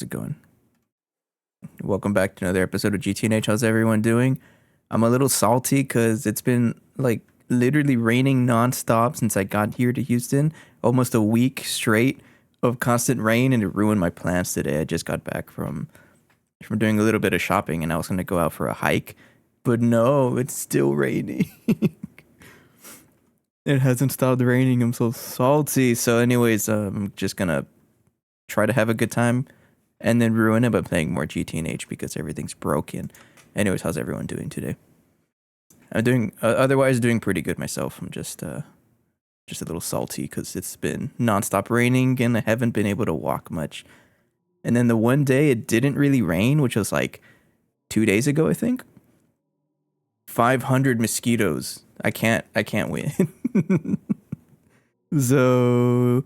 How's it going? Welcome back to another episode of GTNH. How's everyone doing? I'm a little salty because it's been like literally raining nonstop since I got here to Houston. Almost a week straight of constant rain, and it ruined my plans today. I just got back from doing a little bit of shopping, and I was gonna go out for a hike, but no, it's still raining. It hasn't stopped raining. I'm so salty. So, anyways, I'm just gonna try to have a good time and then ruin it by playing more GTNH because everything's broken. Anyways, how's everyone doing today? I'm doing otherwise doing pretty good myself. I'm just a little salty because it's been nonstop raining and I haven't been able to walk much. And then the one day it didn't really rain, which was like 2 days ago, I think. 500 mosquitoes. I can't win. So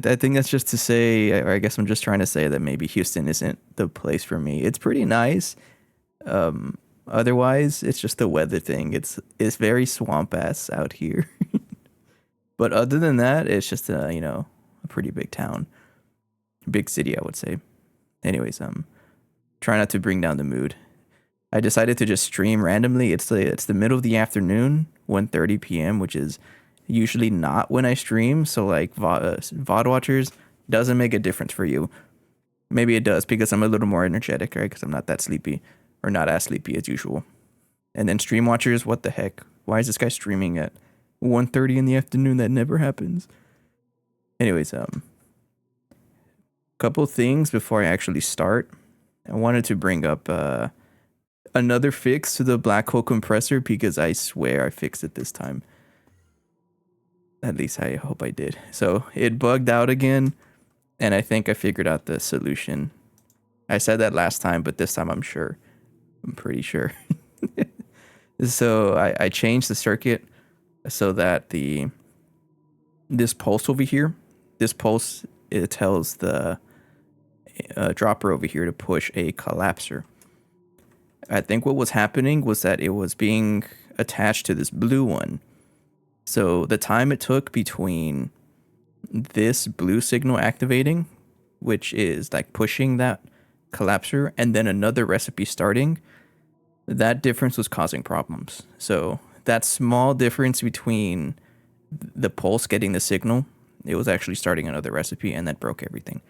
I think that's just to say, or I guess I'm just trying to say that maybe Houston isn't the place for me. It's pretty nice. Otherwise, it's just the weather thing. It's very swamp ass out here. But other than that, it's just a pretty big town, big city, I would say. Anyways, try not to bring down the mood. I decided to just stream randomly. It's the middle of the afternoon, 1:30 p.m., which is usually not when I stream. So like VOD watchers, doesn't make a difference for you. Maybe it does because I'm a little more energetic, right? Because I'm not that sleepy or not as sleepy as usual. And then stream watchers, what the heck? Why is this guy streaming at 1:30 in the afternoon? That never happens. Anyways, couple things before I actually start. I wanted to bring up another fix to the black hole compressor because I swear I fixed it this time. At least I hope I did. So it bugged out again, and I think I figured out the solution. I said that last time, but this time I'm sure. I'm pretty sure. So I changed the circuit so that this pulse over here, it tells the dropper over here to push a collapser. I think what was happening was that it was being attached to this blue one. So the time it took between this blue signal activating, which is like pushing that collapser, and then another recipe starting, that difference was causing problems. So that small difference between the pulse getting the signal, it was actually starting another recipe, and that broke everything.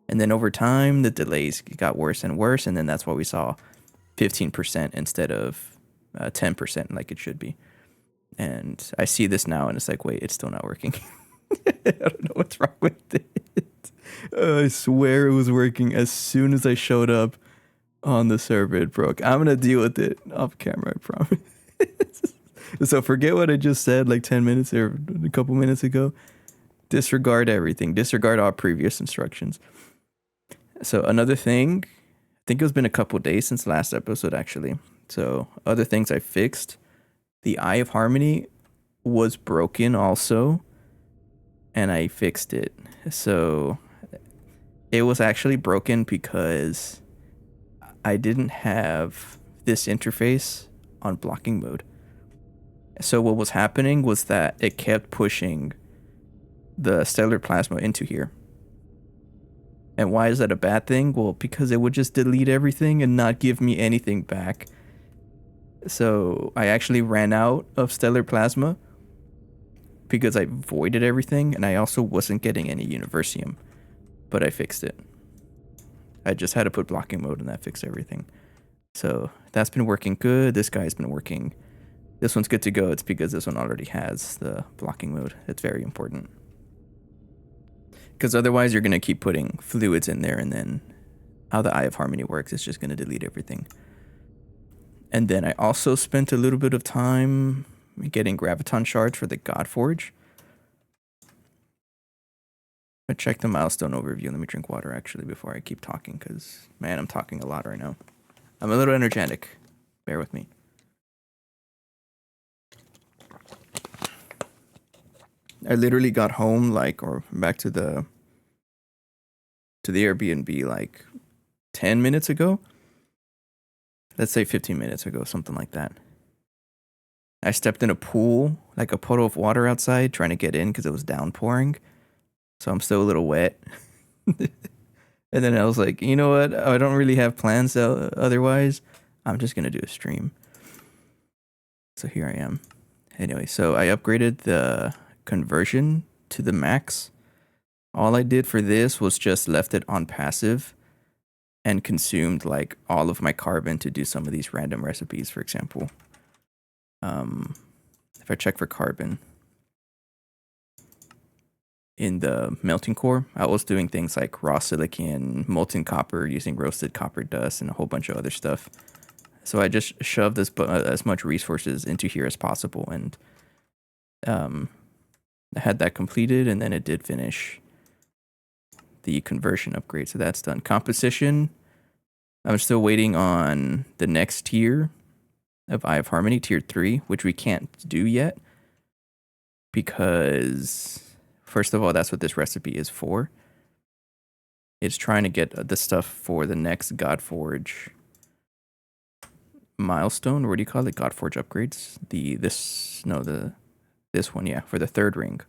And then over time, the delays got worse and worse, and then that's why we saw 15% instead of 10% like it should be. And I see this now and it's like, wait, it's still not working. I don't know what's wrong with it. I swear it was working as soon as I showed up on the server. It broke. I'm going to deal with it off camera, I promise. So forget what I just said like 10 minutes or a couple minutes ago. Disregard everything. Disregard all previous instructions. So another thing, I think it's been a couple days since last episode, actually. So other things I fixed. The Eye of Harmony was broken also, and I fixed it. So it was actually broken because I didn't have this interface on blocking mode. So what was happening was that it kept pushing the stellar plasma into here. And why is that a bad thing? Well, because it would just delete everything and not give me anything back. So I actually ran out of stellar plasma because I voided everything, and I also wasn't getting any Universium. But I fixed it. I just had to put blocking mode, and that fixed everything. So that's been working good. This guy's been working. This one's good to go. It's because this one already has the blocking mode. It's very important. Because otherwise you're going to keep putting fluids in there, and then how the Eye of Harmony works is just going to delete everything. And then I also spent a little bit of time getting graviton shards for the Godforge. I checked the milestone overview. Let me drink water actually before I keep talking, because man, I'm talking a lot right now. I'm a little energetic. Bear with me. I literally got home or back to the Airbnb like 10 minutes ago. Let's say 15 minutes ago, something like that. I stepped in a pool, like a puddle of water outside, trying to get in because it was downpouring. So I'm still a little wet. And then I was like, you know what? I don't really have plans otherwise. I'm just going to do a stream. So here I am. Anyway, so I upgraded the conversion to the max. All I did for this was just left it on passive and consumed like all of my carbon to do some of these random recipes, for example. If I check for carbon in the melting core, I was doing things like raw silicon, molten copper using roasted copper dust, and a whole bunch of other stuff. So I just shoved as much resources into here as possible, and I had that completed, and then it did finish the conversion upgrade. So that's done. Composition, I'm still waiting on the next tier of Eye of Harmony, tier 3, which we can't do yet because, first of all, that's what this recipe is for. It's trying to get the stuff for the next Godforge milestone. What do you call it? Godforge upgrades. This one, yeah, for the third ring.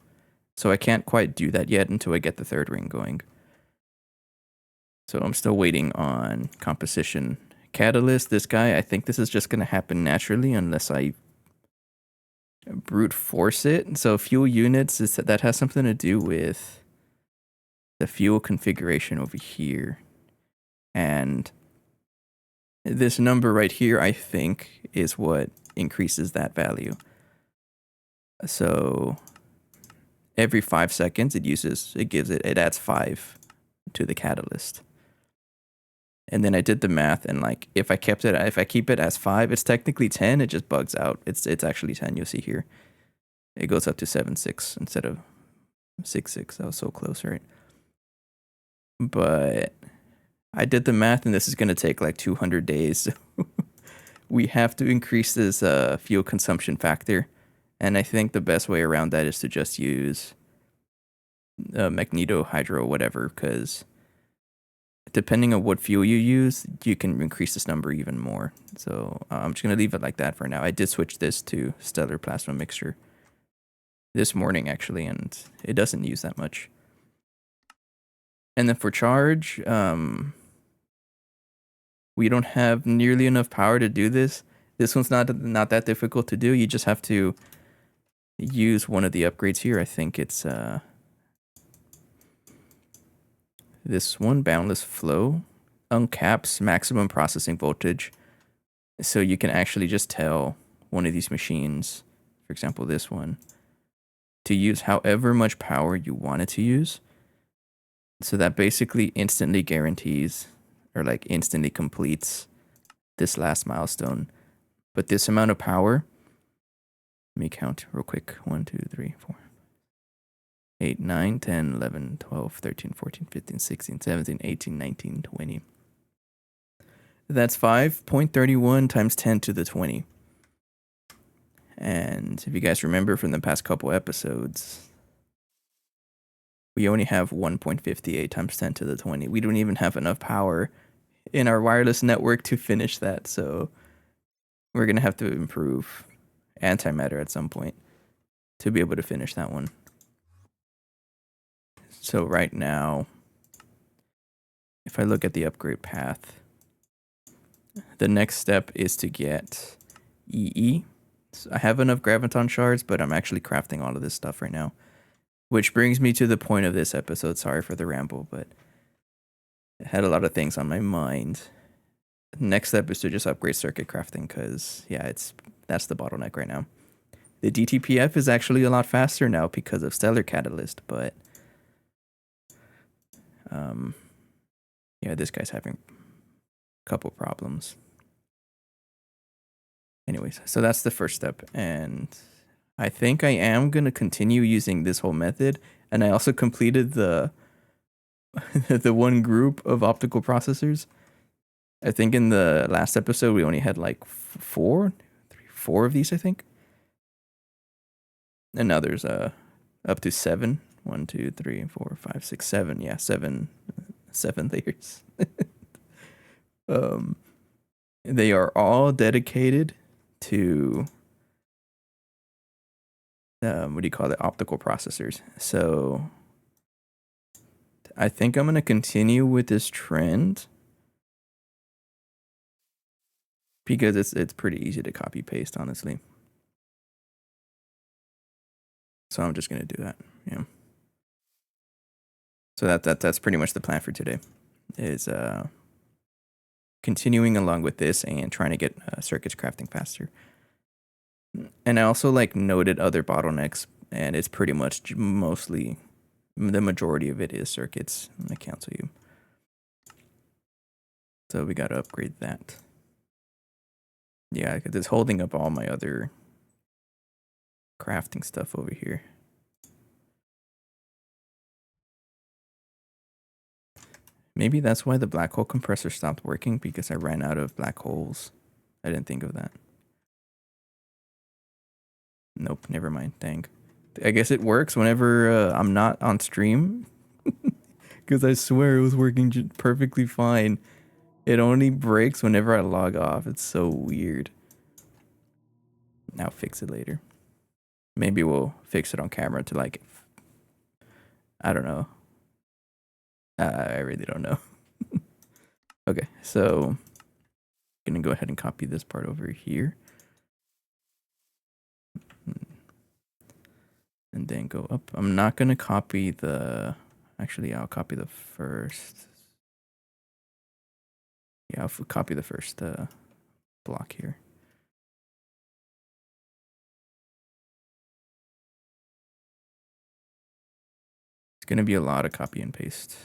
So I can't quite do that yet until I get the third ring going. So I'm still waiting on composition. Catalyst, this guy, I think this is just going to happen naturally unless I brute force it. So fuel units, that has something to do with the fuel configuration over here. And this number right here, I think, is what increases that value. So every 5 seconds it adds 5 to the catalyst. And then I did the math, and like if I keep it as 5, it's technically 10. It just bugs out. It's actually 10. You'll see here. It goes up to 7.6 instead of 6.6. That was so close, right? But I did the math, and this is gonna take like 200 days. So we have to increase this fuel consumption factor, and I think the best way around that is to just use magneto, hydro, whatever, because depending on what fuel you use, you can increase this number even more. So I'm just going to leave it like that for now. I did switch this to stellar plasma mixture this morning, actually, and it doesn't use that much. And then for charge, we don't have nearly enough power to do this. This one's not that difficult to do. You just have to use one of the upgrades here. I think it's this one, boundless flow, uncaps maximum processing voltage. So you can actually just tell one of these machines, for example, this one, to use however much power you want it to use. So that basically instantly guarantees, or like instantly completes, this last milestone. But this amount of power, let me count real quick. 1, 2, 3, 4. 8, 9, 10, 11, 12, 13, 14, 15, 16, 17, 18, 19, 20. That's 5.31 times 10 to the 20. And if you guys remember from the past couple episodes, we only have 1.58 times 10 to the 20. We don't even have enough power in our wireless network to finish that. So we're going to have to improve antimatter at some point to be able to finish that one. So right now, if I look at the upgrade path, the next step is to get EE. So I have enough graviton shards, but I'm actually crafting all of this stuff right now. Which brings me to the point of this episode. Sorry for the ramble, but I had a lot of things on my mind. Next step is to just upgrade circuit crafting, because yeah, that's the bottleneck right now. The DTPF is actually a lot faster now because of Stellar Catalyst, but yeah, this guy's having a couple problems. Anyways, so that's the first step, and I think I am going to continue using this whole method, and I also completed the the one group of optical processors. I think in the last episode we only had like four of these, I think. And now there's up to 7. 1, 2, 3, 4, 5, 6, 7. Yeah, 7 layers. They are all dedicated to what do you call it? Optical processors. So I think I'm gonna continue with this trend because it's pretty easy to copy paste, honestly. So I'm just gonna do that. Yeah. So that's pretty much the plan for today. Is continuing along with this and trying to get circuits crafting faster. And I also like noted other bottlenecks, and it's pretty much mostly the majority of it is circuits. I'm gonna cancel you. So we gotta upgrade that. Yeah, because it's holding up all my other crafting stuff over here. Maybe that's why the black hole compressor stopped working, because I ran out of black holes. I didn't think of that. Nope, never mind. Dang. I guess it works whenever I'm not on stream. Because I swear it was working perfectly fine. It only breaks whenever I log off. It's so weird. I'll fix it later. Maybe we'll fix it on camera to like, I don't know. I really don't know. Okay, so I'm gonna go ahead and copy this part over here. And then go up. I'm not gonna copy the, actually I'll copy the first. Yeah, I'll copy the first block here. It's gonna be a lot of copy and paste.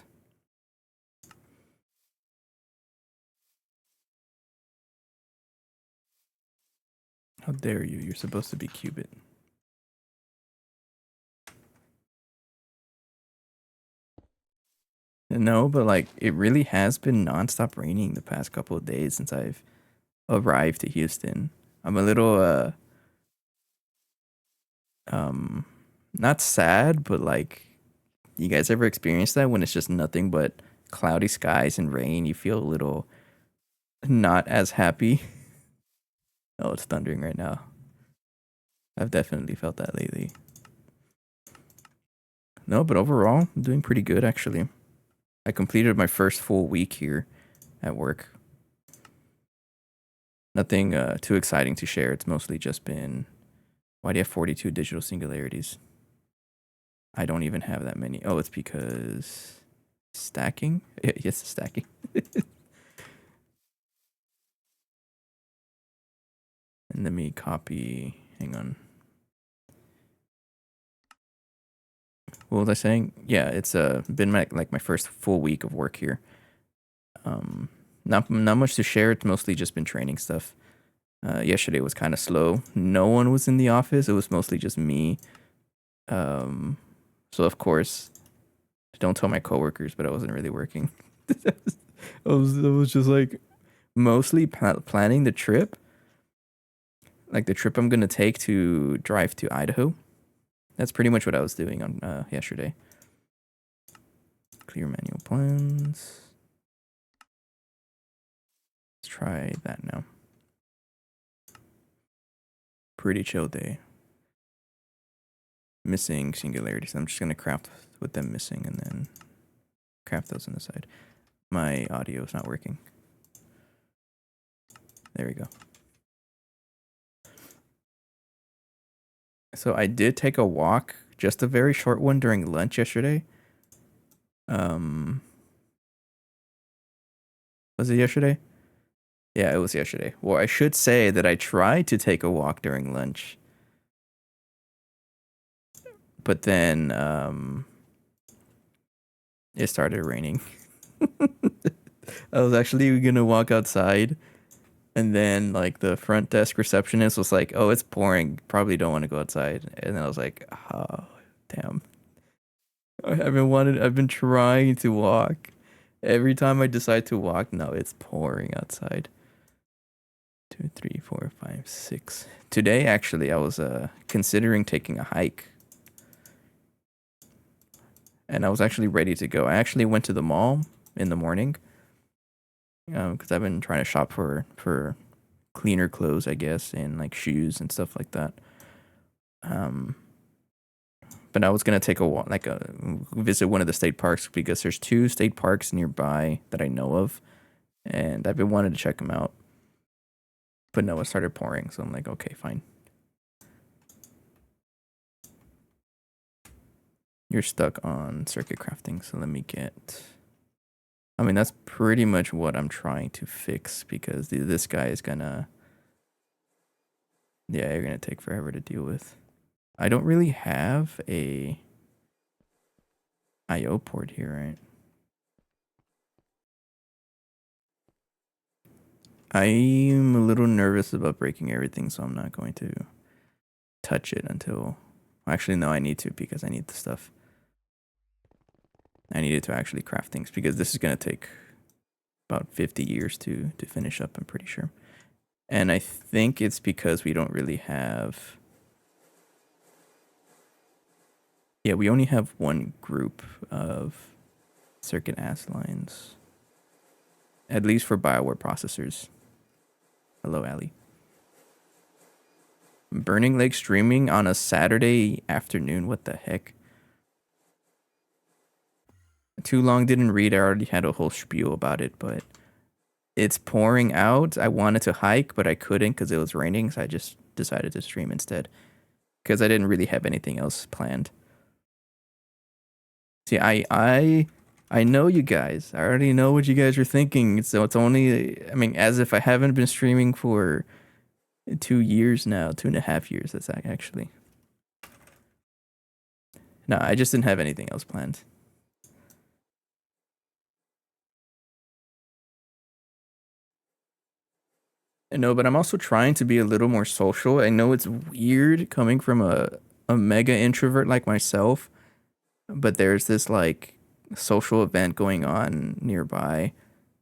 How dare you? You're supposed to be qubit. No, but like it really has been nonstop raining the past couple of days since I've arrived to Houston. I'm a little not sad, but like, you guys ever experienced that when it's just nothing but cloudy skies and rain? You feel a little not as happy. Oh, it's thundering right now. I've definitely felt that lately. No, but overall, I'm doing pretty good actually. I completed my first full week here at work. Nothing too exciting to share. It's mostly just been, why do you have 42 digital singularities? I don't even have that many. Oh, it's because stacking? Yes, stacking. And let me copy, hang on. What was I saying? Yeah, it's been my first full week of work here. Not much to share. It's mostly just been training stuff. Yesterday was kind of slow. No one was in the office. It was mostly just me. So of course, don't tell my coworkers, but I wasn't really working. I was just like mostly planning the trip, like the trip I'm gonna take to drive to Idaho. That's pretty much what I was doing on yesterday. Clear manual plans. Let's try that now. Pretty chill day. Missing singularities. I'm just gonna craft with them missing and then craft those on the side. My audio is not working. There we go. So I did take a walk, just a very short one during lunch yesterday. Was it yesterday? Yeah, it was yesterday. Well, I should say that I tried to take a walk during lunch. But then it started raining. I was actually gonna walk outside, and then like the front desk receptionist was like, "Oh, it's pouring. Probably don't want to go outside." And then I was like, "Oh, damn! I've been trying to walk. Every time I decide to walk, no, it's pouring outside." 2, 3, 4, 5, 6. Today, actually, I was considering taking a hike. And I was actually ready to go. I actually went to the mall in the morning because I've been trying to shop for cleaner clothes, I guess, and like shoes and stuff like that. But I was gonna take a visit one of the state parks because there's 2 state parks nearby that I know of, and I've been wanting to check them out. But no, it started pouring, so I'm like, okay, fine. You're stuck on circuit crafting, so let me get. I mean, that's pretty much what I'm trying to fix because this guy is gonna. Yeah, you're gonna take forever to deal with. I don't really have a IO port here, right? I'm a little nervous about breaking everything, so I'm not going to touch it until. Actually, no, I need to because I need the stuff. I needed to actually craft things because this is gonna take about 50 years to finish up. I'm pretty sure, and I think it's because we don't really have. Yeah, we only have one group of circuit ass lines, at least for Bioware processors. Hello, Ali. Burning Lake streaming on a Saturday afternoon. What the heck? Too long didn't read. I already had a whole spiel about it, but it's pouring out. I wanted to hike, but I couldn't because it was raining, so I just decided to stream instead because I didn't really have anything else planned. See, I know you guys. I already know what you guys are thinking. So it's only, I mean, as if I haven't been streaming for 2 years now, 2.5 years. That's actually. No, I just didn't have anything else planned. No, but I'm also trying to be a little more social. I know it's weird coming from a mega introvert like myself, but there's this like social event going on nearby.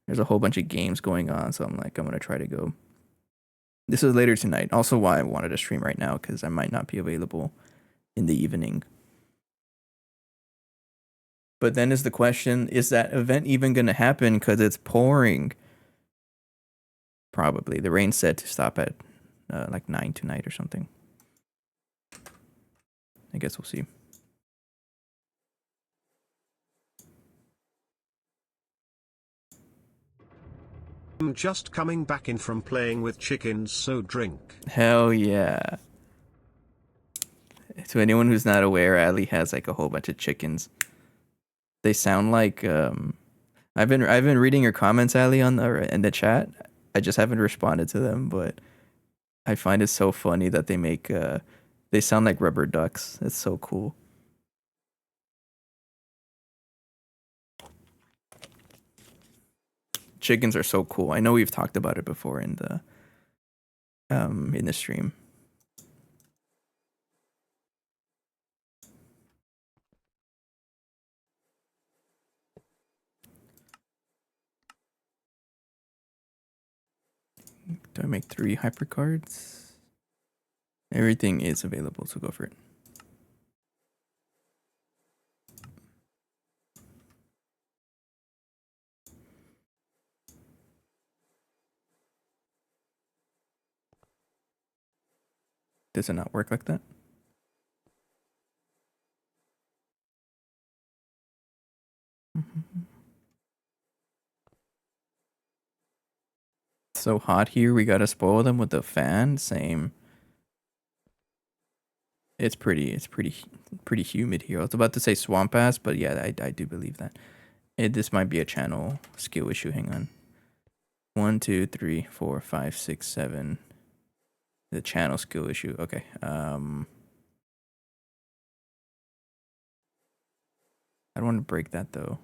There's a whole bunch of games going on, so I'm like, I'm gonna try to go. This is later tonight. Also, why I wanted to stream right now because I might not be available in the evening. But then is the question: is that event even gonna happen? Because it's pouring. Probably the rain's set to stop at like 9 tonight or something. I guess we'll see. I'm just coming back in from playing with chickens, so drink. Hell yeah. To anyone who's not aware, Ali has like a whole bunch of chickens. They sound like I've been reading your comments, Ali, on in the chat. I just haven't responded to them, but I find it so funny that they sound like rubber ducks. It's so cool. Chickens are so cool. I know we've talked about it before in the stream. Do I make 3 hypercards? Everything is available, so go for it. Does it not work like that? So hot here, we gotta spoil them with the fan. Same. It's pretty humid here. I was about to say swamp ass, but yeah, I do believe that. This might be a channel skill issue. Hang on. 1, 2, 3, 4, 5, 6, 7. The channel skill issue. Okay. I don't want to break that though.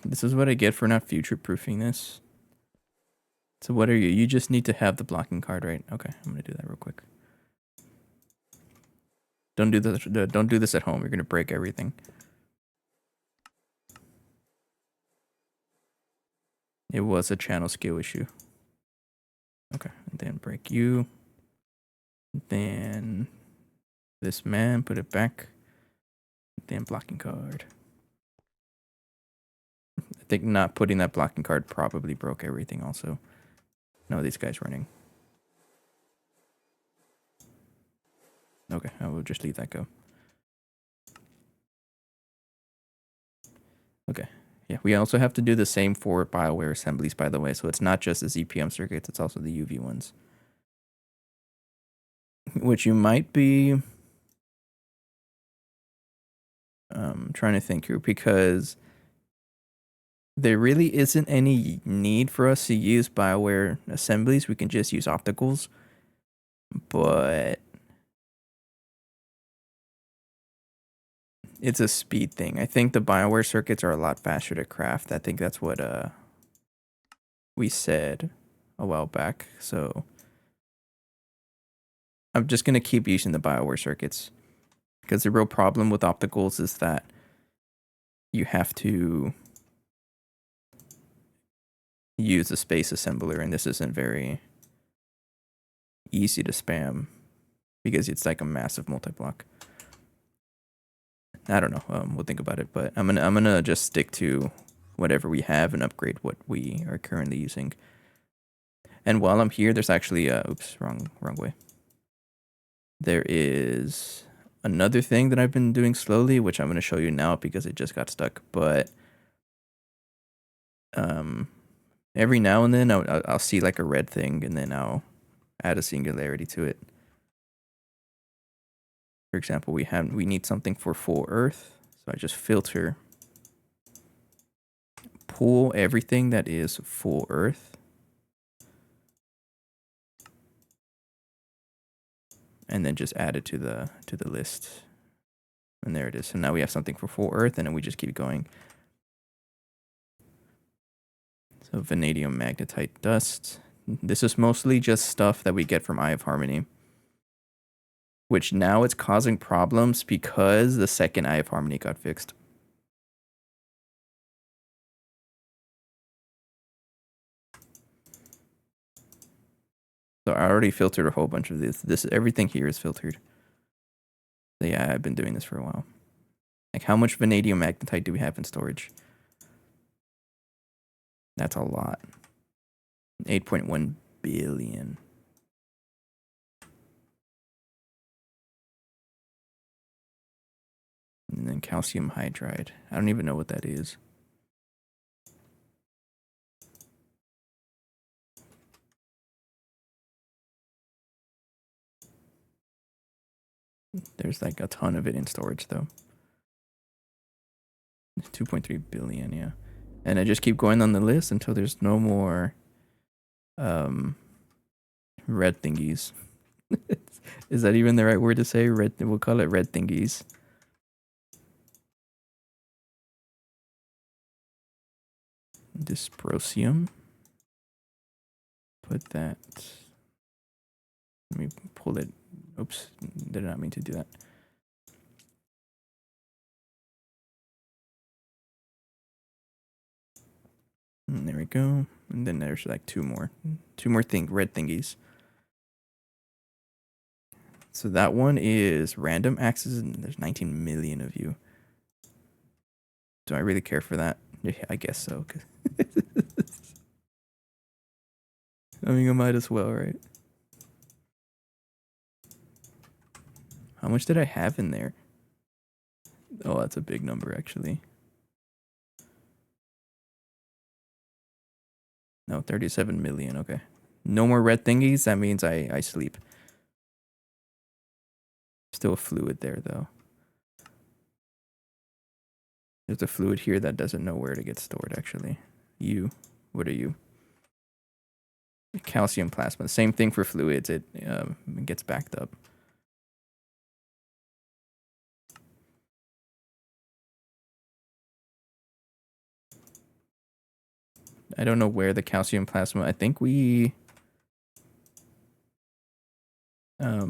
This is what I get for not future-proofing this. So what are you? You just need to have the blocking card, right? Okay, I'm gonna do that real quick. Don't do this. Don't do this at home. You're gonna break everything. It was a channel skill issue. Okay, and then break you. Then this man, put it back. Then blocking card. think not putting that blocking card probably broke everything also. No, these guys running. Okay, I will just leave that go. Okay. Yeah, we also have to do the same for BioWare assemblies, by the way. So it's not just the ZPM circuits, it's also the UV ones. Which you might be trying to think here, because there really isn't any need for us to use BioWare assemblies. We can just use opticals. But it's a speed thing. I think the BioWare circuits are a lot faster to craft. I think that's what we said a while back. So I'm just going to keep using the BioWare circuits, because the real problem with opticals is that you have to use a space assembler, and this isn't very easy to spam because it's like a massive multi-block. I don't know. We'll think about it, but I'm gonna just stick to whatever we have and upgrade what we are currently using. And while I'm here, there's actually oops, wrong way. There is another thing that I've been doing slowly, which I'm going to show you now because it just got stuck. But every now and then I'll see like a red thing, and then I'll add a singularity to it. For example, we need something for full Earth, so I just filter, pull everything that is full Earth, and then just add it to the list. And there it is. So now we have something for full Earth, and then we just keep going. So vanadium magnetite dust. This is mostly just stuff that we get from Eye of Harmony, which now it's causing problems because the second Eye of Harmony got fixed. So I already filtered a whole bunch of this. Everything here is filtered. So yeah, I've been doing this for a while. Like, how much vanadium magnetite do we have in storage? That's a lot. 8.1 billion. And then calcium hydride. I don't even know what that is. There's like a ton of it in storage though. 2.3 billion, yeah. And I just keep going on the list until there's no more red thingies. Is that even the right word to say? Red, we'll call it red thingies. Dysprosium. Put that. Let me pull it. Oops, did not mean to do that. And there we go. And then there's like two more red thingies. So that one is random access, and there's 19 million of you. Do I really care for that? Yeah, I guess so. I mean, I might as well, right? How much did I have in there? Oh, that's a big number, actually. No, 37 million. Okay. No more red thingies. That means I sleep. Still a fluid there, though. There's a fluid here that doesn't know where to get stored, actually. You. What are you? Calcium plasma. Same thing for fluids. It gets backed up. I don't know where the calcium plasma. I think we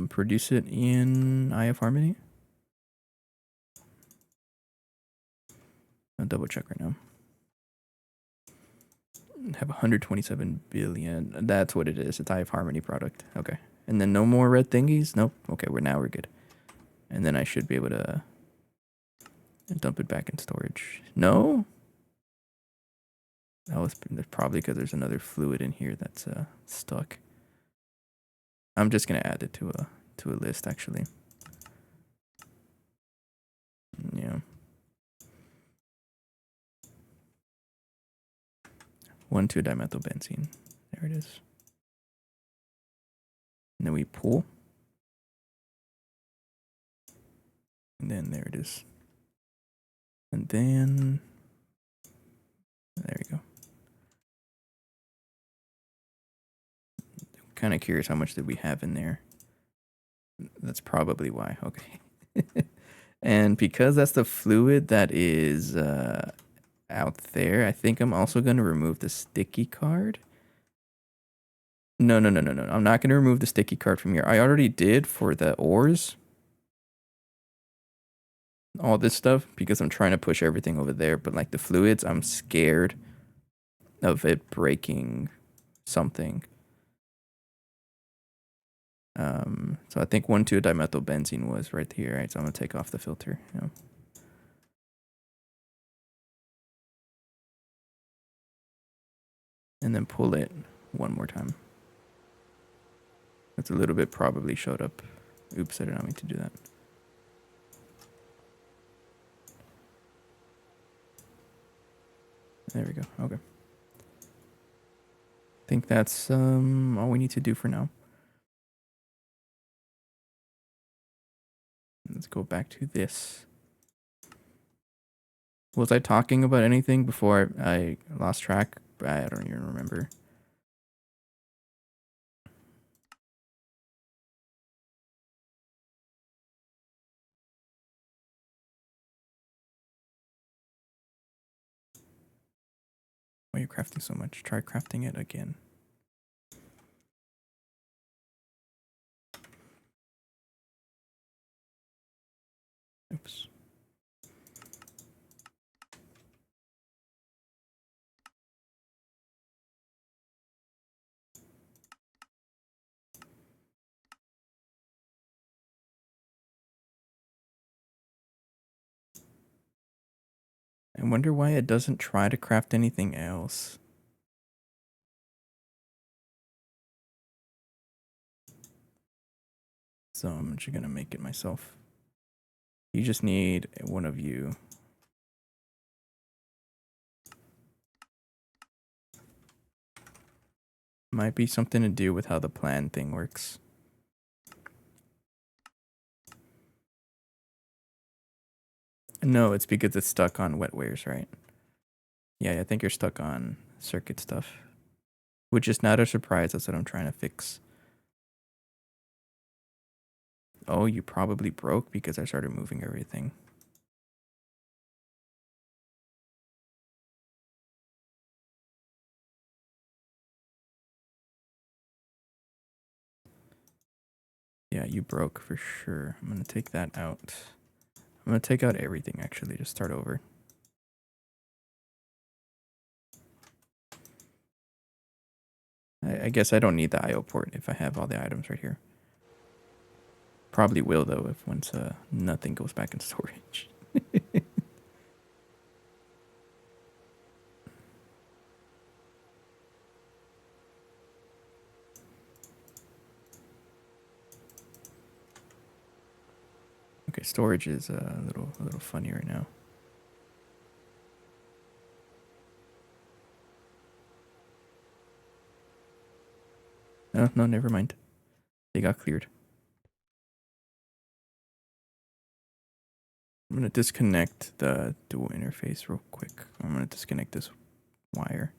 produce it in Eye of Harmony. I'll double check right now. Have 127 billion. That's what it is. It's Eye of Harmony product. Okay. And then no more red thingies? Nope. Okay, we're good. And then I should be able to dump it back in storage. No? Oh, it's probably because there's another fluid in here that's stuck. I'm just gonna add it to a list actually. Yeah. 1,2-dimethylbenzene. There it is. And then we pull. And then there it is. And then there we go. Kind of curious how much did we have in there. That's probably why. Okay. And because that's the fluid that is out there, I think I'm also going to remove the sticky card. No. I'm not going to remove the sticky card from here. I already did for the ores. All this stuff because I'm trying to push everything over there. But like the fluids, I'm scared of it breaking something. So I think 1,2-dimethylbenzene was right here, right? So I'm gonna take off the filter. Yeah. And then pull it one more time. That's a little bit probably showed up. Oops, I did not mean to do that. There we go. Okay. I think that's all we need to do for now. Let's go back to this. Was I talking about anything before I lost track? I don't even remember. Why are you crafting so much? Try crafting it again. Oops. I wonder why it doesn't try to craft anything else. So I'm actually gonna make it myself. You just need one of you. Might be something to do with how the plan thing works. No, it's because it's stuck on wetwares, right? Yeah, I think you're stuck on circuit stuff. Which is not a surprise, that's what I'm trying to fix. Oh, you probably broke because I started moving everything. Yeah, you broke for sure. I'm gonna take that out. I'm gonna take out everything actually to start over. I guess I don't need the IO port if I have all the items right here. Probably will though if once nothing goes back in storage. Okay, storage is a little funny right now. No, never mind. They got cleared. I'm gonna disconnect the dual interface real quick. I'm gonna disconnect this wire.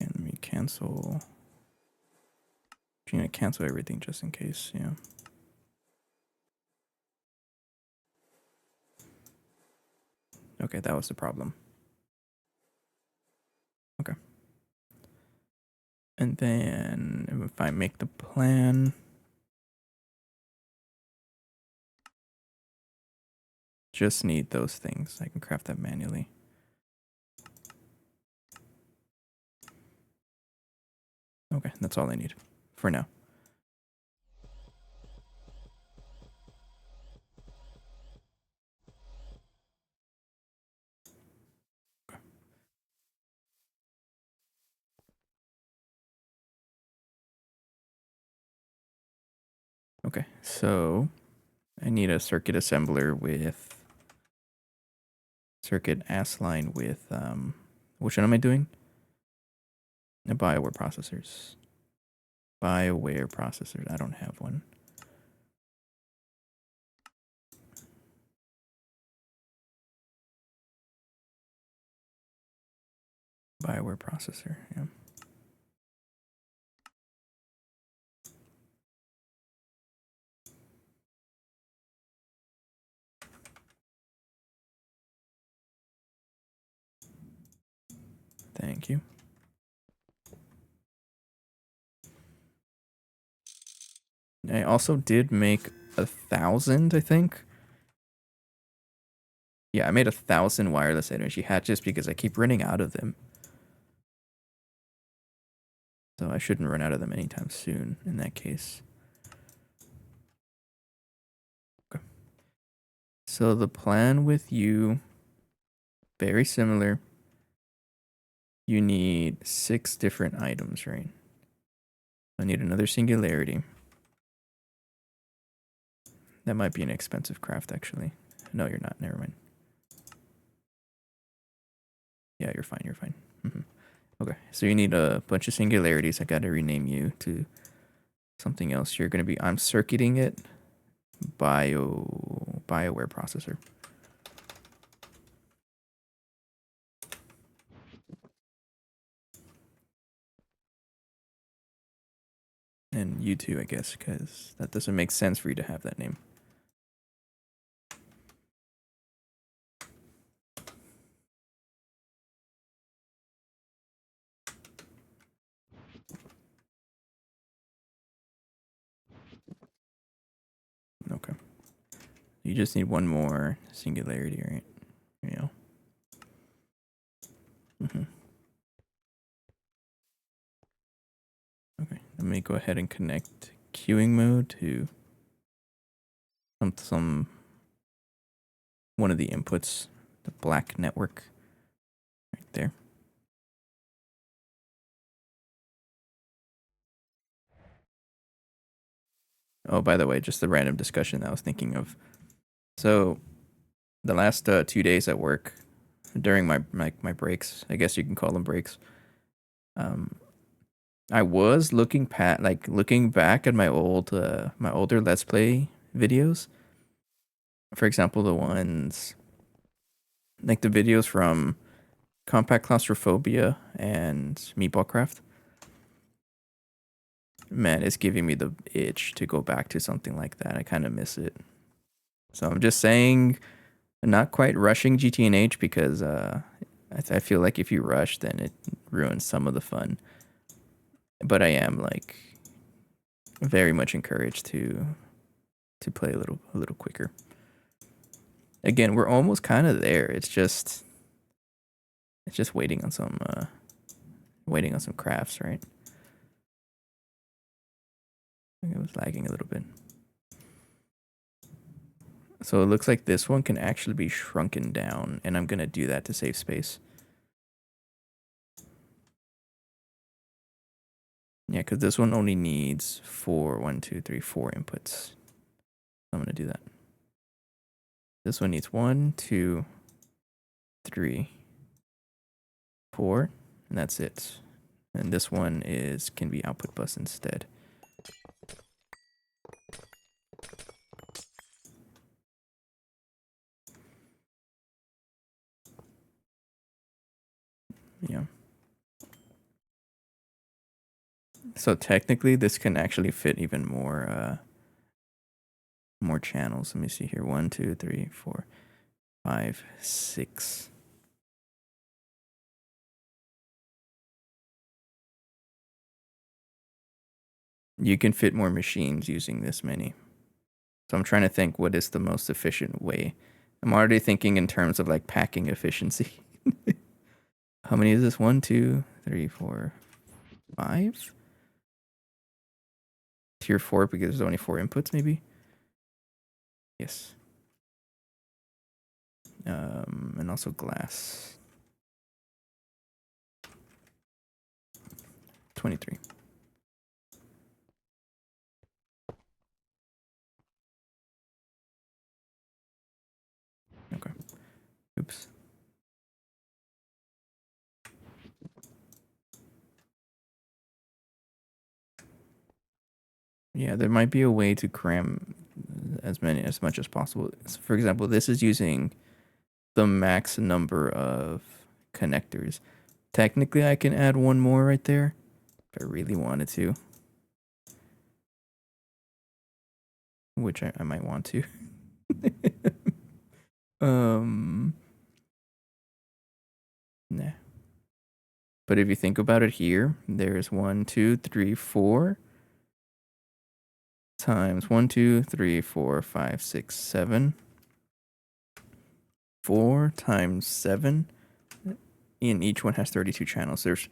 And let me cancel. I'm gonna cancel everything just in case, yeah. Okay, that was the problem. Okay. And then if I make the plan, just need those things. I can craft that manually. Okay, that's all I need for now. Okay, so I need a circuit assembler with circuit AS line with which one am I doing? The BioWare processors. BioWare processors. I don't have one. BioWare processor. Yeah. Thank you. I also did make 1,000, I think. Yeah, I made 1,000 wireless energy hatches because I keep running out of them. So I shouldn't run out of them anytime soon in that case. Okay. So the plan with you, very similar. You need 6 different items, right? I need another singularity. That might be an expensive craft, actually. No, you're not. Never mind. Yeah, you're fine. You're fine. Okay, so you need a bunch of singularities. I gotta rename you to something else. You're gonna be. I'm circuiting it. BioWare processor. And you too, I guess, because that doesn't make sense for you to have that name. Okay. You just need one more singularity, right? Yeah. Okay. Let me go ahead and connect queuing mode to some one of the inputs, the black network, right there. Oh, by the way, just the random discussion I was thinking of. So, the last 2 days at work, during my breaks, I guess you can call them breaks. I was looking back at my older Let's Play videos. For example, the ones like the videos from Compact Claustrophobia and Meatball Craft. Man, it's giving me the itch to go back to something like that. I kind of miss it. So I'm just saying, not quite rushing GTNH because I feel like if you rush, then it ruins some of the fun. But I am like very much encouraged to play a little quicker. Again, we're almost kind of there. It's just waiting on some crafts, right? I think it was lagging a little bit. So it looks like this one can actually be shrunken down, and I'm gonna do that to save space. Yeah, because this one only needs 4 inputs. I'm gonna do that. This one needs 1, 2, 3, 4, and that's it. And this one can be output bus instead. Yeah. So technically, this can actually fit even more channels. Let me see here. 1, 2, 3, 4, 5, 6. You can fit more machines using this many. So I'm trying to think what is the most efficient way I'm already thinking in terms of like packing efficiency. How many is this? 1, 2, 3, 4, 5? Tier 4 because there's only 4 inputs, maybe? Yes. And also glass. 23. Okay. Oops. Yeah, there might be a way to cram as much as possible. For example, this is using the max number of connectors. Technically, I can add one more right there if I really wanted to, which I might want to. um, nah. But if you think about it here, there's 1, 2, 3, 4 times 1, 2, 3, 4, 5, 6, 7. 4 times 7. And each one has 32 channels. There's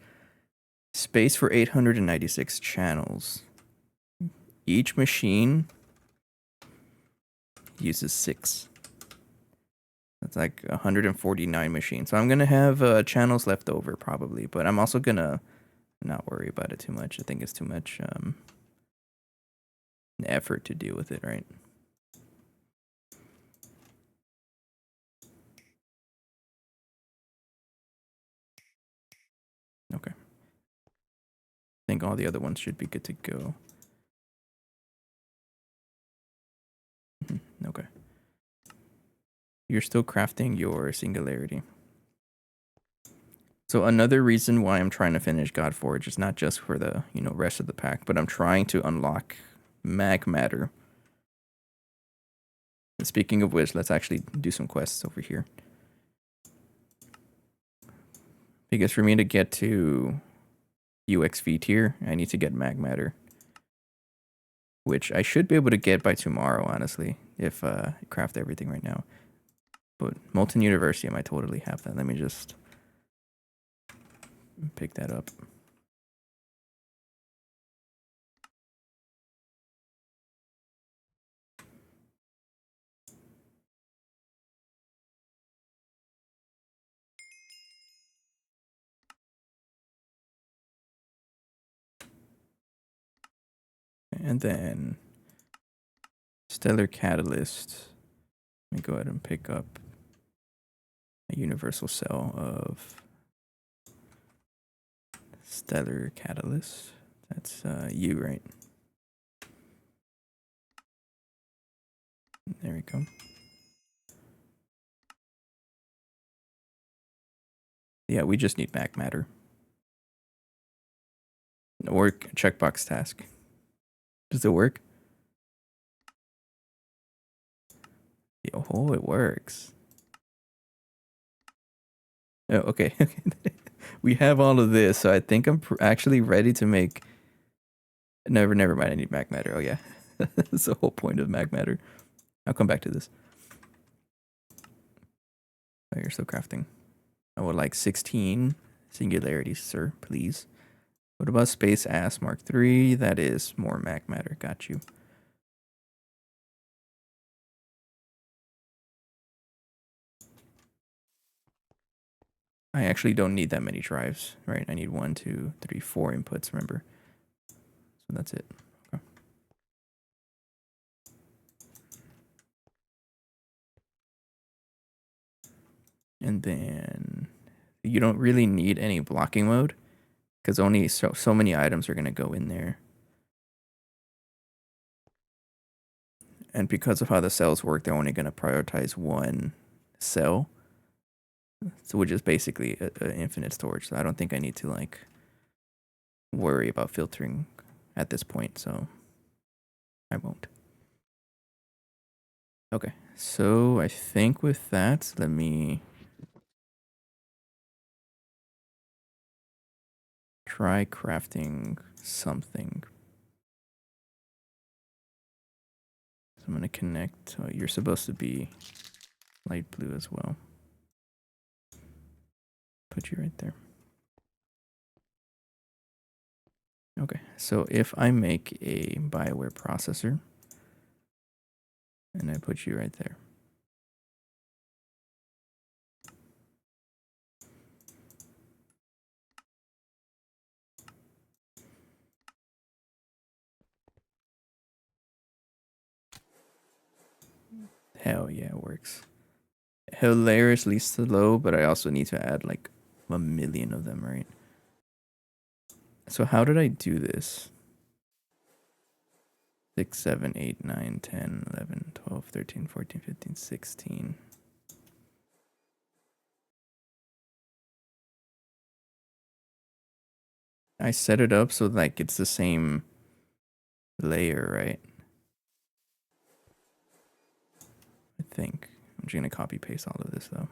space for 896 channels. Each machine uses 6. That's like 149 machines. So I'm going to have channels left over probably, but I'm also going to not worry about it too much. I think it's too much effort to deal with it, right? Okay. I think all the other ones should be good to go. Okay. You're still crafting your singularity. So another reason why I'm trying to finish Godforge is not just for the, rest of the pack, but I'm trying to unlock mag matter. Speaking of which, let's actually do some quests over here. Because for me to get to UXV tier, I need to get mag matter. Which I should be able to get by tomorrow, honestly, if I craft everything right now. But Molten University, I might totally have that. Let me just pick that up. And then Stellar Catalyst. Let me go ahead and pick up a universal cell of Stellar Catalyst. That's you, right? There we go. Yeah, we just need mag matter. Or checkbox task. Does it work? Oh, it works. Oh, okay. We have all of this, so I think I'm actually ready to make... Never mind, I need mag matter. Oh, yeah. That's the whole point of mag matter. I'll come back to this. Oh, you're still crafting. I would like 16 singularities, sir, please. What about Space Ass Mark III? That is more mag matter. Got you. I actually don't need that many drives, right? I need 1, 2, 3, 4 inputs, remember? So that's it. Okay. And then you don't really need any blocking mode because only so many items are going to go in there. And because of how the cells work, they're only going to prioritize one cell. So which is basically an infinite storage. So I don't think I need to like worry about filtering at this point. So I won't. Okay. So I think with that, let me try crafting something. So I'm going to connect. Oh, you're supposed to be light blue as well. Put you right there. Okay, so if I make a BioWare processor, and I put you right there. Hell yeah, it works. Hilariously slow, but I also need to add like 1,000,000 of them, right? So how did I do this? 6, 7, 8, 9, 10, 11, 12, 13, 14, 15, 16. I set it up so like it's the same layer, right? I think. I'm just gonna copy paste all of this though.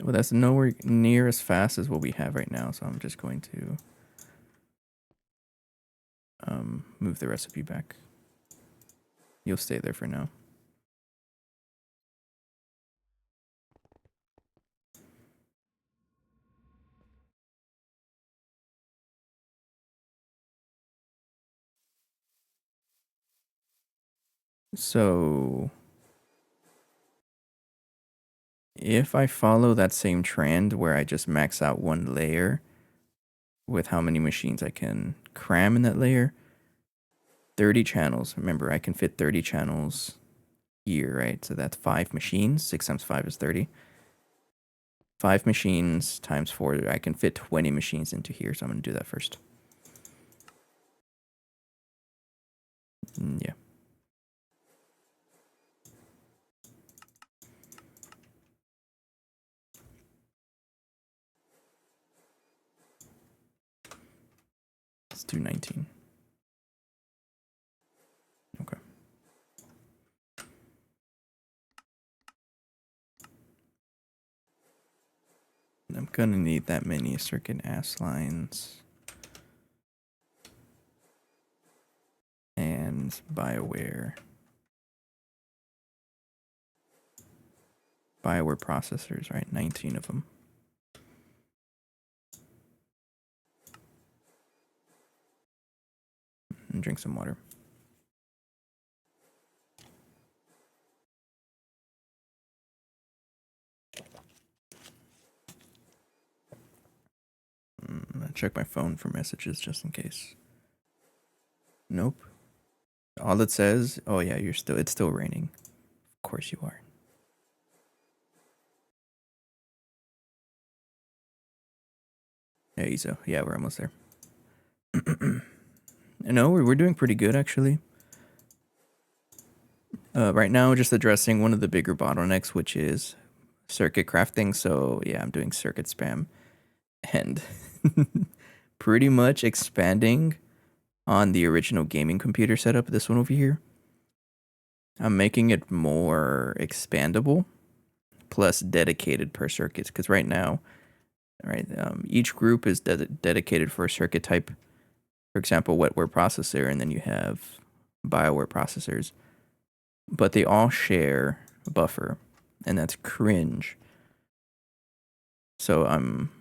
Well, that's nowhere near as fast as what we have right now, so I'm just going to move the recipe back. You'll stay there for now. So if I follow that same trend where I just max out one layer with how many machines I can cram in that layer, 30 channels. Remember, I can fit 30 channels here, right? So that's 5 machines. 6 times 5 is 30. 5 machines times 4, I can fit 20 machines into here. So I'm going to do that first. Yeah. Let's do 19. Okay. I'm going to need that many circuit ass lines. And BioWare. BioWare processors, right? 19 of them. And drink some water. I'm gonna check my phone for messages just in case. Nope. All it says, oh yeah, it's still raining. Of course you are. Hey, so yeah, we're almost there. No, we're doing pretty good actually. Right now, just addressing one of the bigger bottlenecks, which is circuit crafting. So yeah, I'm doing circuit spam and pretty much expanding on the original gaming computer setup. This one over here, I'm making it more expandable, plus dedicated per circuit. Because right now, right, each group is dedicated for a circuit type. For example, wetware processor, and then you have BioWare processors, but they all share a buffer, and that's cringe. So I'm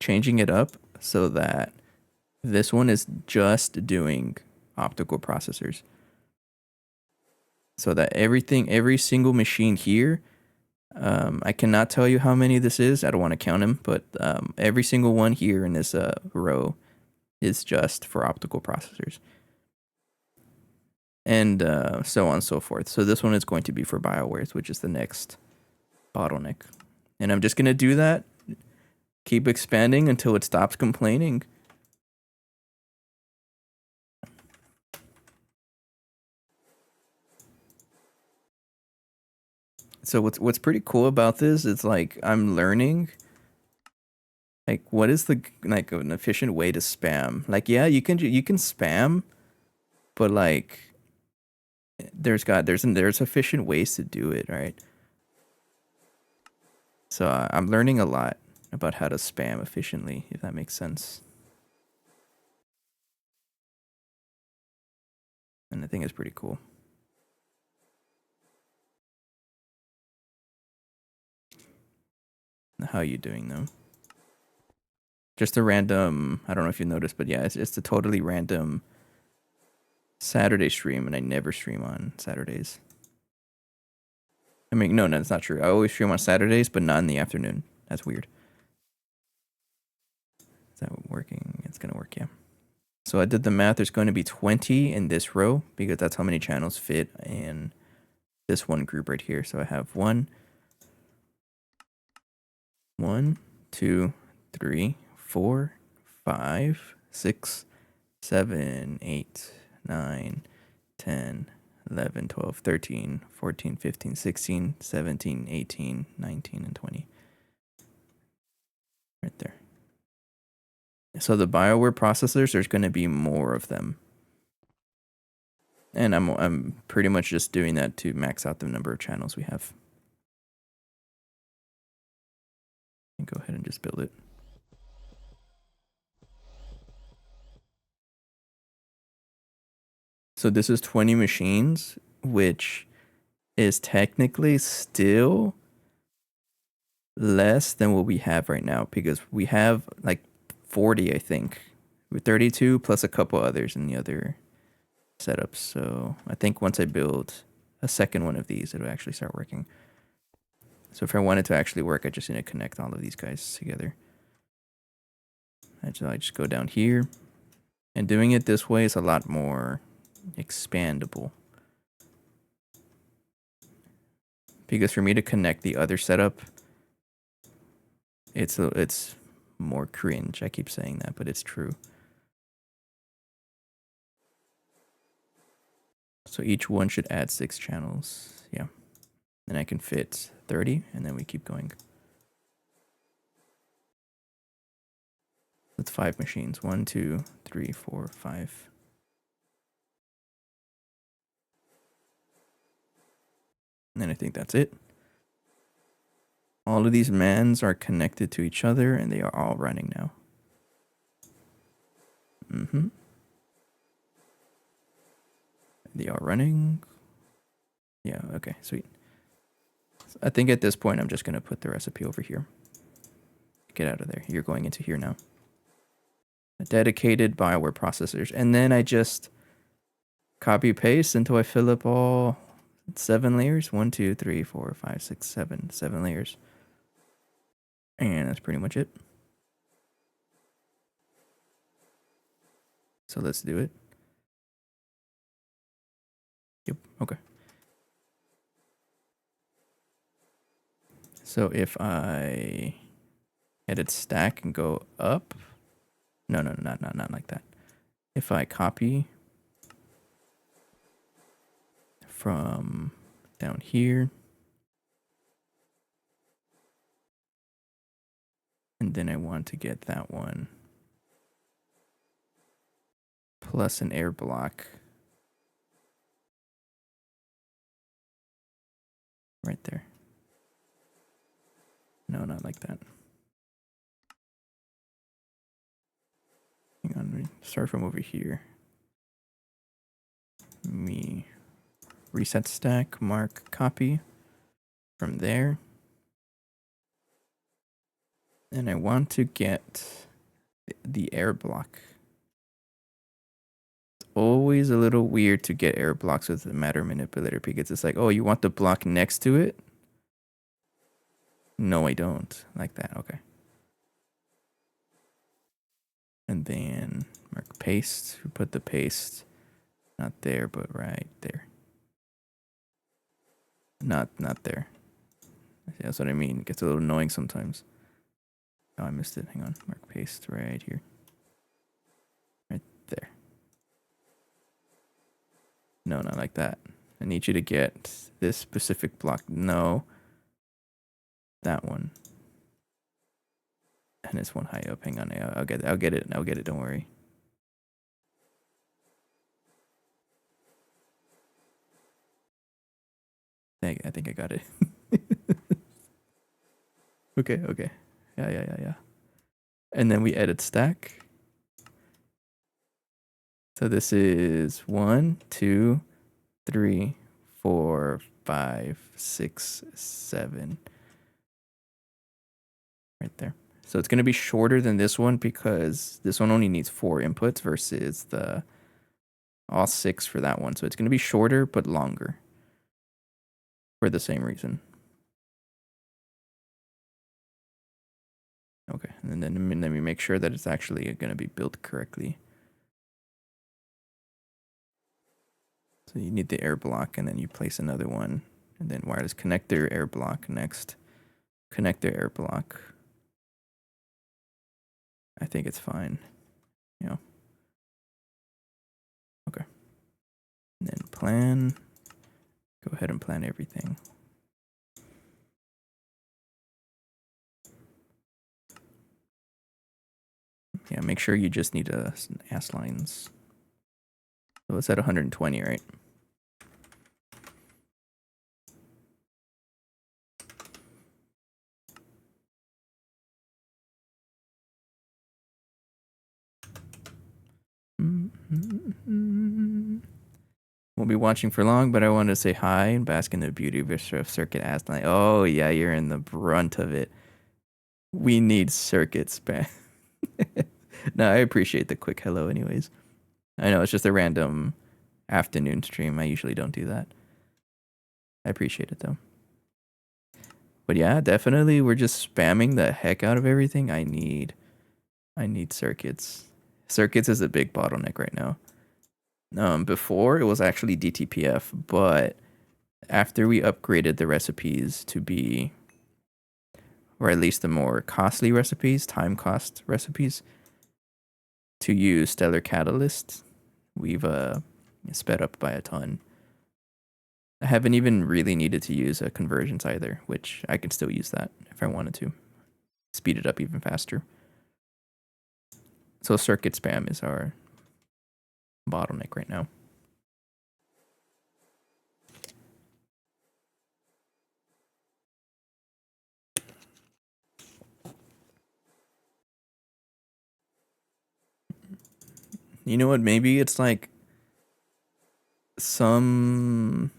changing it up so that this one is just doing optical processors. So that every single machine here, I cannot tell you how many this is. I don't want to count them, but every single one here in this row is just for optical processors. And so on and so forth. So this one is going to be for BioWares, which is the next bottleneck. And I'm just going to do that, keep expanding until it stops complaining. So what's pretty cool about this is like I'm learning like what is the like an efficient way to spam. Like yeah, you can spam, but like there's efficient ways to do it, right? So I'm learning a lot about how to spam efficiently, if that makes sense. And I think it's pretty cool. How are you doing though? Just a random, I don't know if you noticed, but yeah, it's a totally random Saturday stream, and I never stream on Saturdays. I mean, no, it's not true. I always stream on Saturdays, but not in the afternoon. That's weird. Is that working? It's gonna work, yeah. So I did the math. There's going to be 20 in this row because that's how many channels fit in this one group right here. So I have 2, 3, 4, 5, 6, 7, 8, 9, 10, 11, 12, 13, 14, 15, 16, 17, 18, 19, and 20. Right there. So the BioWare processors, there's going to be more of them. And I'm pretty much just doing that to max out the number of channels we have. And go ahead and just build it. So this is 20 machines, which is technically still less than what we have right now because we have like 40, I think, with 32 plus a couple others in the other setups. So I think once I build a second one of these, it'll actually start working. So if I want it to actually work, I just need to connect all of these guys together. I just go down here, and doing it this way is a lot more expandable. Because for me to connect the other setup, it's more cringe. I keep saying that, but it's true. So each one should add 6 channels. Yeah. And I can fit 30, and then we keep going. That's 5 machines. 1, 2, 3, 4, 5. And then I think that's it. All of these mans are connected to each other, and they are all running now. They are running. Yeah, okay, sweet. I think at this point, I'm just going to put the recipe over here. Get out of there. You're going into here now. Dedicated BioWare processors. And then I just copy paste until I fill up all 7 layers. 1, 2, 3, 4, 5, 6, 7. 7 layers. And that's pretty much it. So let's do it. Yep, okay. So if I edit stack and go up. No, not like that. If I copy from down here, and then I want to get that one plus an air block right there. No, not like that. Hang on, let me start from over here. Me reset stack, mark, copy from there. And I want to get the air block. It's always a little weird to get air blocks with the matter manipulator because it's like, oh, you want the block next to it? No, I don't. Like that, okay. And then mark paste. We put the paste not there, but right there. Not there. That's what I mean. It gets a little annoying sometimes. Oh, I missed it. Hang on. Mark paste right here. Right there. No, not like that. I need you to get this specific block. No. That one. And it's one high up. Hang on. I'll get it. I'll get it. Don't worry. I think I got it. Okay. Yeah. And then we edit stack. So this is 1, 2, 3, 4, 5, 6, 7. Right there. So it's going to be shorter than this one because this one only needs 4 inputs versus the all 6 for that one. So it's going to be shorter but longer for the same reason. Okay, and then let me make sure that it's actually going to be built correctly. So you need the air block, and then you place another one, and then wireless connector, air block next. Connector, air block. I think it's fine. Yeah. Okay. And then plan. Go ahead and plan everything. Yeah, make sure you just need some ass lines. So it's at 120, right? Won't be watching for long, but I wanted to say hi and bask in the beauty of circuit ass line. Oh yeah, you're in the brunt of it. We need circuits, man. No, I appreciate the quick hello anyways. I know it's just a random afternoon stream. I usually don't do that. I appreciate it though. But yeah, definitely we're just spamming the heck out of everything. I need circuits. Circuits is a big bottleneck right now. Before it was actually DTPF, but after we upgraded the recipes to be, or at least the more costly recipes, time cost recipes, to use Stellar Catalyst, we've sped up by a ton. I haven't even really needed to use conversions either, which I can still use that if I wanted to. Speed it up even faster. So circuit spam is our bottleneck right now. You know what? Maybe it's like some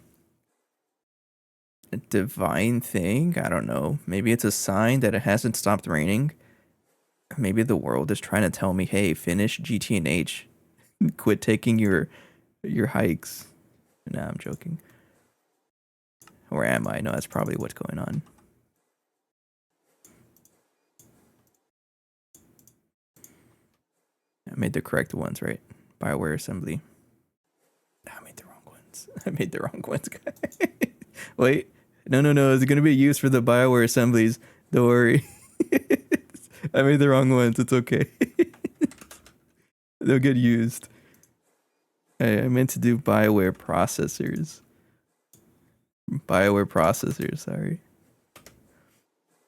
divine thing. I don't know. Maybe it's a sign that it hasn't stopped raining. Maybe the world is trying to tell me, hey, finish GT&H. Quit taking your hikes. Nah, I'm joking. Or am I? No, that's probably what's going on. I made the correct ones, right? Bioware assembly. I made the wrong ones. I made the wrong ones, guys. Wait. No. It's going to be used for the Bioware assemblies. Don't worry. I made the wrong ones. It's okay. They'll get used. I meant to do Bioware processors. Bioware processors, sorry.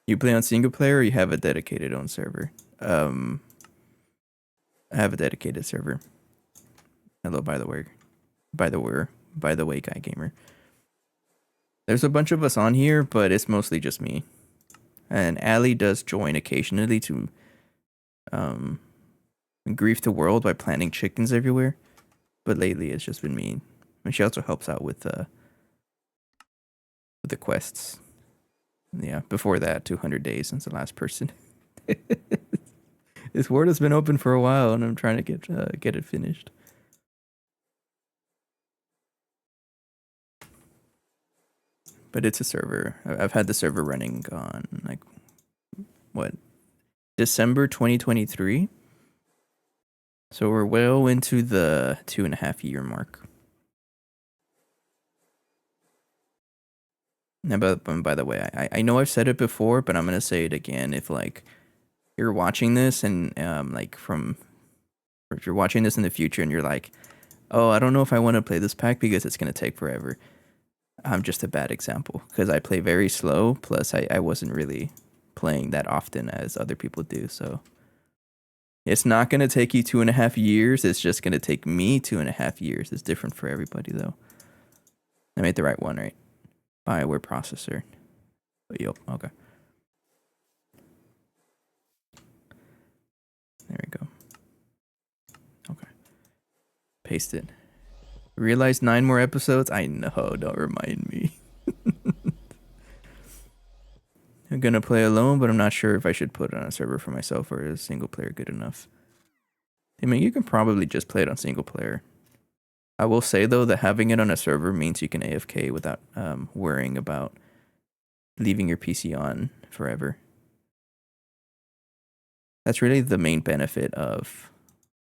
You play on single player or you have a dedicated own server? I have a dedicated server. Hello, by the way. By the way, Guy Gamer. There's a bunch of us on here, but it's mostly just me. And Ali does join occasionally to grief the world by planting chickens everywhere. But lately it's just been me. And she also helps out with the quests. Yeah, before that, 200 days since the last person. This word has been open for a while, and I'm trying to get it finished. But it's a server. I've had the server running on like what, December 2023. So we're well into the 2.5 year mark. Now, by the way, I know I've said it before, but I'm gonna say it again. If like you're watching this and or if you're watching this in the future and you're like, oh, I don't know if I want to play this pack because it's gonna take forever. I'm just a bad example because I play very slow. Plus, I wasn't really playing that often as other people do. So it's not going to take you 2.5 years. It's just going to take me 2.5 years. It's different for everybody, though. I made the right one, right? Bioware processor. Yup. Okay. There we go. Okay. Paste it. Realize 9 more episodes? I know, don't remind me. I'm gonna play alone, but I'm not sure if I should put it on a server for myself or is single player good enough. I mean, you can probably just play it on single player. I will say though that having it on a server means you can AFK without worrying about leaving your PC on forever. That's really the main benefit of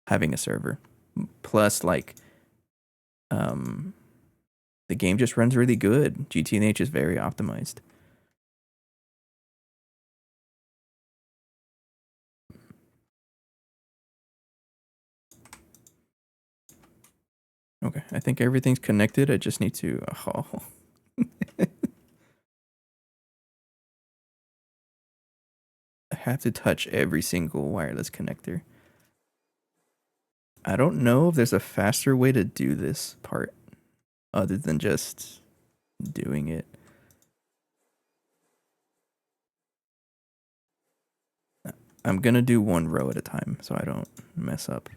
having a server. Plus, like, the game just runs really good. GTNH is very optimized. Okay, I think everything's connected. I just need to. Oh. I have to touch every single wireless connector. I don't know if there's a faster way to do this part other than just doing it. I'm gonna do one row at a time so I don't mess up.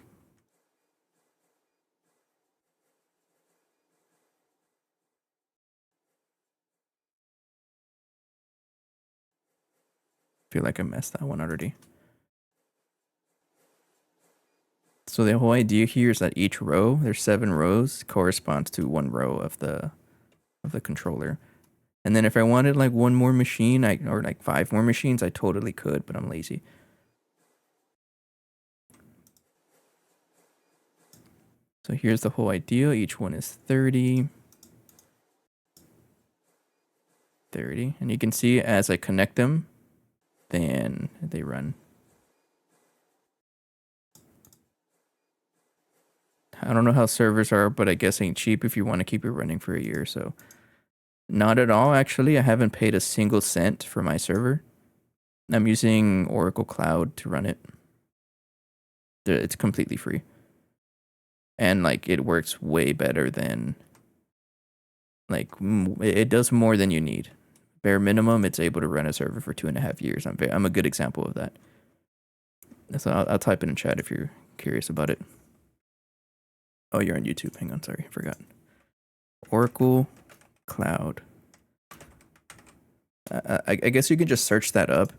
Feel like I messed that one already. So the whole idea here is that each row, there's 7 rows, corresponds to 1 row of the controller. And then if I wanted like 1 more machine, or like 5 more machines, I totally could, but I'm lazy. So here's the whole idea. Each one is 30. 30. And you can see as I connect them, then they run. I don't know how servers are, but I guess ain't cheap if you want to keep it running for a year. So not at all, actually. I haven't paid a single cent for my server. I'm using Oracle Cloud to run it. It's completely free. And like it works way better than, like, it does more than you need. Bare minimum, it's able to run a server for 2.5 years. I'm a good example of that. So I'll type it in chat if you're curious about it. Oh, you're on YouTube. Hang on, sorry, I forgot. Oracle Cloud. I guess you can just search that up.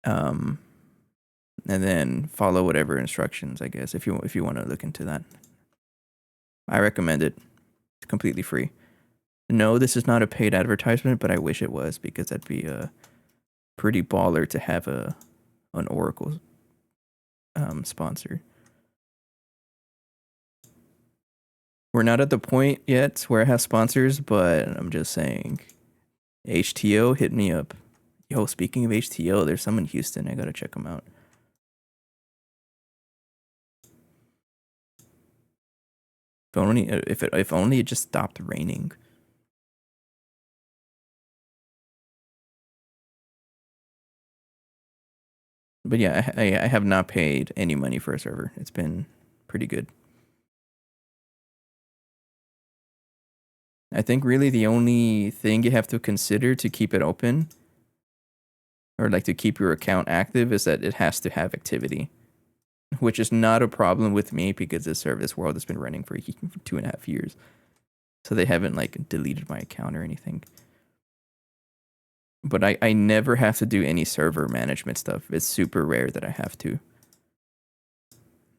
And then follow whatever instructions, I guess, if you want to look into that. I recommend it. It's completely free. No, this is not a paid advertisement, but I wish it was because that'd be a pretty baller to have an Oracle sponsor. We're not at the point yet where I have sponsors, but I'm just saying, HTO, hit me up. Yo, speaking of HTO, there's some in Houston. I gotta check them out. If only it just stopped raining. But yeah, I have not paid any money for a server. It's been pretty good. I think really the only thing you have to consider to keep it open, or like to keep your account active, is that it has to have activity, which is not a problem with me because this service world has been running for 2.5 years. So they haven't like deleted my account or anything. But I never have to do any server management stuff. It's super rare that I have to.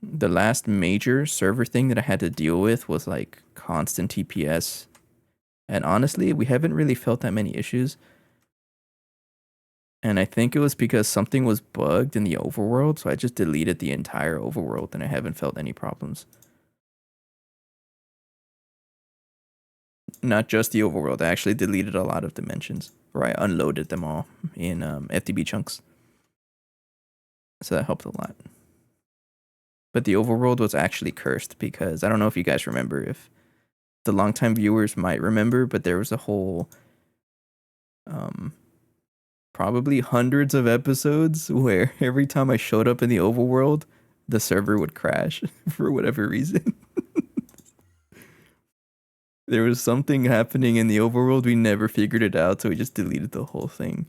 The last major server thing that I had to deal with was like constant TPS. And honestly, we haven't really felt that many issues. And I think it was because something was bugged in the overworld, so I just deleted the entire overworld and I haven't felt any problems. Not just the overworld, I actually deleted a lot of dimensions, or I unloaded them all in FTB chunks. So that helped a lot. But the overworld was actually cursed because I don't know if you guys remember, if the longtime viewers might remember, but there was a whole probably hundreds of episodes where every time I showed up in the overworld, the server would crash for whatever reason. There was something happening in the overworld, we never figured it out, so we just deleted the whole thing.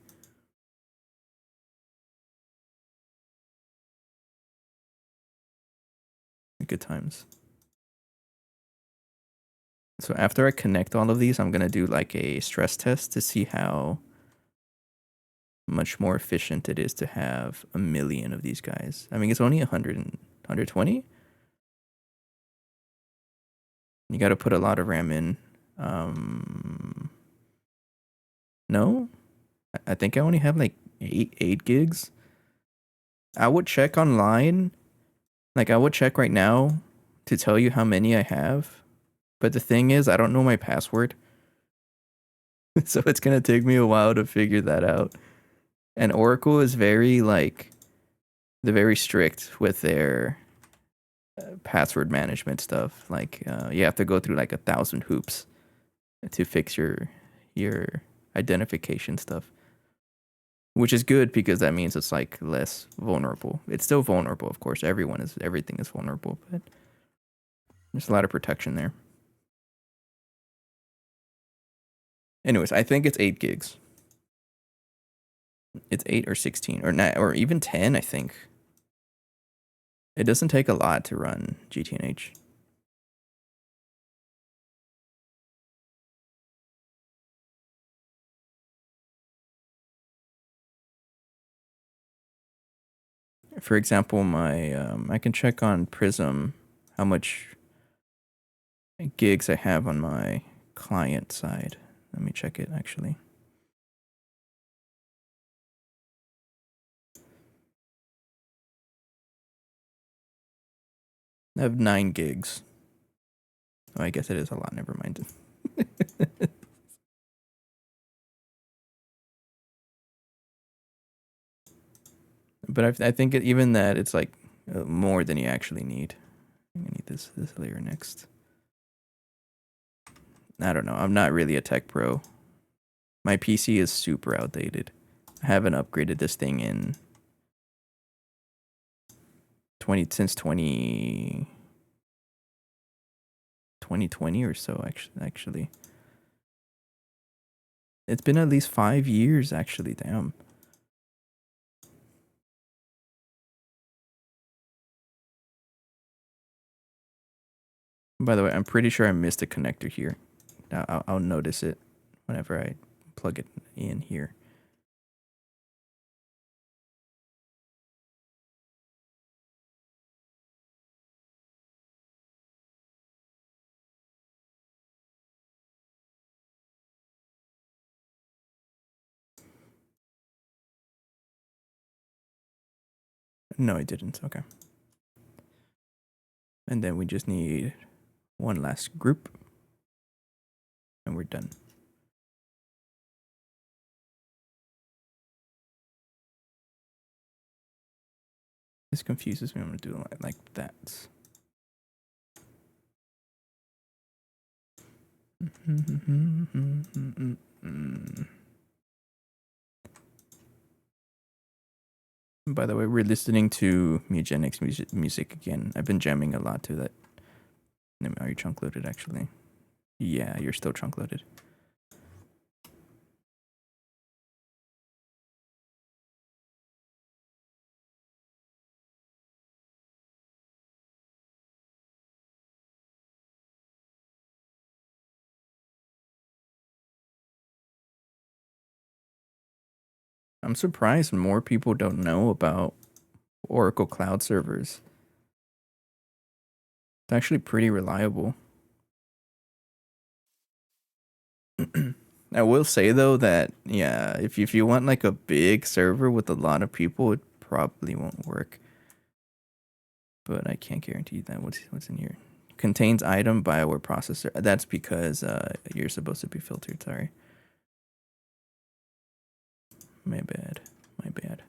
Good times. So after I connect all of these, I'm going to do like a stress test to see how much more efficient it is to have a million of these guys. I mean, it's only 100 and 120. You got to put a lot of RAM in. No, I think I only have like eight gigs. I would check online. Like I would check right now to tell you how many I have. But the thing is, I don't know my password. So it's going to take me a while to figure that out. And Oracle is very like, they're very strict with their password management stuff. Like you have to go through like 1,000 hoops to fix your identification stuff, which is good because that means it's like less vulnerable. It's still vulnerable, of course. Everything is vulnerable, but there's a lot of protection there. Anyways, I think it's 8 gigs. It's 8 or 16 or 9 or even 10, I think. It doesn't take a lot to run GTNH. For example, I can check on Prism how much gigs I have on my client side. Let me check it actually. I have 9 gigs. Oh, I guess it is a lot. Never mind. But I think even that it's like more than you actually need. I need this layer next. I don't know. I'm not really a tech pro. My PC is super outdated. I haven't upgraded this thing in 2020 or so actually. It's been at least 5 years actually, damn. By the way, I'm pretty sure I missed a connector here. I'll notice it whenever I plug it in here. No, I didn't. Okay. And then we just need one last group. And we're done. This confuses me. I'm going to do it like that. By the way, we're listening to Mugenics music again. I've been jamming a lot to that. Are you chunk loaded actually? Yeah, you're still chunk loaded. I'm surprised more people don't know about Oracle Cloud servers. It's actually pretty reliable. I will say though that yeah, if you want like a big server with a lot of people, it probably won't work. But I can't guarantee that. What's in here? Contains item bioware processor. That's because you're supposed to be filtered. Sorry. My bad. My bad.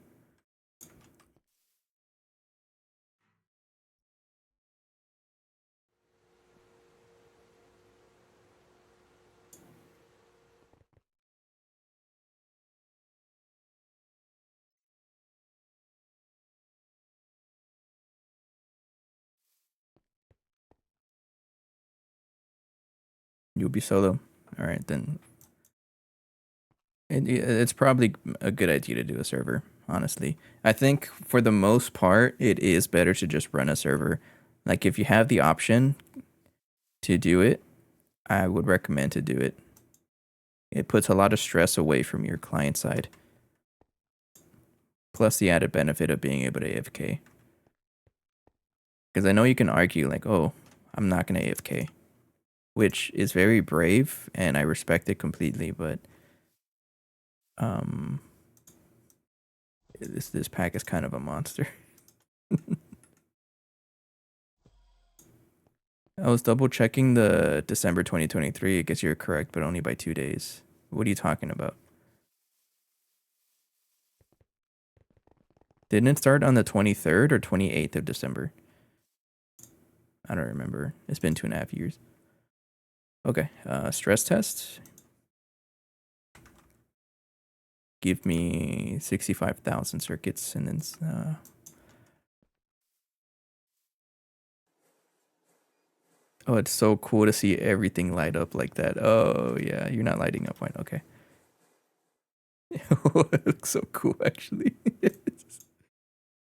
You'll be solo. All right, then. It's probably a good idea to do a server, honestly. I think for the most part, it is better to just run a server. Like if you have the option to do it, I would recommend to do it. It puts a lot of stress away from your client side. Plus the added benefit of being able to AFK. Because I know you can argue like, oh, I'm not going to AFK. Which is very brave and I respect it completely, but this pack is kind of a monster. I was double checking the December 2023. I guess you're correct, but only by 2 days. What are you talking about? Didn't it start on the 23rd or 28th of December? I don't remember. It's been 2.5 years. Okay, stress test. Give me 65,000 circuits and then oh, it's so cool to see everything light up like that. Oh, yeah, you're not lighting up fine. Okay. It looks so cool, actually.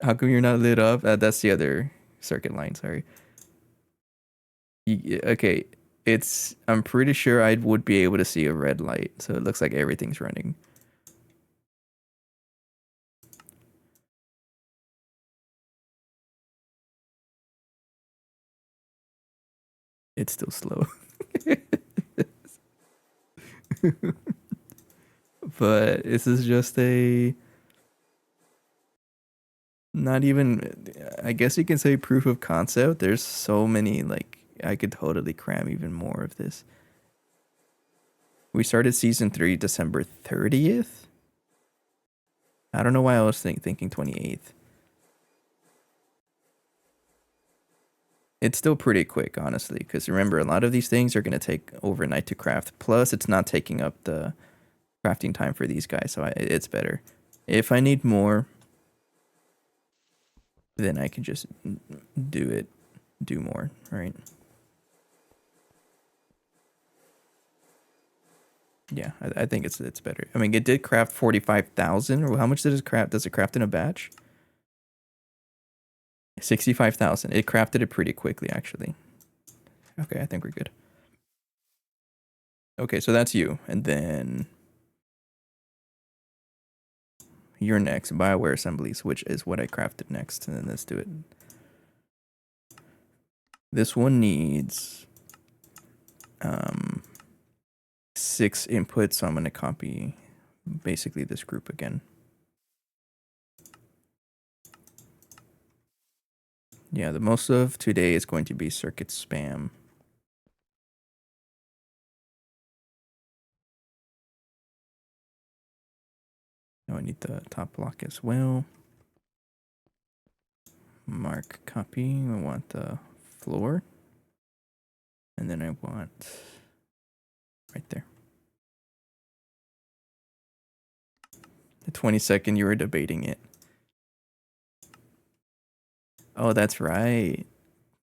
How come you're not lit up? That's the other circuit line, sorry. Okay, I'm pretty sure I would be able to see a red light, so it looks like everything's running. It's still slow. But this is just not even, I guess you can say proof of concept. There's so many, like, I could totally cram even more of this. We started season 3 December 30th. I don't know why I was thinking 28th. It's still pretty quick, honestly, because remember, a lot of these things are going to take overnight to craft. Plus, it's not taking up the crafting time for these guys, so it's better. If I need more, then I can just do more, right? Yeah, I think it's better. I mean, it did craft 45,000, or how much does it craft in a batch? 65,000. It crafted it pretty quickly, actually. Okay, I think we're good. Okay, so that's you, and then you're next. BioWare assemblies, which is what I crafted next, and then let's do it. This one needs 6 inputs, so I'm going to copy basically this group again. Yeah, the most of today is going to be circuit spam. Now I need the top block as well. Mark copy. I want the floor. And then I want right there. The 22nd, you were debating it. Oh, that's right.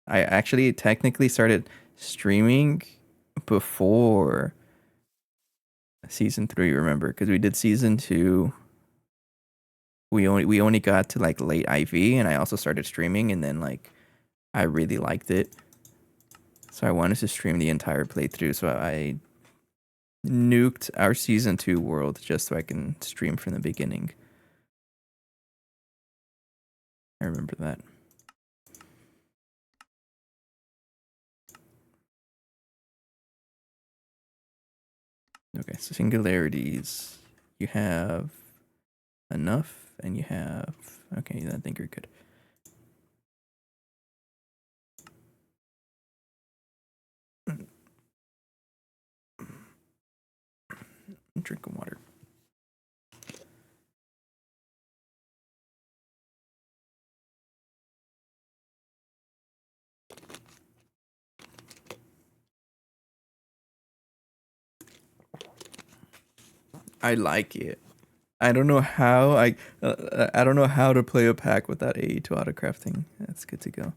I actually technically started streaming before season 3, remember? Because we did season 2. We only got to like late IV, and I also started streaming, and then like I really liked it. So I wanted to stream the entire playthrough, so I nuked our season 2 world just so I can stream from the beginning. I remember that. Okay, so singularities. You have enough, and you have... Okay, I think you're good. Drinking water. I like it. I don't know how I don't know how to play a pack without AE2 autocrafting. That's good to go.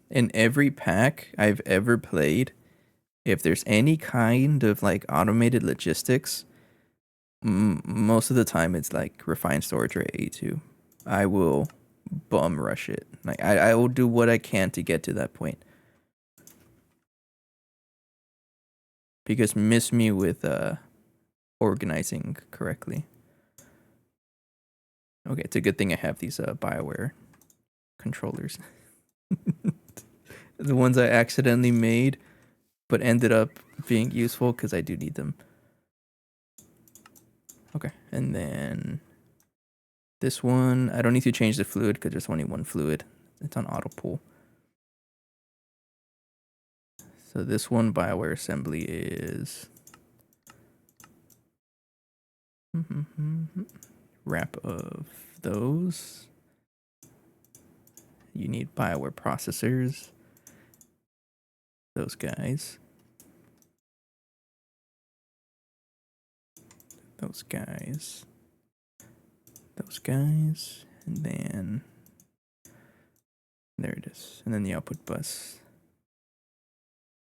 In every pack I've ever played, if there's any kind of like automated logistics, most of the time it's like refined storage or A2. I will bum rush it. Like I will do what I can to get to that point. Because miss me with organizing correctly. Okay, it's a good thing I have these BioWare controllers. The ones I accidentally made, but ended up being useful because I do need them. Okay, and then this one, I don't need to change the fluid because there's only one fluid. It's on auto pull. So this one BioWare assembly is wrap of those. You need BioWare processors. Those guys. Those guys. Those guys. And then there it is. And then the output bus.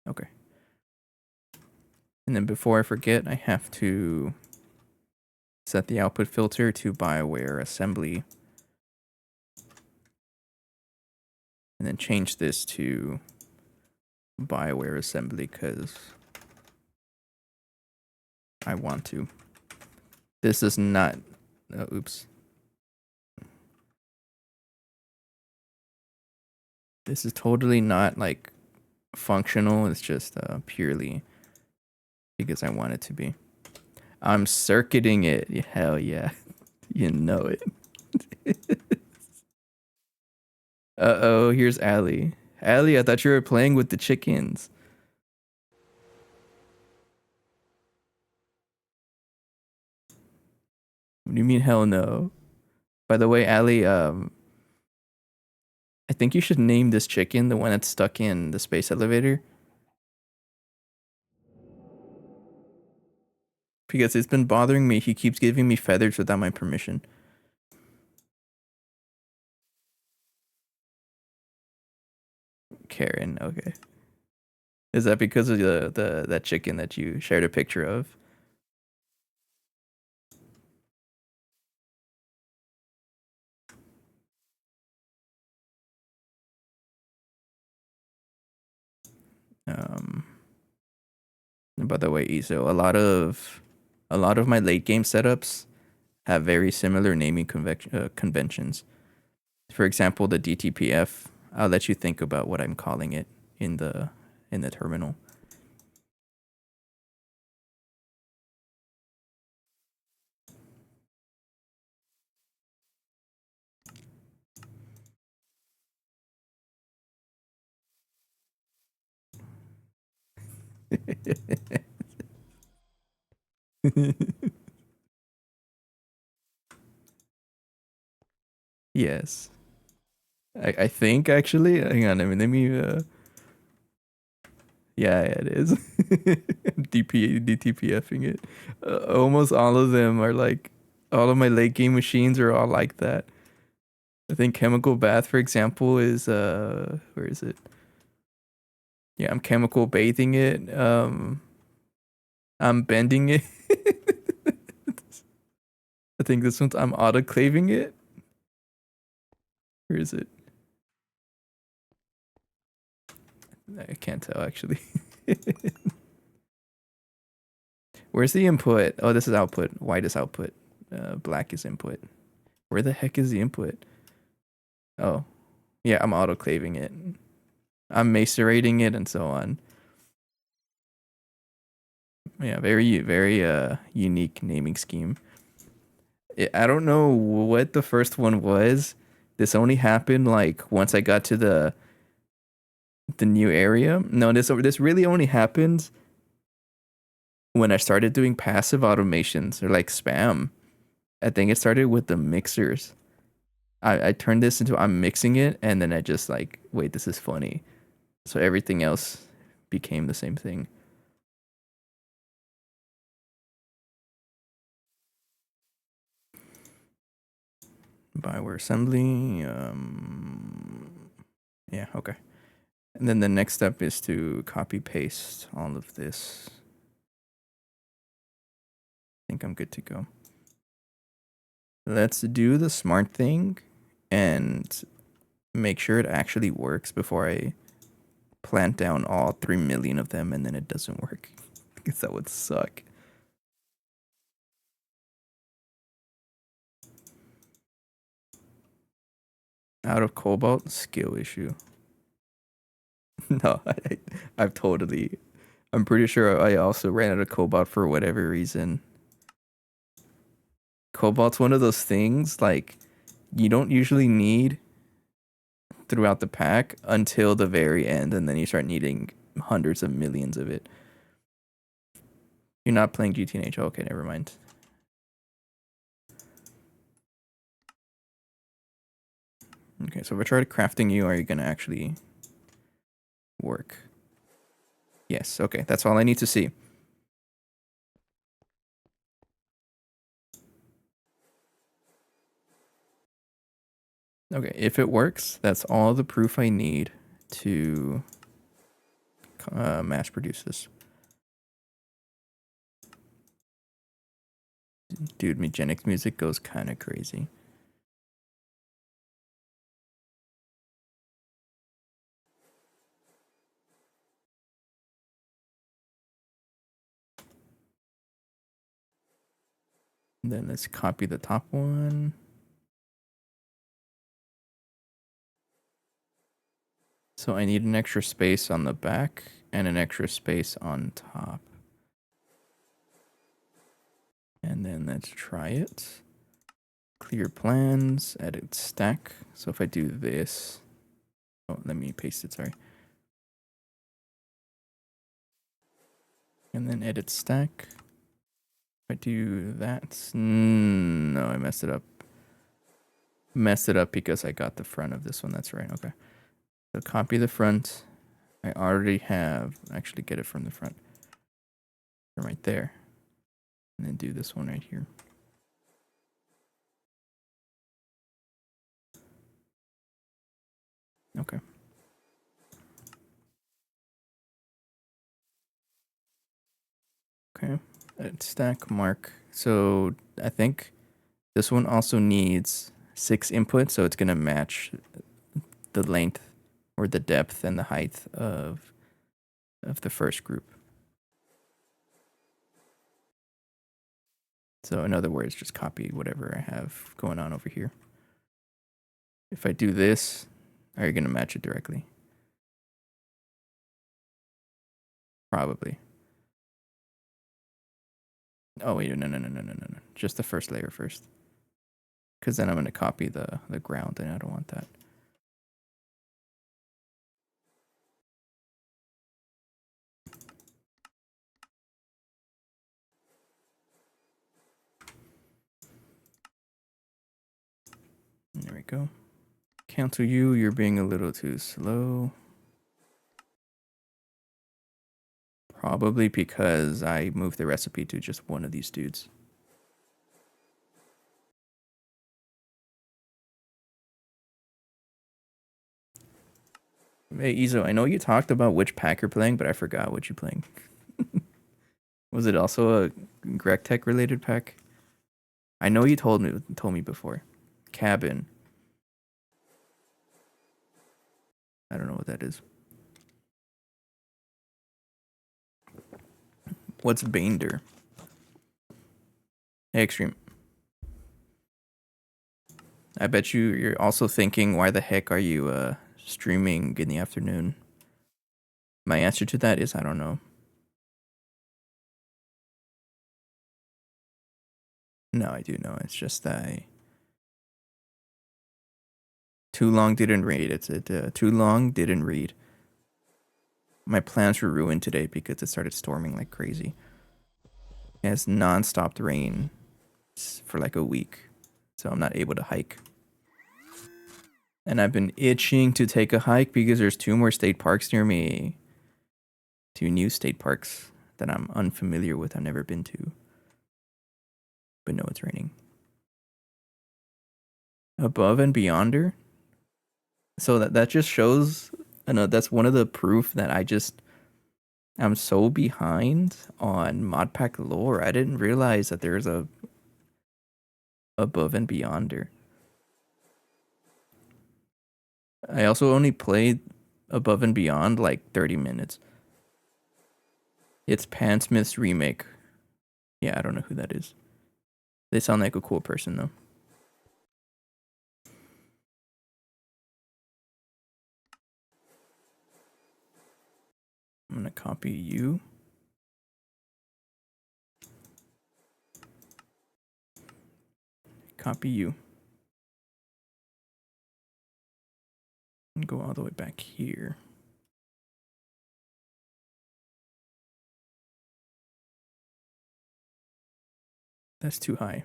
Okay. And then before I forget, I have to set the output filter to BioWare assembly. And then change this to BioWare assembly because I want to. This is not, oops. This is totally not like functional. It's just purely because I want it to be. I'm circuiting it. Hell yeah. You know it. Uh-oh, here's Allie. Allie, I thought you were playing with the chickens. What do you mean, hell no? By the way, Allie, I think you should name this chicken the one that's stuck in the space elevator. Because it's been bothering me. He keeps giving me feathers without my permission. Karen, okay. Is that because of the that chicken that you shared a picture of? And by the way, Iso, a lot of my late game setups have very similar naming conventions. For example, the DTPF. I'll let you think about what I'm calling it in the terminal. Yes. I think actually. Hang on, let me yeah, it is. DTPFing it. Almost all of them are like all of my late game machines are all like that. I think chemical bath, for example, is where is it? Yeah, I'm chemical bathing it. I'm bending it. I think this one's I'm autoclaving it. Where is it? I can't tell actually. Where's the input? Oh, this is output. White is output. Black is input. Where the heck is the input? Oh, yeah, I'm autoclaving it. I'm macerating it and so on. Yeah, very unique naming scheme. I don't know what the first one was. This only happened like once I got to the new area. No, this really only happened when I started doing passive automations or like spam. I think it started with the mixers. I turned this into I'm mixing it and then I just like, wait, this is funny. So everything else became the same thing. BioWare assembly. Yeah, okay. And then the next step is to copy paste all of this. think I'm good to go. Let's do the smart thing and make sure it actually works before I plant down all 3 million of them and then it doesn't work. Because that would suck. Out of cobalt, skill issue. No, I've totally. I'm pretty sure I also ran out of cobalt for whatever reason. Cobalt's one of those things like you don't usually need throughout the pack until the very end, and then you start needing hundreds of millions of it. You're not playing GTNH. Okay, never mind. Okay, so if I try crafting you, are you gonna actually work? Yes, okay, that's all I need to see. Okay, if it works, that's all the proof I need to mass produce this. Dude, Megenics music goes kind of crazy. And then let's copy the top one. So I need an extra space on the back and an extra space on top. And then let's try it. Clear plans, edit stack. So if I do this, oh, let me paste it, sorry. And then edit stack. If I do that, no, I messed it up. Messed it up because I got the front of this one, that's right, okay. So copy the front. I already have, actually get it from the front. Right there. And then do this one right here. Okay. Okay. Stack mark. So I think this one also needs 6 inputs, so it's going to match the length or the depth and the height of the first group. So in other words, just copy whatever I have going on over here. If I do this, are you going to match it directly? Probably. Oh, wait, no. Just the first layer first. Because then I'm going to copy the ground, and I don't want that. There we go. Cancel you, you're being a little too slow. Probably because I moved the recipe to just one of these dudes. Hey, Izo, I know you talked about which pack you're playing, but I forgot what you're playing. Was it also a Gregtech related pack? I know you told me before. Cabin. I don't know what that is. What's Bander? Hey, Extreme. I bet you're also thinking, why the heck are you streaming in the afternoon? My answer to that is I don't know. No, I do know. It's just that too long didn't read. It's too long didn't read. My plans were ruined today because it started storming like crazy. It has non-stop rain for like a week, so I'm not able to hike. And I've been itching to take a hike because there's 2 more state parks near me. 2 new state parks that I'm unfamiliar with. I've never been to. But no, it's raining. Above and Beyonder. So that just shows, I know that's one of the proof that I just I'm so behind on modpack lore. I didn't realize that there's a above and beyonder. I also only played above and beyond like 30 minutes. It's Pansmith's remake. Yeah, I don't know who that is. They sound like a cool person though. I'm gonna copy you. Copy you. And go all the way back here. That's too high.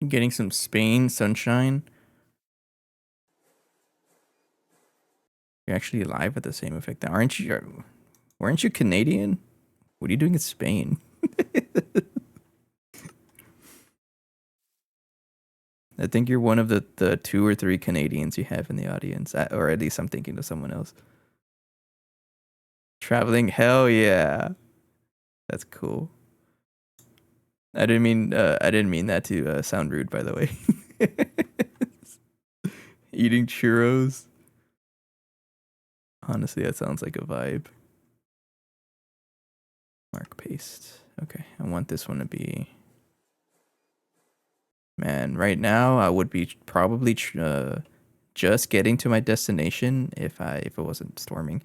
Getting some Spain sunshine. You're actually alive at the same effect. Aren't you? Weren't you Canadian? What are you doing in Spain? I think you're one of the 2 or 3 Canadians you have in the audience, or at least I'm thinking of someone else. Traveling, hell yeah, that's cool. I didn't mean that to sound rude, by the way. Eating churros. Honestly, that sounds like a vibe. Mark paste. Okay, I want this one to be. Man, right now I would be probably just getting to my destination if it wasn't storming.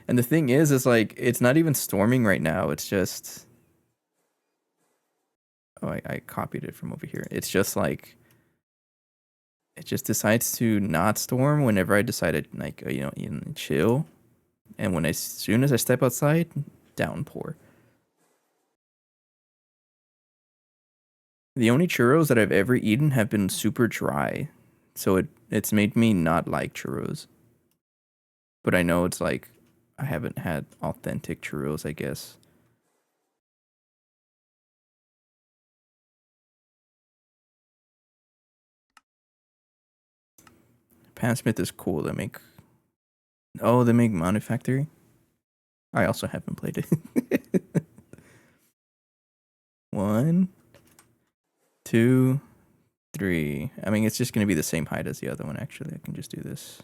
And the thing is like it's not even storming right now. It's just. Oh, I copied it from over here. It's just like. It just decides to not storm whenever I decided, like, chill. And as soon as I step outside, downpour. The only churros that I've ever eaten have been super dry. So it's made me not like churros. But I know it's like, I haven't had authentic churros, I guess. Pan Smith is cool. They make Manufactory. I also haven't played it. 1, 2, 3. I mean, it's just going to be the same height as the other one, actually. I can just do this.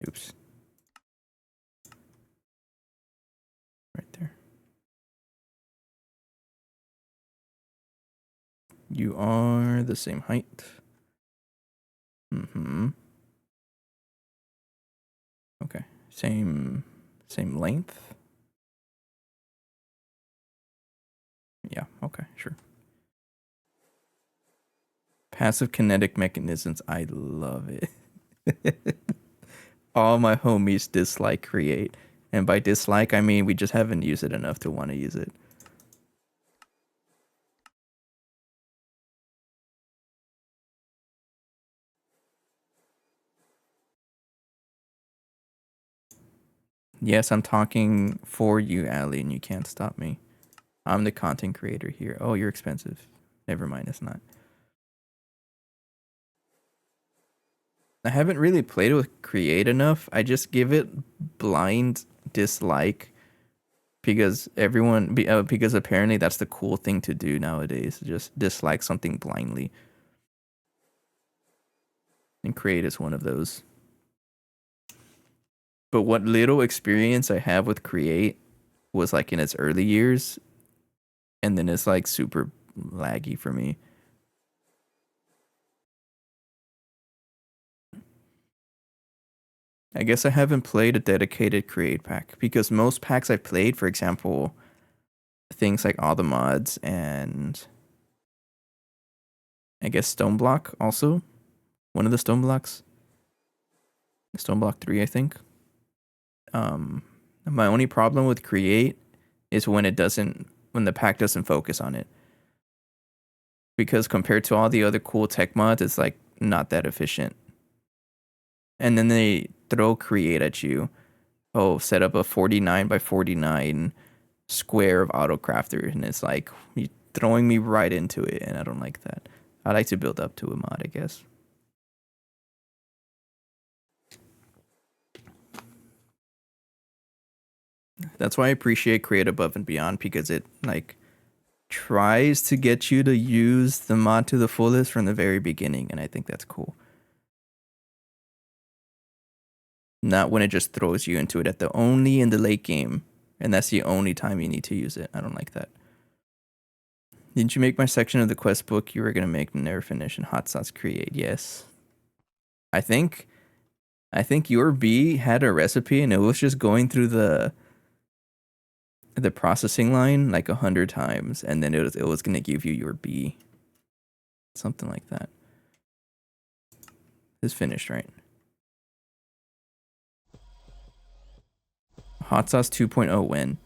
Oops. Right there. You are the same height. Mm-hmm. Okay. Same length. Yeah, okay, sure. Passive kinetic mechanisms, I love it. All my homies dislike create. And by dislike, I mean we just haven't used it enough to want to use it. Yes, I'm talking for you, Ali, and you can't stop me. I'm the content creator here. Oh, you're expensive. Never mind, it's not. I haven't really played with create enough. I just give it blind dislike because because apparently that's the cool thing to do nowadays. Just dislike something blindly. And create is one of those. But what little experience I have with create was like in its early years, and then it's like super laggy for me. I guess I haven't played a dedicated create pack because most packs I've played, for example, things like all the mods and I guess Stone Block also. One of the Stone Blocks. Stone Block 3, I think. My only problem with create is when the pack doesn't focus on it. Because compared to all the other cool tech mods, it's like not that efficient. And then they throw create at you. Oh, set up a 49 by 49 square of autocrafter, and it's like throwing me right into it, and I don't like that. I like to build up to a mod, I guess. That's why I appreciate Create Above and Beyond, because it like tries to get you to use the mod to the fullest from the very beginning, and I think that's cool. Not when it just throws you into it at the only in the late game, and that's the only time you need to use it. I don't like that. Didn't you make my section of the quest book you were gonna make and never finish and hot sauce create? Yes. I think your bee had a recipe and it was just going through the processing line like 100 times, and then it was gonna give you your bee. Something like that. It's finished, right? Hot sauce 2.0 win.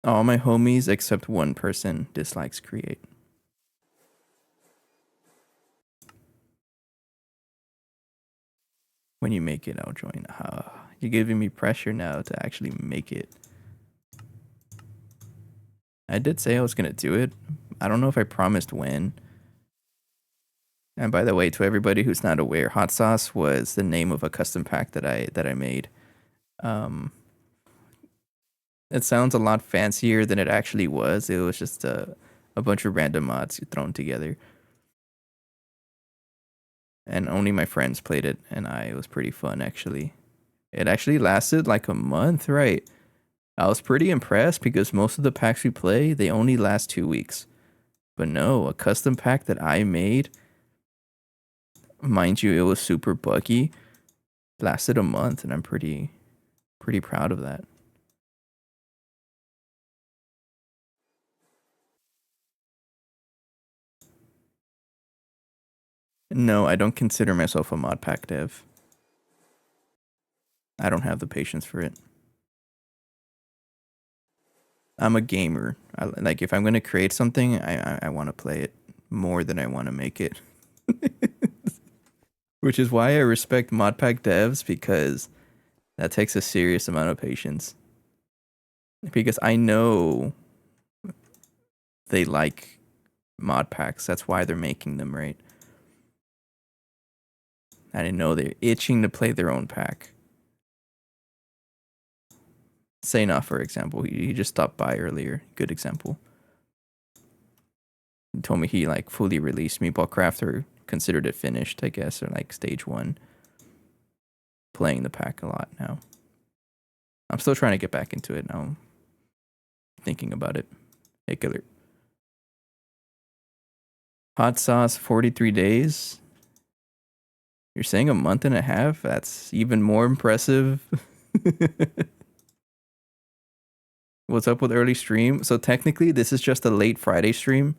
All my homies except one person dislikes create. When you make it, I'll join. You're giving me pressure now to actually make it. I did say I was gonna do it. I don't know if I promised when. And by the way, to everybody who's not aware, hot sauce was the name of a custom pack that I made. It sounds a lot fancier than it actually was. It was just a bunch of random mods thrown together. And only my friends played it, and it was pretty fun, actually. It actually lasted like a month, right? I was pretty impressed because most of the packs we play, they only last 2 weeks. But no, a custom pack that I made, mind you, it was super buggy, lasted a month, and I'm pretty proud of that. No, I don't consider myself a mod pack dev. I don't have the patience for it. I'm a gamer. Like if I'm gonna create something, I want to play it more than I want to make it. Which is why I respect mod pack devs, because that takes a serious amount of patience. Because I know they like mod packs. That's why they're making them, right? I didn't know they're itching to play their own pack. Sayna, for example, he just stopped by earlier. Good example. He told me he like fully released Meatball Crafter, considered it finished, I guess, or like stage 1. Playing the pack a lot now. I'm still trying to get back into it now. I'm thinking about it. Hey, killer. Hot sauce, 43 days. You're saying a month and a half? That's even more impressive. What's up with early stream? So technically, this is just a late Friday stream.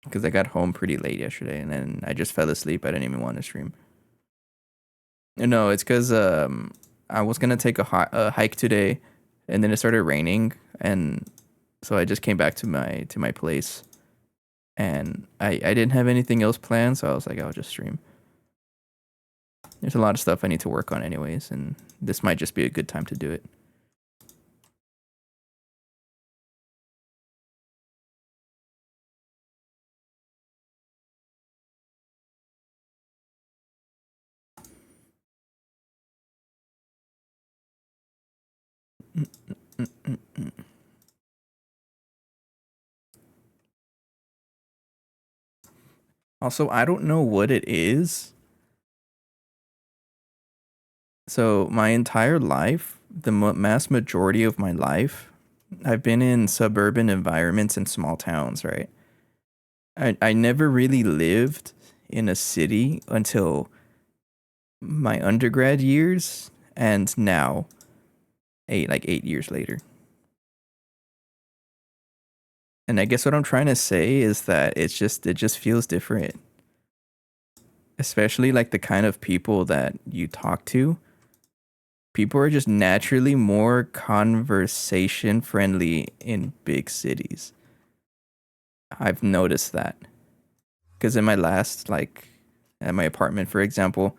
Because I got home pretty late yesterday, and then I just fell asleep. I didn't even want to stream. No, it's because I was gonna take a hike today, and then it started raining, and so I just came back to my place, and I didn't have anything else planned, so I was like, I'll just stream. There's a lot of stuff I need to work on anyways, and this might just be a good time to do it. Also, I don't know what it is. So my entire life, the mass majority of my life, I've been in suburban environments in small towns, right? I never really lived in a city until my undergrad years, and now 8 years later. And I guess what I'm trying to say is that it just feels different. Especially like the kind of people that you talk to. People are just naturally more conversation friendly in big cities. I've noticed that. Because in my last, like, at my apartment, for example,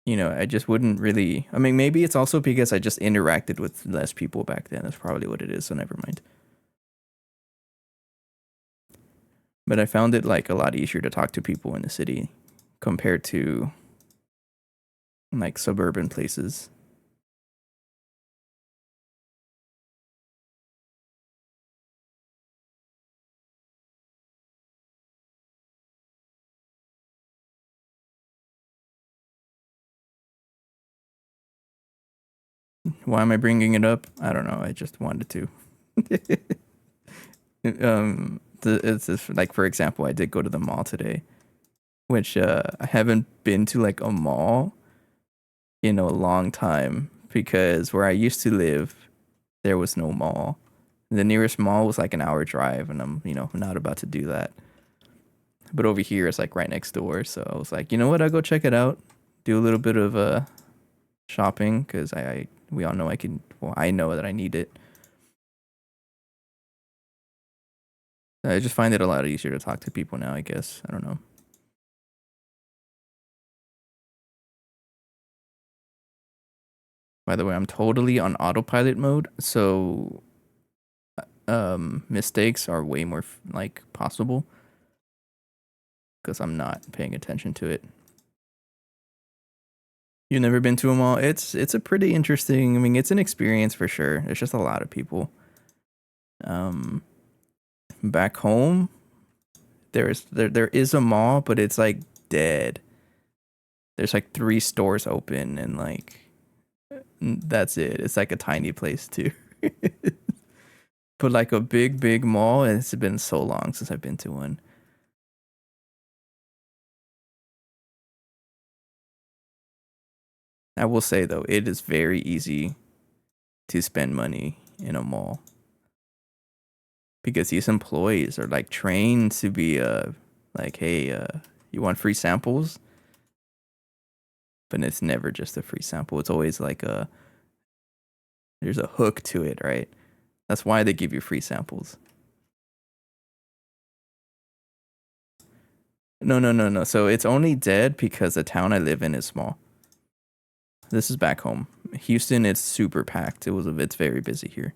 I just wouldn't really. I mean, maybe it's also because I just interacted with less people back then. That's probably what it is, so never mind. But I found it, like, a lot easier to talk to people in the city compared to, like, suburban places. Why am I bringing it up? I don't know. I just wanted to. It's just, like, for example, I did go to the mall today, which I haven't been to, like, a mall in a long time because where I used to live, there was no mall. The nearest mall was like an hour drive, and I'm not about to do that. But over here, it's like right next door, so I was like, you know what? I'll go check it out, do a little bit of shopping because we all know I can. Well, I know that I need it. I just find it a lot easier to talk to people now. I guess I don't know. By the way, I'm totally on autopilot mode, so mistakes are way more like possible because I'm not paying attention to it. You've never been to a mall? It's a pretty interesting. I mean, it's an experience for sure. There's just a lot of people. Um, Back home, there is a mall, but it's like dead. There's like three stores open, and like that's it. It's like a tiny place too. But like a big mall, and it's been so long since I've been to one. I will say though, it is very easy to spend money in a mall because these employees are like trained to be like, hey, you want free samples? But it's never just a free sample. It's always like there's a hook to it, right? That's why they give you free samples. No, no, no, no. So it's only dead because the town I live in is small. This is back home. Houston, it's super packed. It's very busy here.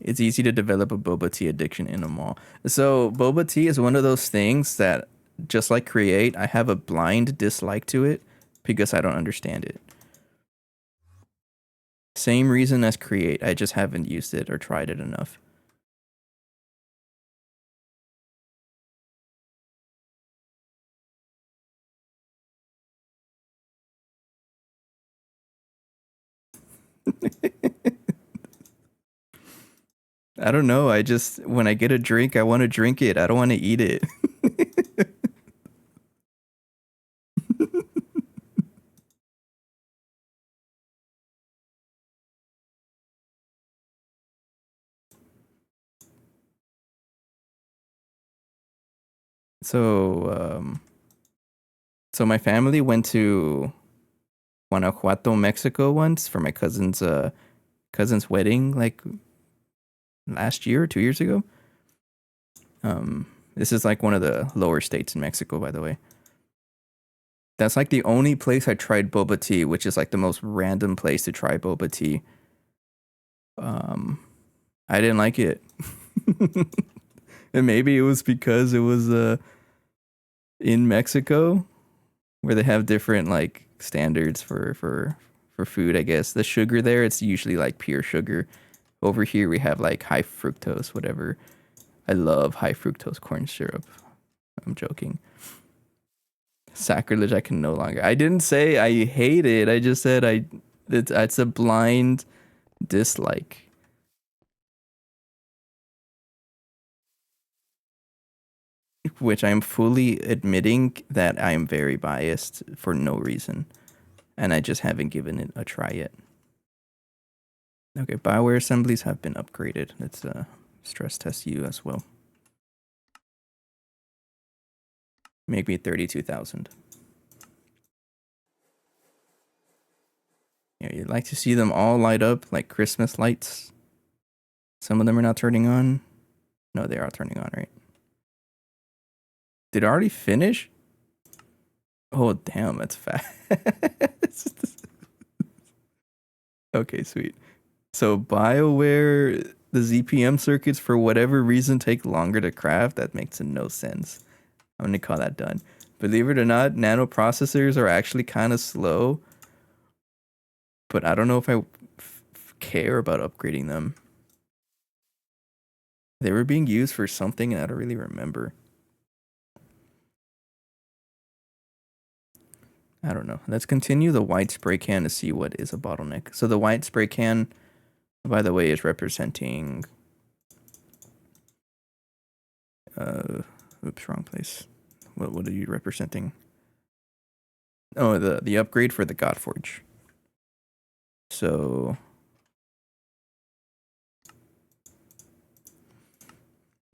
It's easy to develop a boba tea addiction in a mall. So boba tea is one of those things that, just like Create, I have a blind dislike to it because I don't understand it. Same reason as Create. I just haven't used it or tried it enough. I don't know. I just, when I get a drink, I want to drink it. I don't want to eat it. So, so my family went to Guanajuato, Mexico once for my cousin's wedding, like last year or 2 years ago. This is like one of the lower states in Mexico, by the way. That's like the only place I tried boba tea, which is like the most random place to try boba tea. Um, I didn't like it, and maybe it was because it was in Mexico where they have different like standards for food. I guess the sugar there, it's usually like pure sugar. Over here we have like high fructose, whatever. I love high fructose corn syrup. I'm joking. Sacrilege, I can no longer. I didn't say I hate it. I just said it's a blind dislike. Which I'm fully admitting that I am very biased for no reason. And I just haven't given it a try yet. Okay, Bioware assemblies have been upgraded. Let's stress test you as well. Make me 32,000. You'd like to see them all light up like Christmas lights. Some of them are not turning on. No, they are turning on, right? Did it already finish? Oh, damn, that's fast. Okay, sweet. So BioWare, the ZPM circuits, for whatever reason, take longer to craft. That makes no sense. I'm going to call that done. Believe it or not, nanoprocessors are actually kind of slow. But I don't know if I care about upgrading them. They were being used for something and I don't really remember. I don't know. Let's continue the white spray can to see what is a bottleneck. So the white spray can, by the way, is representing... oops, wrong place. What are you representing? Oh, the upgrade for the Godforge. So...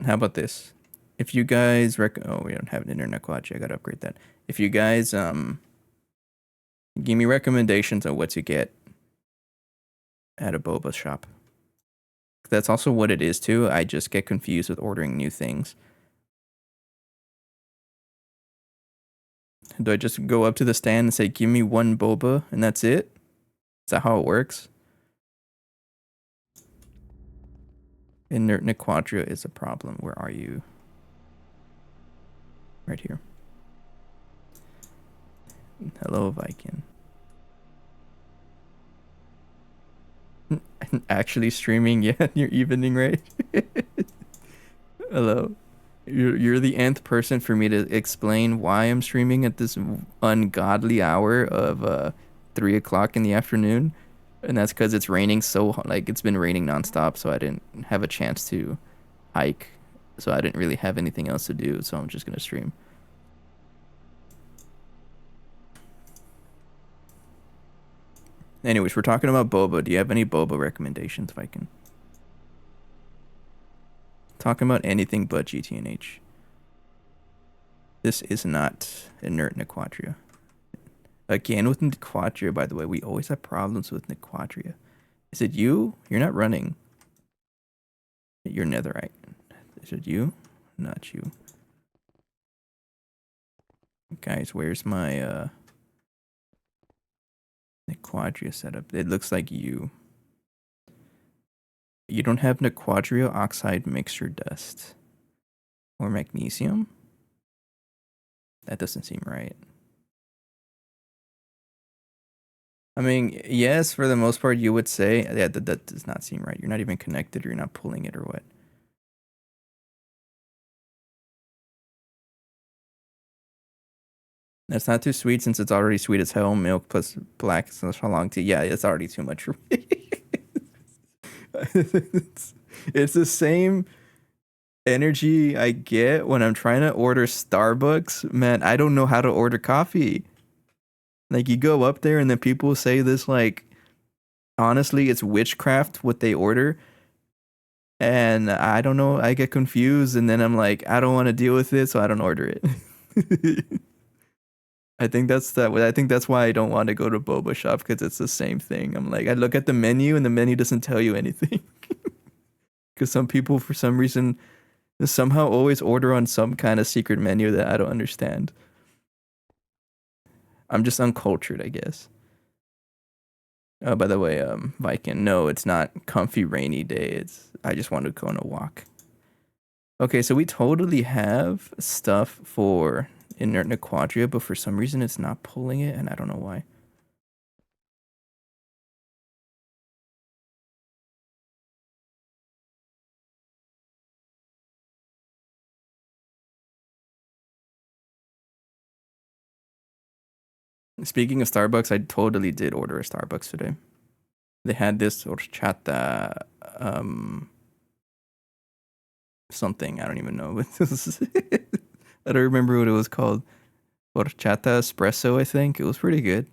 how about this? If you guys oh, we don't have an internet quadri. I gotta upgrade that. If you guys give me recommendations on what to get at a boba shop. That's also what it is too. I just get confused with ordering new things. Do I just go up to the stand and say, give me one boba and that's it? Is that how it works? Inert Nequadria is a problem. Where are you? Right here. Hello, Viking. Actually streaming, yeah, in your evening, right? Hello. You're the nth person for me to explain why I'm streaming at this ungodly hour of 3 o'clock in the afternoon. And that's because it's raining like it's been raining nonstop, so I didn't have a chance to hike. So I didn't really have anything else to do, so I'm just gonna stream. Anyways, we're talking about boba. Do you have any boba recommendations, Viking? Talking about anything but GTNH. This is not inert Nequadria. Again with Nequadria, by the way, we always have problems with Nequadria. Is it you? You're not running. You're netherite. Is it you? Not you. Guys, where's my Nequadria setup? It looks like you. You don't have Nequadria oxide mixture dust. Or magnesium? That doesn't seem right. I mean, yes, for the most part, you would say, yeah, that does not seem right. You're not even connected, or you're not pulling it, or what? That's not too sweet since it's already sweet as hell. Milk plus black slash long tea. Yeah, it's already too much for me. It's the same energy I get when I'm trying to order Starbucks. Man, I don't know how to order coffee. Like, you go up there and then people say this, like, honestly, it's witchcraft what they order. And I don't know, I get confused and then I'm like, I don't want to deal with it, so I don't order it. I think that's why I don't want to go to boba shop, because it's the same thing. I'm like, I look at the menu and the menu doesn't tell you anything. Because some people, for some reason, somehow always order on some kind of secret menu that I don't understand. I'm just uncultured, I guess. Oh, by the way, Viking, no, it's not comfy rainy day. I just want to go on a walk. Okay, so we totally have stuff for inert Nequadria, but for some reason it's not pulling it, and I don't know why. Speaking of Starbucks, I totally did order a Starbucks today. They had this horchata, something, I don't even know. I don't remember what it was called. Horchata espresso, I think. It was pretty good.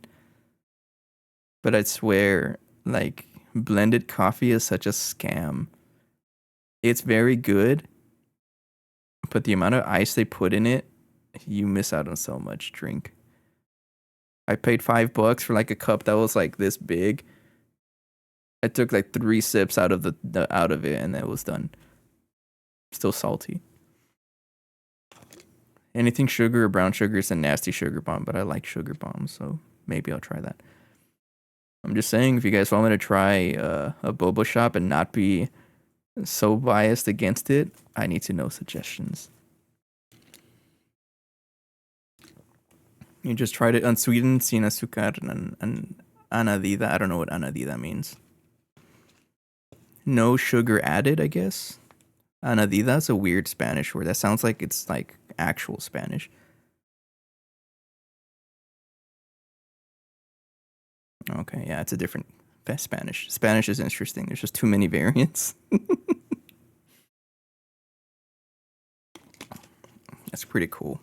But I swear, like, blended coffee is such a scam. It's very good, but the amount of ice they put in it, you miss out on so much drink. I paid $5 for like a cup that was like this big. I took like 3 sips out of out of it, and it was done. Still salty. Anything sugar or brown sugar is a nasty sugar bomb, but I like sugar bombs, so maybe I'll try that. I'm just saying, if you guys want me to try a boba shop and not be so biased against it, I need to know suggestions. You just tried it unsweetened, sin azúcar, and anadida. I don't know what anadida means. No sugar added, I guess. Anadida is a weird Spanish word. That sounds like it's like actual Spanish. Okay, yeah, it's a different Spanish. Spanish is interesting. There's just too many variants. That's pretty cool.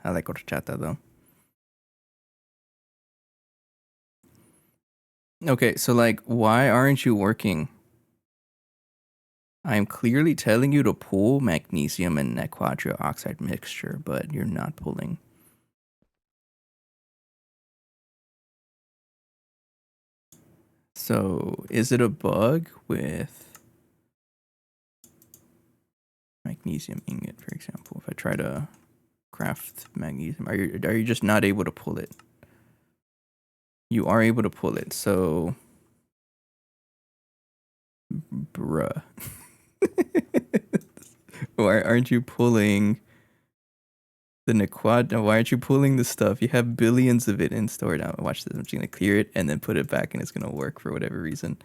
I like horchata though. Okay, so like, why aren't you working? I'm clearly telling you to pull magnesium and net quadro oxide mixture, but you're not pulling. So, is it a bug with magnesium ingot, for example? If I try to craft magnesium, are you just not able to pull it? You are able to pull it, so bruh. Why aren't you pulling the Nequad? Why aren't you pulling the stuff? You have billions of it in storage. Now watch this. I'm just gonna clear it and then put it back, and it's gonna work for whatever reason.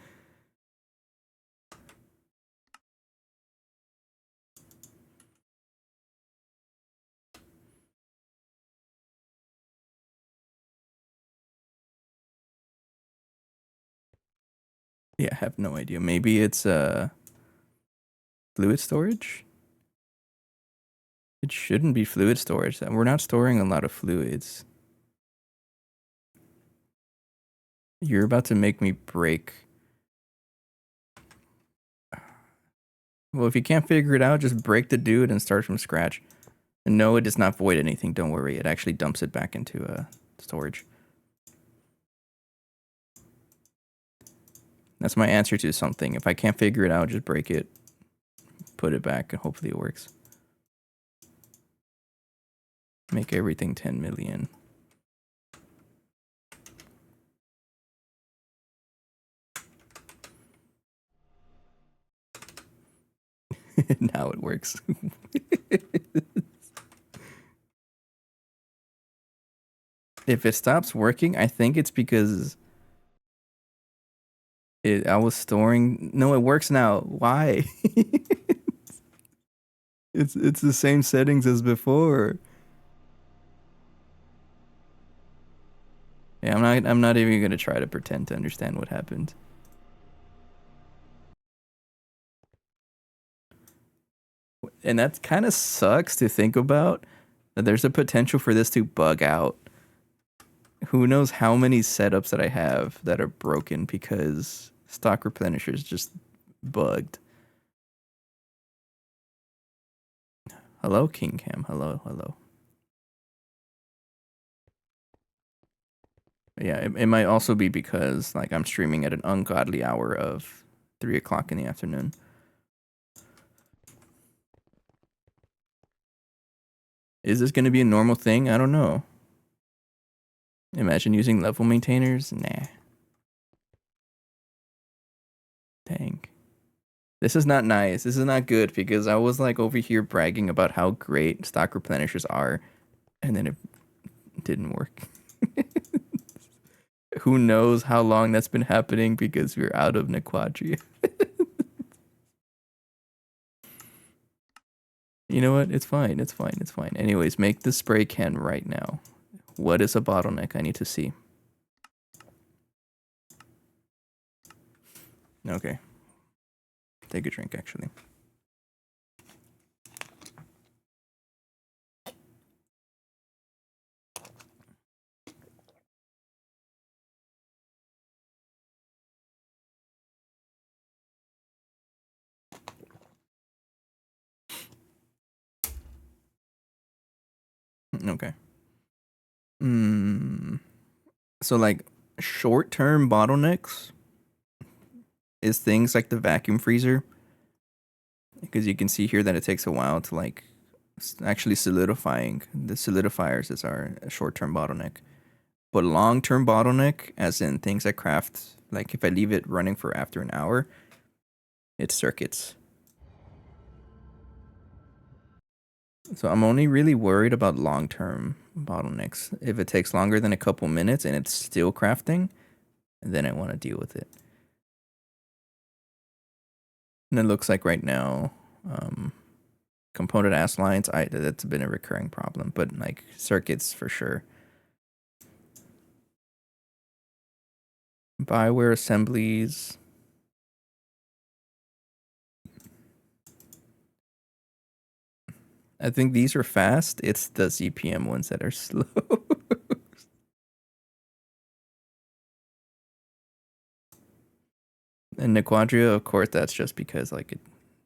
Yeah, I have no idea. Maybe it's fluid storage. It shouldn't be fluid storage. We're not storing a lot of fluids. You're about to make me break. Well, if you can't figure it out, just break the dude and start from scratch. And no, it does not void anything. Don't worry. It actually dumps it back into storage. That's my answer to something. If I can't figure it out, just break it, put it back, and hopefully it works. Make everything 10 million. Now it works. If it stops working, I think it's because I was storing. No, it works now. Why? It's the same settings as before. Yeah, I'm not even gonna try to pretend to understand what happened. And that kind of sucks to think about. That there's a potential for this to bug out. Who knows how many setups that I have that are broken because stock replenishers just bugged. Hello, King Cam. Hello, hello. Yeah, it might also be because like I'm streaming at an ungodly hour of 3 o'clock in the afternoon. Is this going to be a normal thing? I don't know. Imagine using level maintainers? Nah. Dang. This is not nice. This is not good because I was like over here bragging about how great stock replenishers are, and then it didn't work. Who knows how long that's been happening because we're out of Nequadria. You know what? It's fine. It's fine. It's fine. Anyways, make the spray can right now. What is a bottleneck? I need to see. Okay. Take a drink, actually. Okay. Mm, so like short-term bottlenecks is things like the vacuum freezer, because you can see here that it takes a while to like actually solidifying. The solidifiers is our short-term bottleneck. But long-term bottleneck, as in things I craft, like if I leave it running for after an hour, it's circuits. So I'm only really worried about long-term bottlenecks. If it takes longer than a couple minutes and it's still crafting, then I want to deal with it. And it looks like right now, component ass lines, that's been a recurring problem, but like circuits for sure. Bioware assemblies. I think these are fast. It's the ZPM ones that are slow. And the Quadria, of course, that's just because like it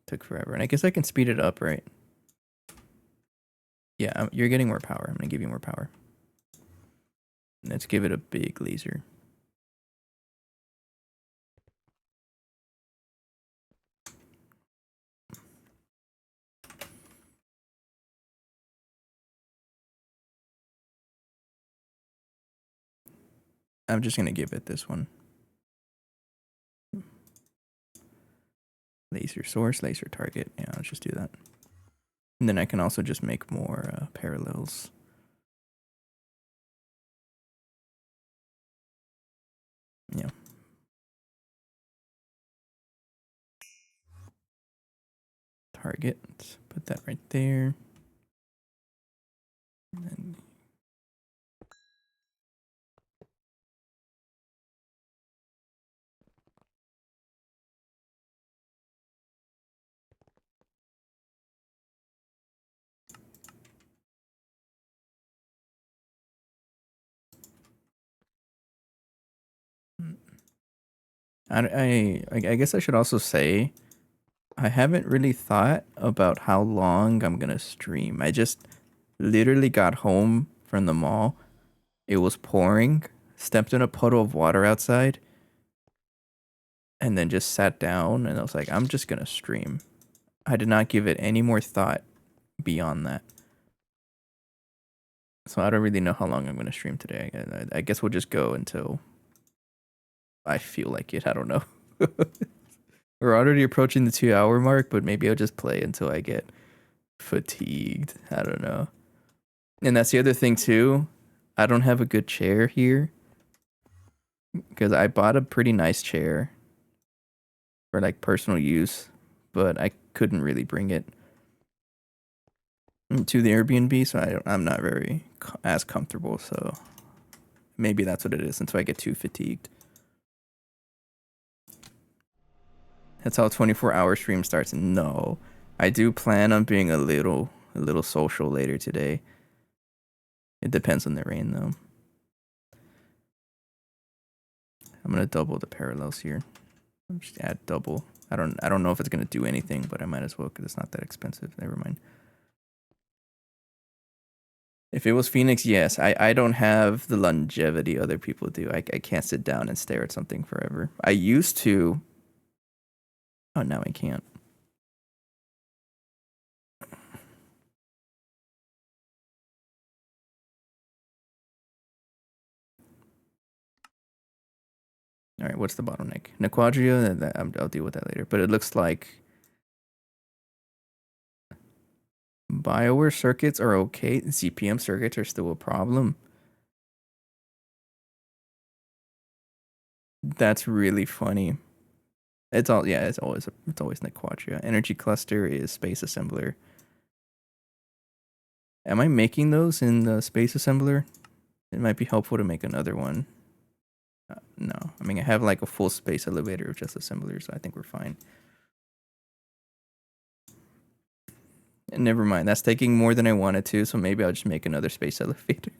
took forever. And I guess I can speed it up, right? Yeah, you're getting more power. I'm gonna give you more power. Let's give it a big laser. I'm just gonna give it this one. Laser source, laser target. Yeah, let's just do that. And then I can also just make more parallels. Yeah. Target. Let's put that right there. And then I guess I should also say I haven't really thought about how long I'm gonna stream. I just literally got home from the mall. It was pouring, stepped in a puddle of water outside, and then just sat down and I was like, I'm just gonna stream. I did not give it any more thought beyond that. So I don't really know how long I'm gonna stream today. I guess we'll just go until I feel like it. I don't know. We're already approaching the 2 hour mark, but maybe I'll just play until I get fatigued. I don't know. And that's the other thing too. I don't have a good chair here because I bought a pretty nice chair for like personal use, but I couldn't really bring it to the Airbnb, so I'm not very as comfortable. So maybe that's what it is until I get too fatigued. That's how 24-hour stream starts. No, I do plan on being a little social later today. It depends on the rain though. I'm gonna double the parallels here. Just add double. I don't know if it's gonna do anything, but I might as well because it's not that expensive. Never mind. If it was Phoenix, yes. I don't have the longevity other people do. I can't sit down and stare at something forever. I used to. Oh, now I can't. All right, what's the bottleneck? Nequadria, I'll deal with that later. But it looks like BioWare circuits are okay. CPM circuits are still a problem. That's really funny. It's always Nequadria. Energy cluster is space assembler. Am I making those in the space assembler? It might be helpful to make another one. No, I mean I have like a full space elevator of just assemblers, so I think we're fine. And never mind, that's taking more than I wanted to, so maybe I'll just make another space elevator.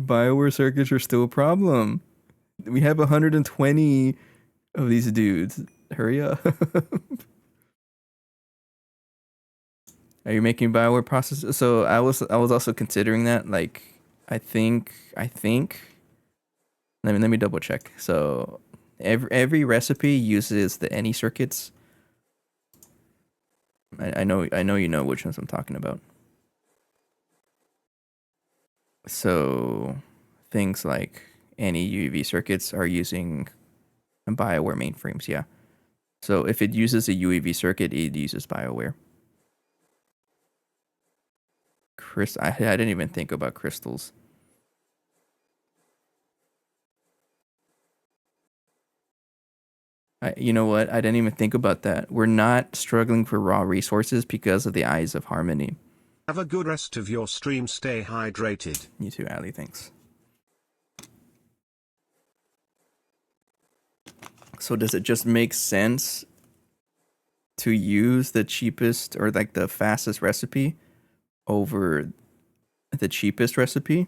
BioWare circuits are still a problem. We have 120 of these dudes. Hurry up. Are you making Bioware processors? So I was also considering that. Like, I think. Let me double check. So every recipe uses the any circuits. I know you know which ones I'm talking about. So things like any UEV circuits are using BioWare mainframes, yeah. So if it uses a UEV circuit, it uses BioWare. I didn't even think about crystals. You know what? I didn't even think about that. We're not struggling for raw resources because of the Eyes of Harmony. Have a good rest of your stream. Stay hydrated. You too, Ali. Thanks. So does it just make sense to use the cheapest or like the fastest recipe over the cheapest recipe?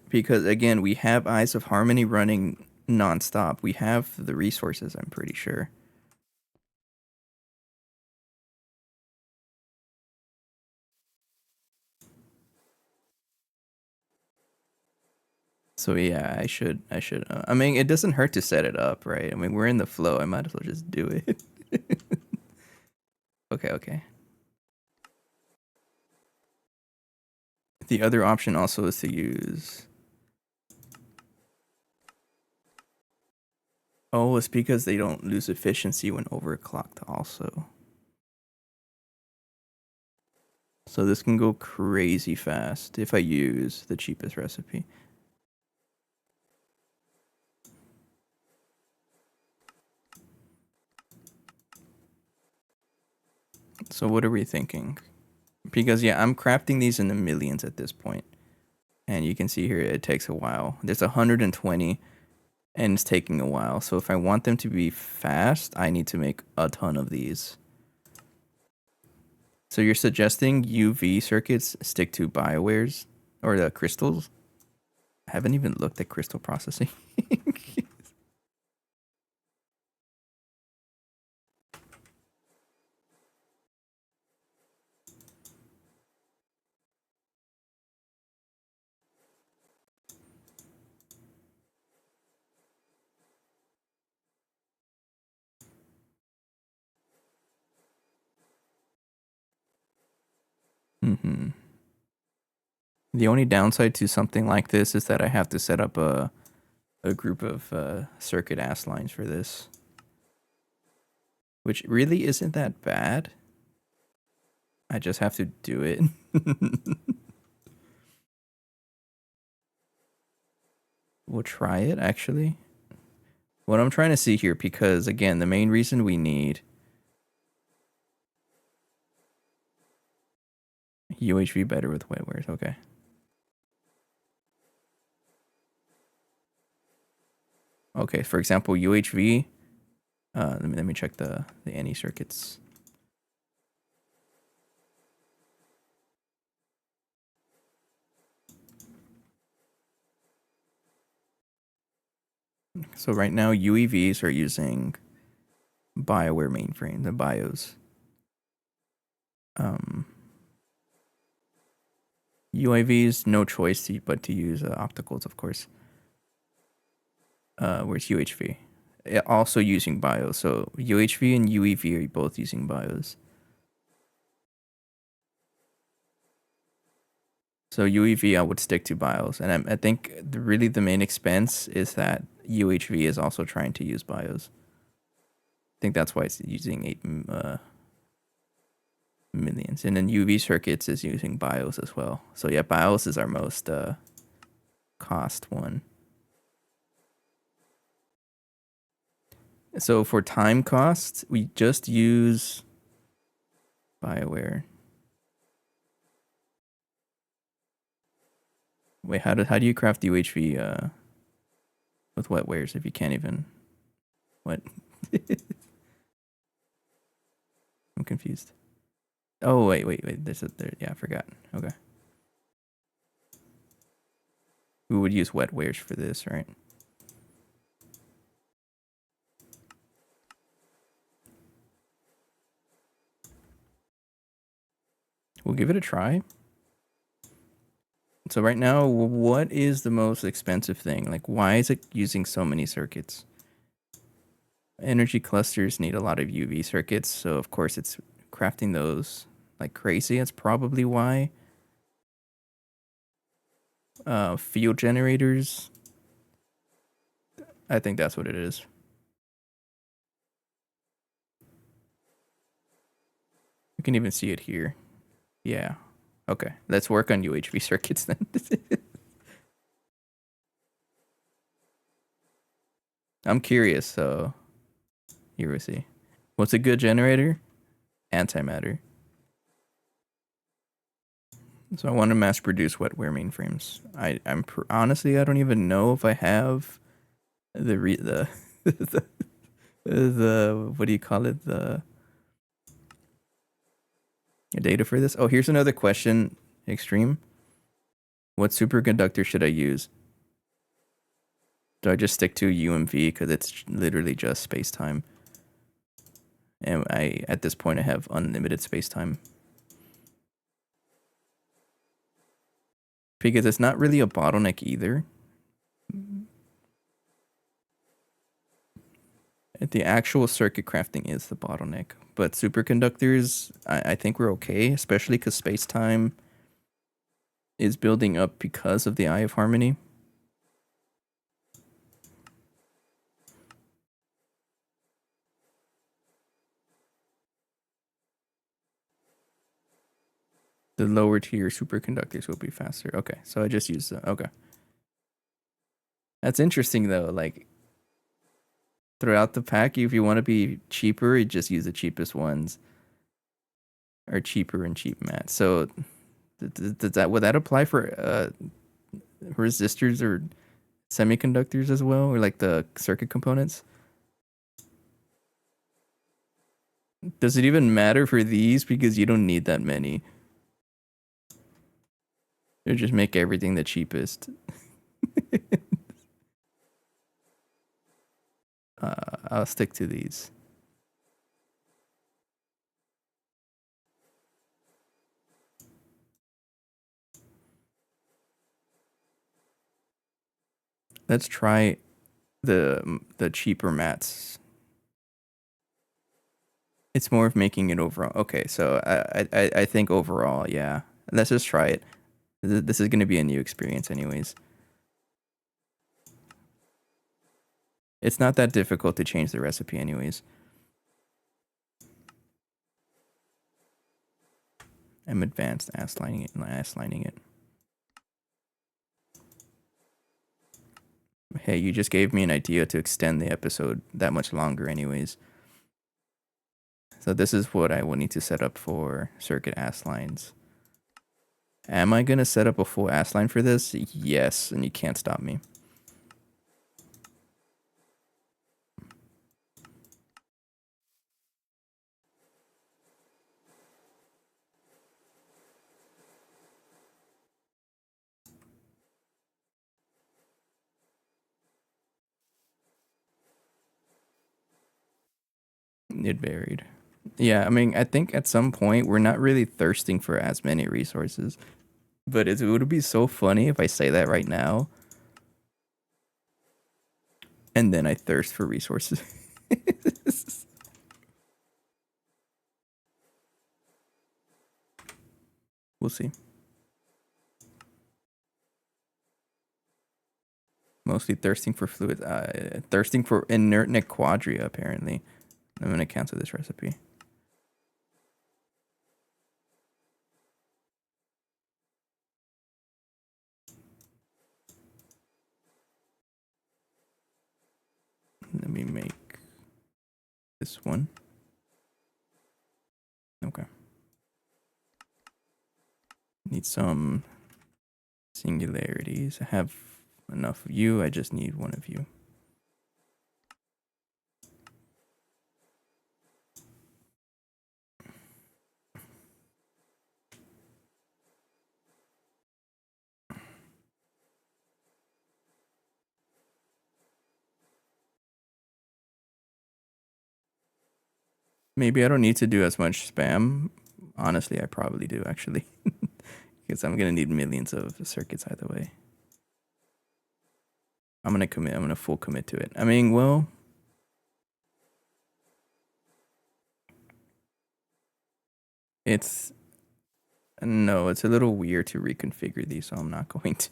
Because again, we have Eyes of Harmony running nonstop. We have the resources, I'm pretty sure. So yeah, I should. I mean, it doesn't hurt to set it up, right? I mean, we're in the flow. I might as well just do it. Okay. The other option also is to use. Oh, it's because they don't lose efficiency when overclocked also. So this can go crazy fast if I use the cheapest recipe. So what are we thinking? Because yeah, I'm crafting these in the millions at this point. And you can see here it takes a while. There's 120 and it's taking a while. So if I want them to be fast, I need to make a ton of these. So you're suggesting UV circuits stick to BioWares or the crystals? I haven't even looked at crystal processing. Mm-hmm. The only downside to something like this is that I have to set up a group of circuit ass lines for this, which really isn't that bad. I just have to do it. We'll try it actually. What I'm trying to see here, because again, the main reason we need UHV better with wetwares. Okay. Okay. For example, UHV. Let me check the NE circuits. So right now UEVs are using BioWare mainframe, the BIOS. UAVs, no choice but to use opticals, of course. Where's UHV? Also using BIOS. So UHV and UEV are both using BIOS. So UEV, I would stick to BIOS, and I think really the main expense is that UHV is also trying to use BIOS. I think that's why it's using 8 millions, and then UV circuits is using BIOS as well. So yeah, BIOS is our most cost one. So for time cost, we just use BioWare. Wait, how do you craft UHV with wetwares if you can't even what? I'm confused. Oh wait. There. Yeah, I forgot. Okay. We would use wetwares for this, right? We'll give it a try. So right now, what is the most expensive thing? Like, why is it using so many circuits? Energy clusters need a lot of UV circuits, so of course it's crafting those like crazy. That's probably why. Field generators. I think that's what it is. You can even see it here. Yeah. Okay. Let's work on UHV circuits then. I'm curious, so here we see. What's a good generator? Antimatter. So I want to mass produce wetware mainframes. Honestly, I don't even know if I have the the what do you call it, the data for this. Oh, here's another question. Extreme. What superconductor should I use? Do I just stick to UMV because it's literally just space time? And at this point I have unlimited space time. Because it's not really a bottleneck either. The actual circuit crafting is the bottleneck. But superconductors, I think we're okay, especially because space time is building up because of the Eye of Harmony. The lower tier superconductors will be faster. Okay, so I just use the, okay. That's interesting though, like throughout the pack, if you want to be cheaper, you just use the cheapest ones. Or cheaper and cheap mats. So would that apply for resistors or semiconductors as well, or like the circuit components? Does it even matter for these because you don't need that many? Or just make everything the cheapest. I'll stick to these. Let's try the cheaper mats. It's more of making it overall. Okay, so I think overall, yeah. Let's just try it. This is gonna be a new experience, anyways. It's not that difficult to change the recipe, anyways. I'm advanced ass lining it. Hey, you just gave me an idea to extend the episode that much longer, anyways. So this is what I will need to set up for circuit ass lines. Am I gonna set up a full ass line for this? Yes, and you can't stop me. It varied. Yeah, I mean, I think at some point we're not really thirsting for as many resources. But it would be so funny if I say that right now. And then I thirst for resources. We'll see. Mostly thirsting for fluids. Thirsting for inert quadria, apparently. I'm going to cancel this recipe. Let me make this one. Okay. Need some singularities. I have enough of you. I just need one of you. Maybe I don't need to do as much spam Honestly, I probably do actually, because I'm gonna need millions of circuits either way. I'm gonna commit. I'm gonna full commit to it. I mean, well, it's no, it's a little weird to reconfigure these, so I'm not going to.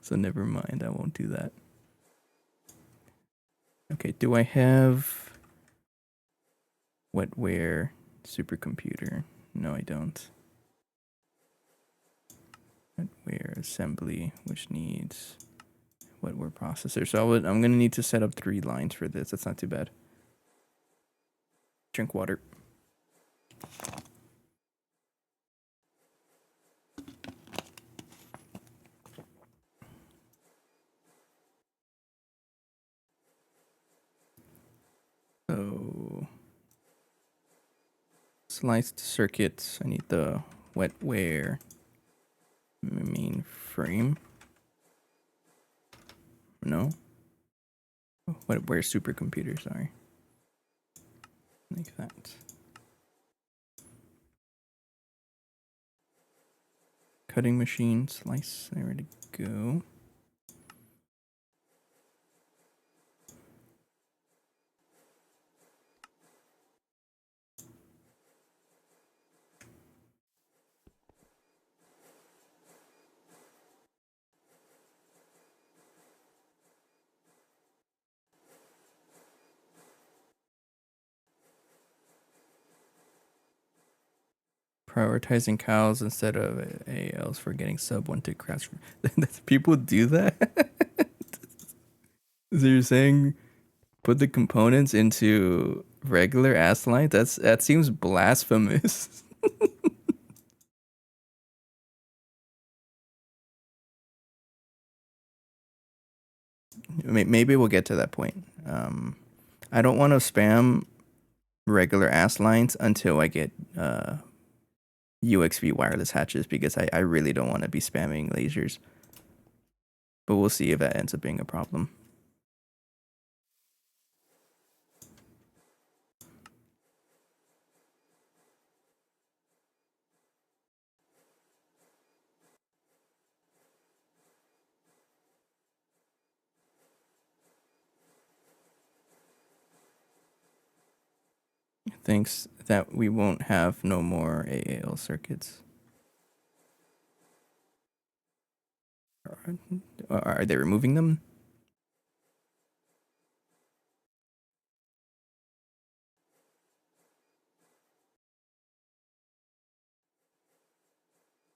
So never mind. I won't do that. Okay. Do I have wetware supercomputer? No, I don't. Wetware assembly, which needs wetware processor. So I'm gonna need to set up 3 lines for this. That's not too bad. Drink water. So sliced circuits. I need the wetware mainframe. No. Wetware supercomputer. Sorry. Like that. Cutting machine slice. There we go. Prioritizing cows instead of ALs for getting sub 1 to crash. People do that? So you're saying put the components into regular ass line? That seems blasphemous. Maybe we'll get to that point. I don't want to spam regular ass lines until I get UXV wireless hatches because I really don't want to be spamming lasers. But we'll see if that ends up being a problem. Thinks that we won't have no more AAL circuits. Are they removing them?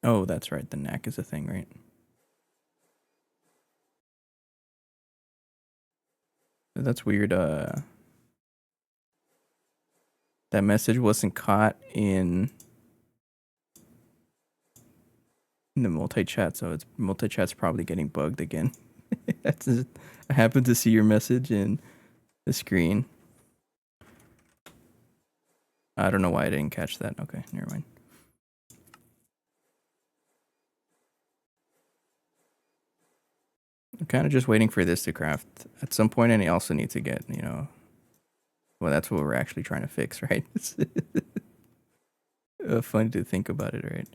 Oh, that's right. The knack is a thing, right? That's weird. That message wasn't caught in the multi-chat, so it's multi-chat's probably getting bugged again. I happened to see your message in the screen. I don't know why I didn't catch that. Okay, never mind. I'm kind of just waiting for this to craft at some point, and I also need to get, well, that's what we're actually trying to fix, right? It's funny to think about it, right?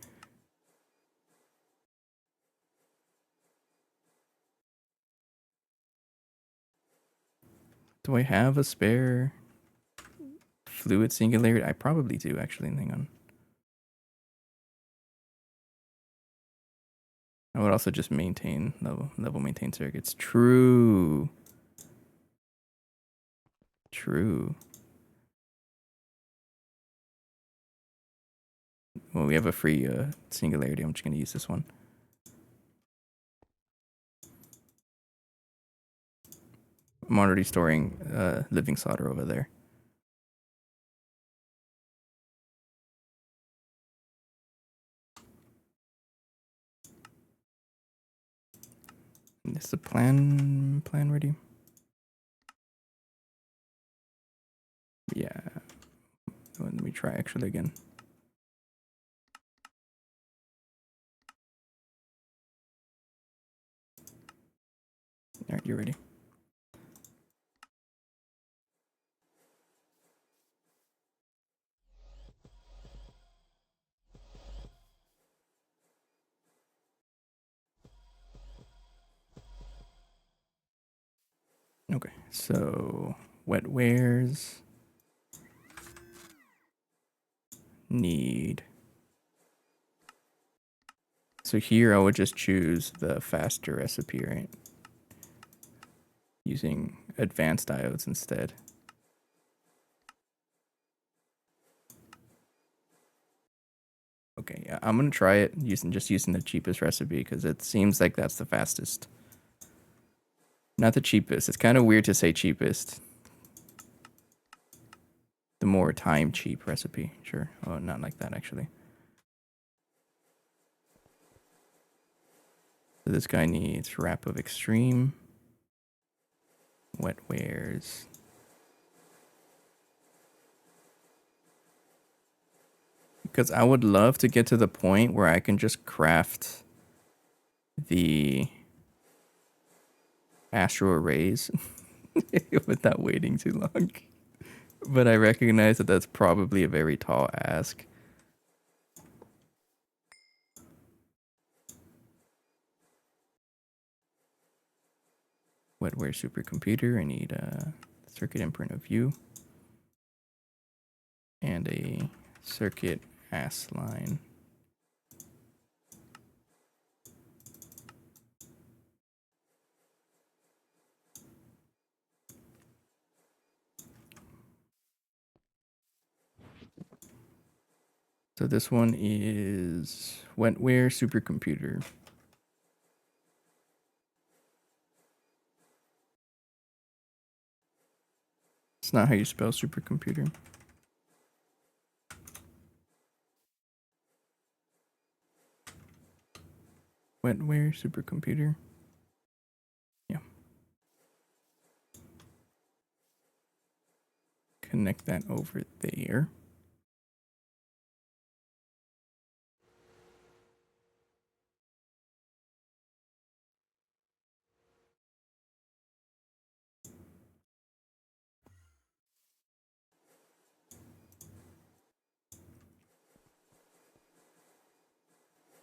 Do I have a spare fluid singularity? I probably do, actually. Hang on. I would also just maintain level maintain circuits. True. Well, we have a free singularity. I'm just going to use this one. I'm already storing living solder over there. Is the plan ready? Yeah. Let me try actually again. All right, you're ready. Okay, so wet wares need. So here I would just choose the faster recipe, right? Using advanced diodes instead. Okay, yeah, I'm gonna try it using the cheapest recipe because it seems like that's the fastest. Not the cheapest. It's kind of weird to say cheapest. The more time cheap recipe, sure. Oh, not like that actually. So this guy needs wrap of extreme, wet wares. Because I would love to get to the point where I can just craft the astral arrays without waiting too long. But I recognize that that's probably a very tall ask. Wetware supercomputer. I need a circuit imprint of view and a circuit AS line. So this one is Wetware supercomputer. It's not how you spell supercomputer. Wetware supercomputer. Yeah. Connect that over there.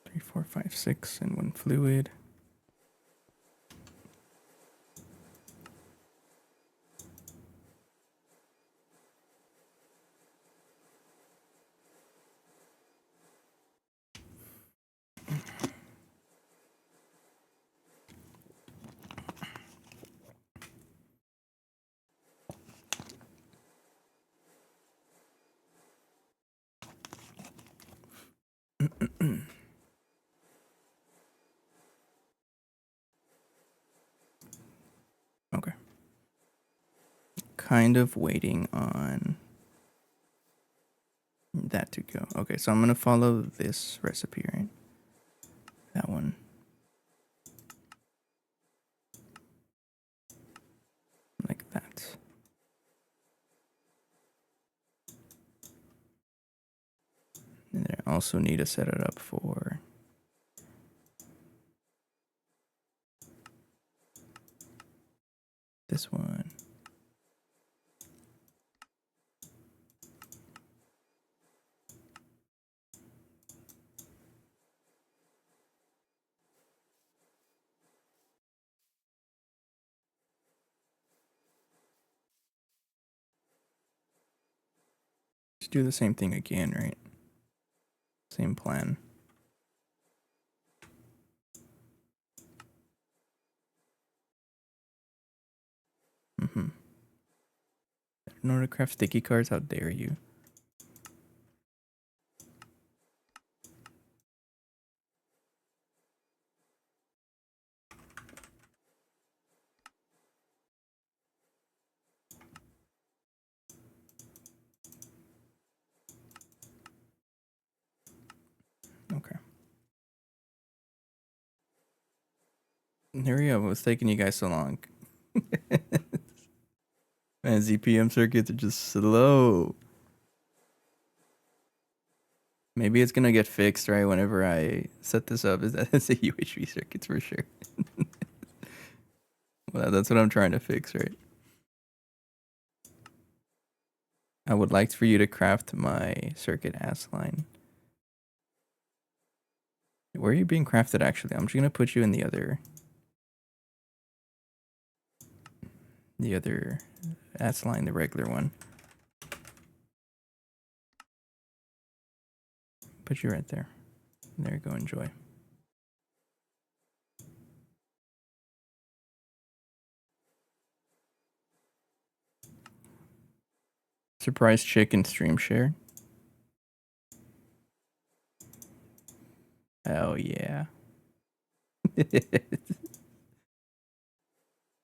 Three, four, five, six, and one fluid. Okay. Kind of waiting on that to go. Okay, so I'm gonna follow this recipe, right? That one. Like that. And then I also need to set it up for this one. Just do the same thing again, right? Same plan. Mm-hmm. In order to craft sticky cards, how dare you? Okay. Here we go. What's taking you guys so long? Man, ZPM circuits are just slow. Maybe it's gonna get fixed, right? Whenever I set this up, is that it's a UHV circuits for sure. Well, that's what I'm trying to fix, right? I would like for you to craft my circuit AS line. Where are you being crafted, actually? I'm just gonna put you in the other. The other ATS line, the regular one. Put you right there. There you go, enjoy. Surprise chicken stream share. Oh yeah.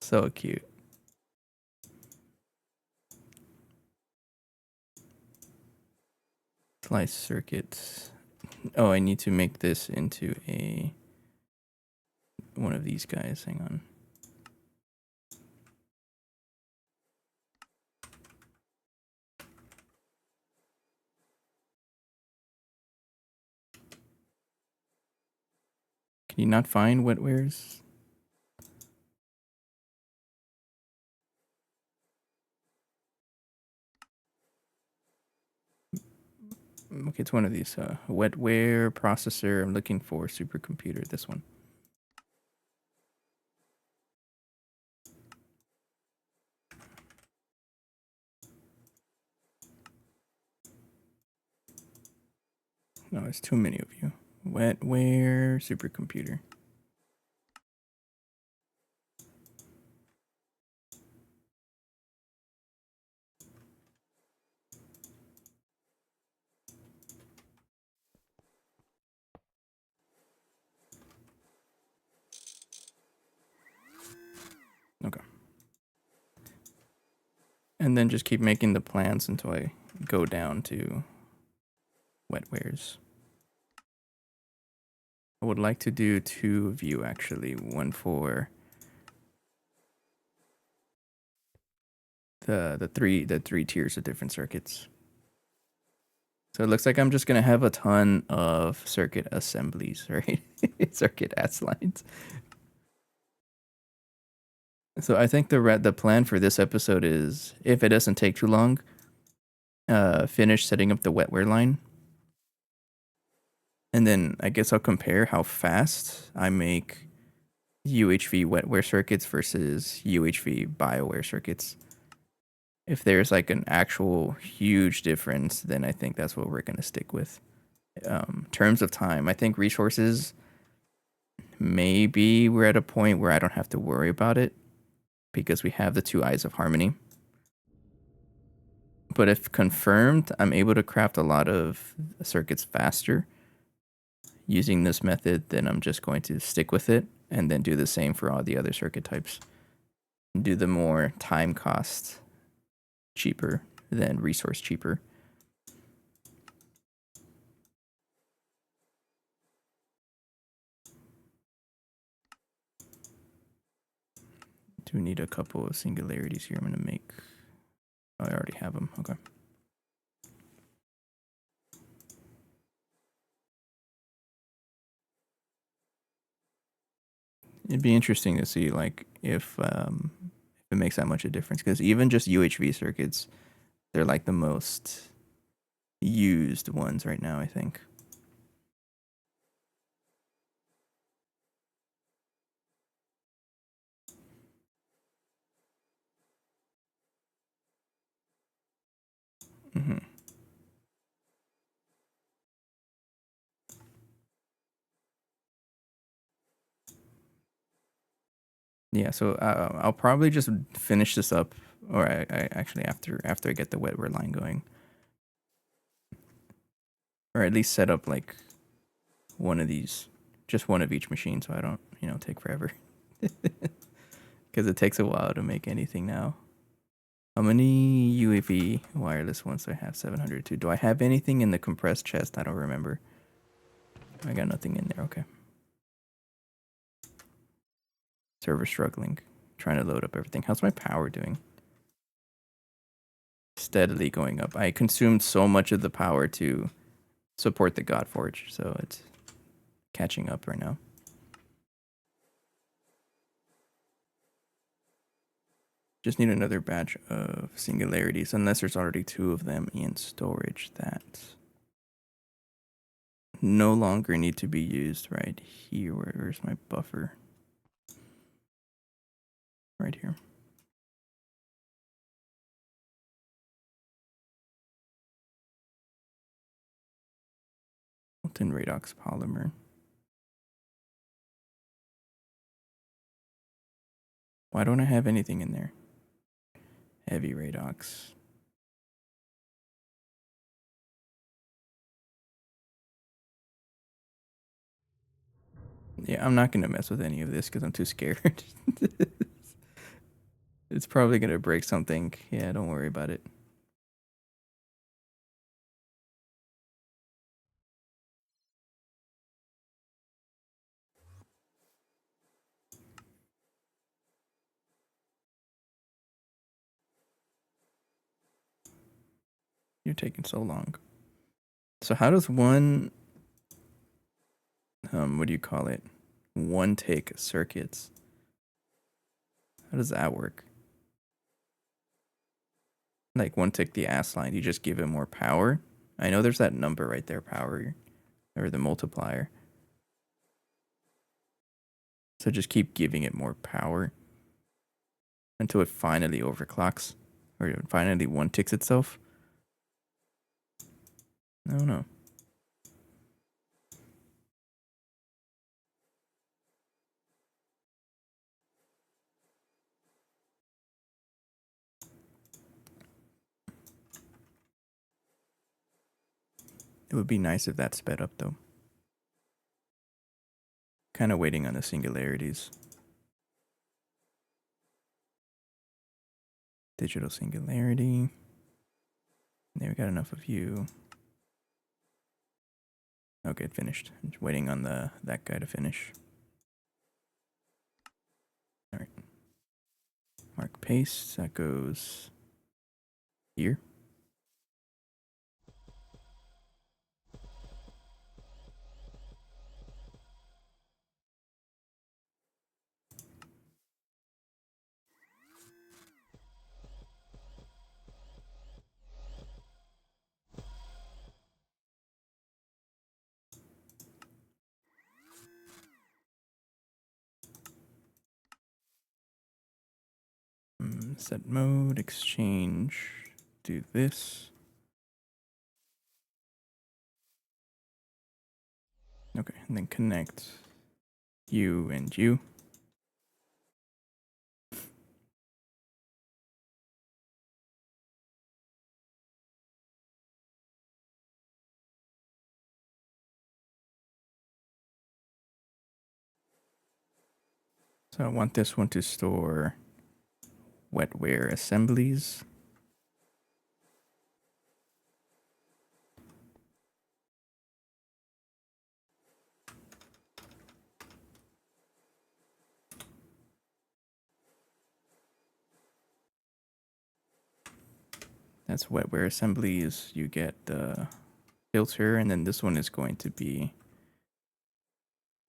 So cute. Slice circuits. Oh, I need to make this into one of these guys. Hang on. Can you not find wetwares? Okay, it's one of these. Wetware processor. I'm looking for supercomputer. This one. No, there's too many of you. Wetware supercomputer. Okay. And then just keep making the plans until I go down to wetwares. I would like to do 2 of you actually. One for the three tiers of different circuits. So it looks like I'm just gonna have a ton of circuit assemblies, right? Circuit ATS lines. So I think the plan for this episode is, if it doesn't take too long, finish setting up the wetware line. And then I guess I'll compare how fast I make UHV wetware circuits versus UHV BioWare circuits. If there's like an actual huge difference, then I think that's what we're going to stick with. Terms of time, I think resources, maybe we're at a point where I don't have to worry about it because we have the 2 eyes of harmony. But if confirmed, I'm able to craft a lot of circuits faster using this method, then I'm just going to stick with it and then do the same for all the other circuit types. Do the more time cost cheaper than resource cheaper. Do need a couple of singularities here. I'm going to make... Oh, I already have them. Okay. It'd be interesting to see like if it makes that much a difference, because even just UHV circuits, they're like the most used ones right now, I think. Mm-hmm. Yeah, so I'll probably just finish this up, or I actually after I get the wetware line going, or at least set up like one of these, just one of each machine, so I don't take forever, because it takes a while to make anything now. How many UAV wireless ones do I have? 702. Do I have anything in the compressed chest? I don't remember. I got nothing in there. Okay. Server struggling. Trying to load up everything. How's my power doing? Steadily going up. I consumed so much of the power to support the Godforge, so it's catching up right now. Just need another batch of singularities, unless there's already 2 of them in storage that no longer need to be used. Right here. Where's my buffer? Right here. molten redox polymer. Why don't I have anything in there? Heavy redox. Yeah, I'm not going to mess with any of this because I'm too scared. It's probably going to break something. Yeah, don't worry about it. You're taking so long. So how does one, what do you call it? One take circuits. How does that work? Like one tick the ass line, you just give it more power. I know there's that number right there, power, or the multiplier. So just keep giving it more power until it finally overclocks, or it finally one ticks itself. I don't know. It would be nice if that sped up though. Kind of waiting on the singularities. Digital singularity. There, we got enough of you. Okay, it finished. I'm just waiting on that guy to finish. All right. Mark paste. That goes here. Set mode, exchange, do this. Okay, and then connect you and you. So I want this one to store wetware assemblies. That's wetware assemblies. You get the filter, and then this one is going to be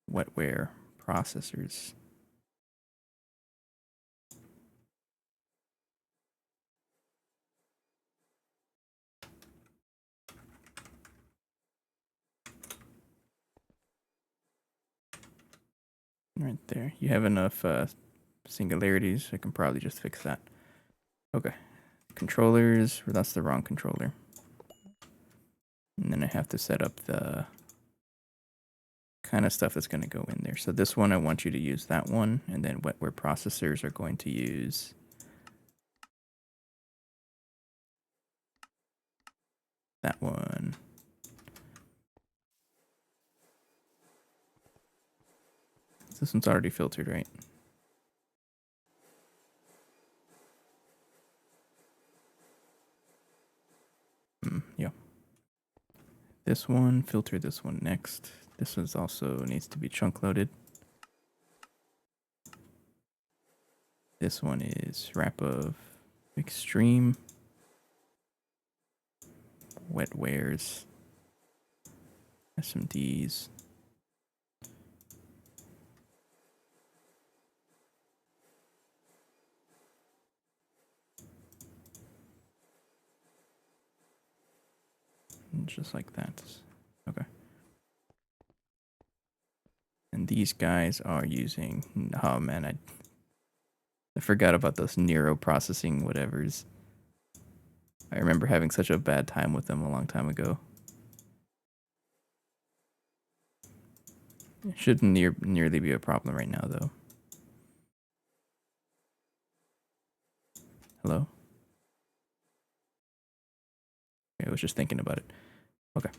wetware processors. Right there. You have enough singularities. I can probably just fix that. Okay. Controllers. That's the wrong controller. And then I have to set up the kind of stuff that's going to go in there. So this one, I want you to use that one. And then wetware processors are going to use that one. This one's already filtered, right? Yeah. This one, filter this one next. This one's also needs to be chunk loaded. This one is wrap of extreme wetwares, SMDs. Just like that. Okay. And these guys are using, oh man, I forgot about those neural processing whatevers. I remember having such a bad time with them a long time ago. It shouldn't nearly be a problem right now, though. Hello? Okay, I was just thinking about it. Okay.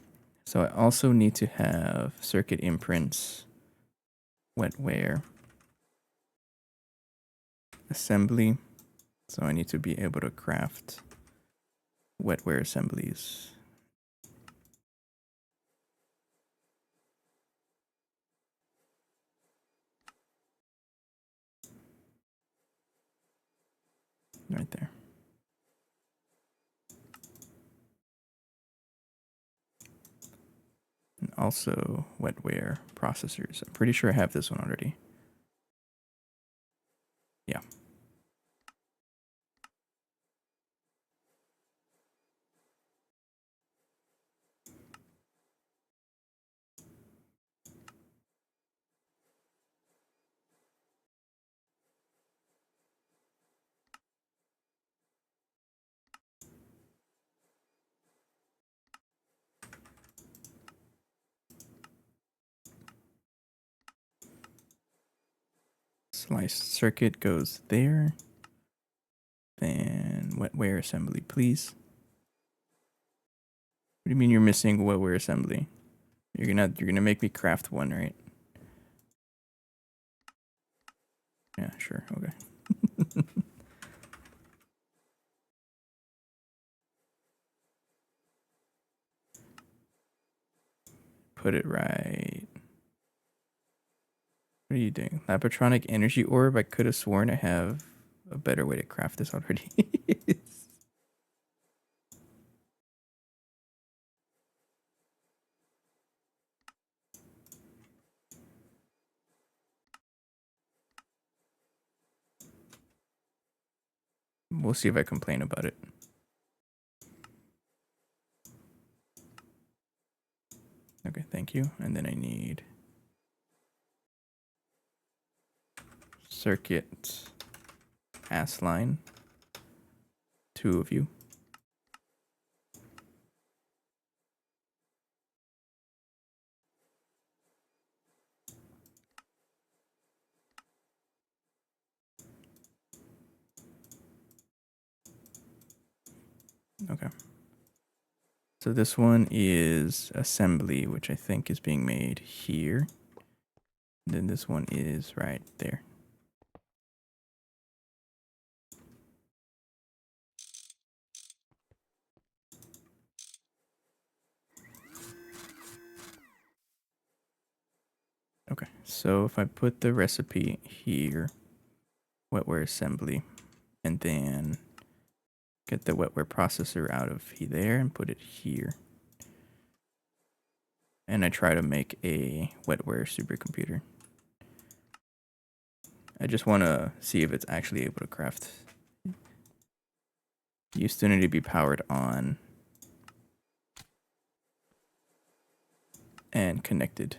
So I also need to have circuit imprints, wetware, assembly. So I need to be able to craft wetware assemblies. Right there. And also wetware processors. I'm pretty sure I have this one already. Yeah. Sliced circuit goes there. Then wetware assembly, please. What do you mean you're missing wetware assembly? You're gonna make me craft one, right? Yeah, sure. Okay. Put it right. What are you doing? Lapatronic energy orb? I could have sworn I have a better way to craft this already. We'll see if I complain about it. Okay, thank you. And then I need circuit ass line. 2 of you. Okay. So this one is assembly, which I think is being made here. And then this one is right there. Okay, so if I put the recipe here, wetware assembly, and then get the wetware processor out of there and put it here. And I try to make a wetware supercomputer. I just want to see if it's actually able to craft. You still need to be powered on and connected.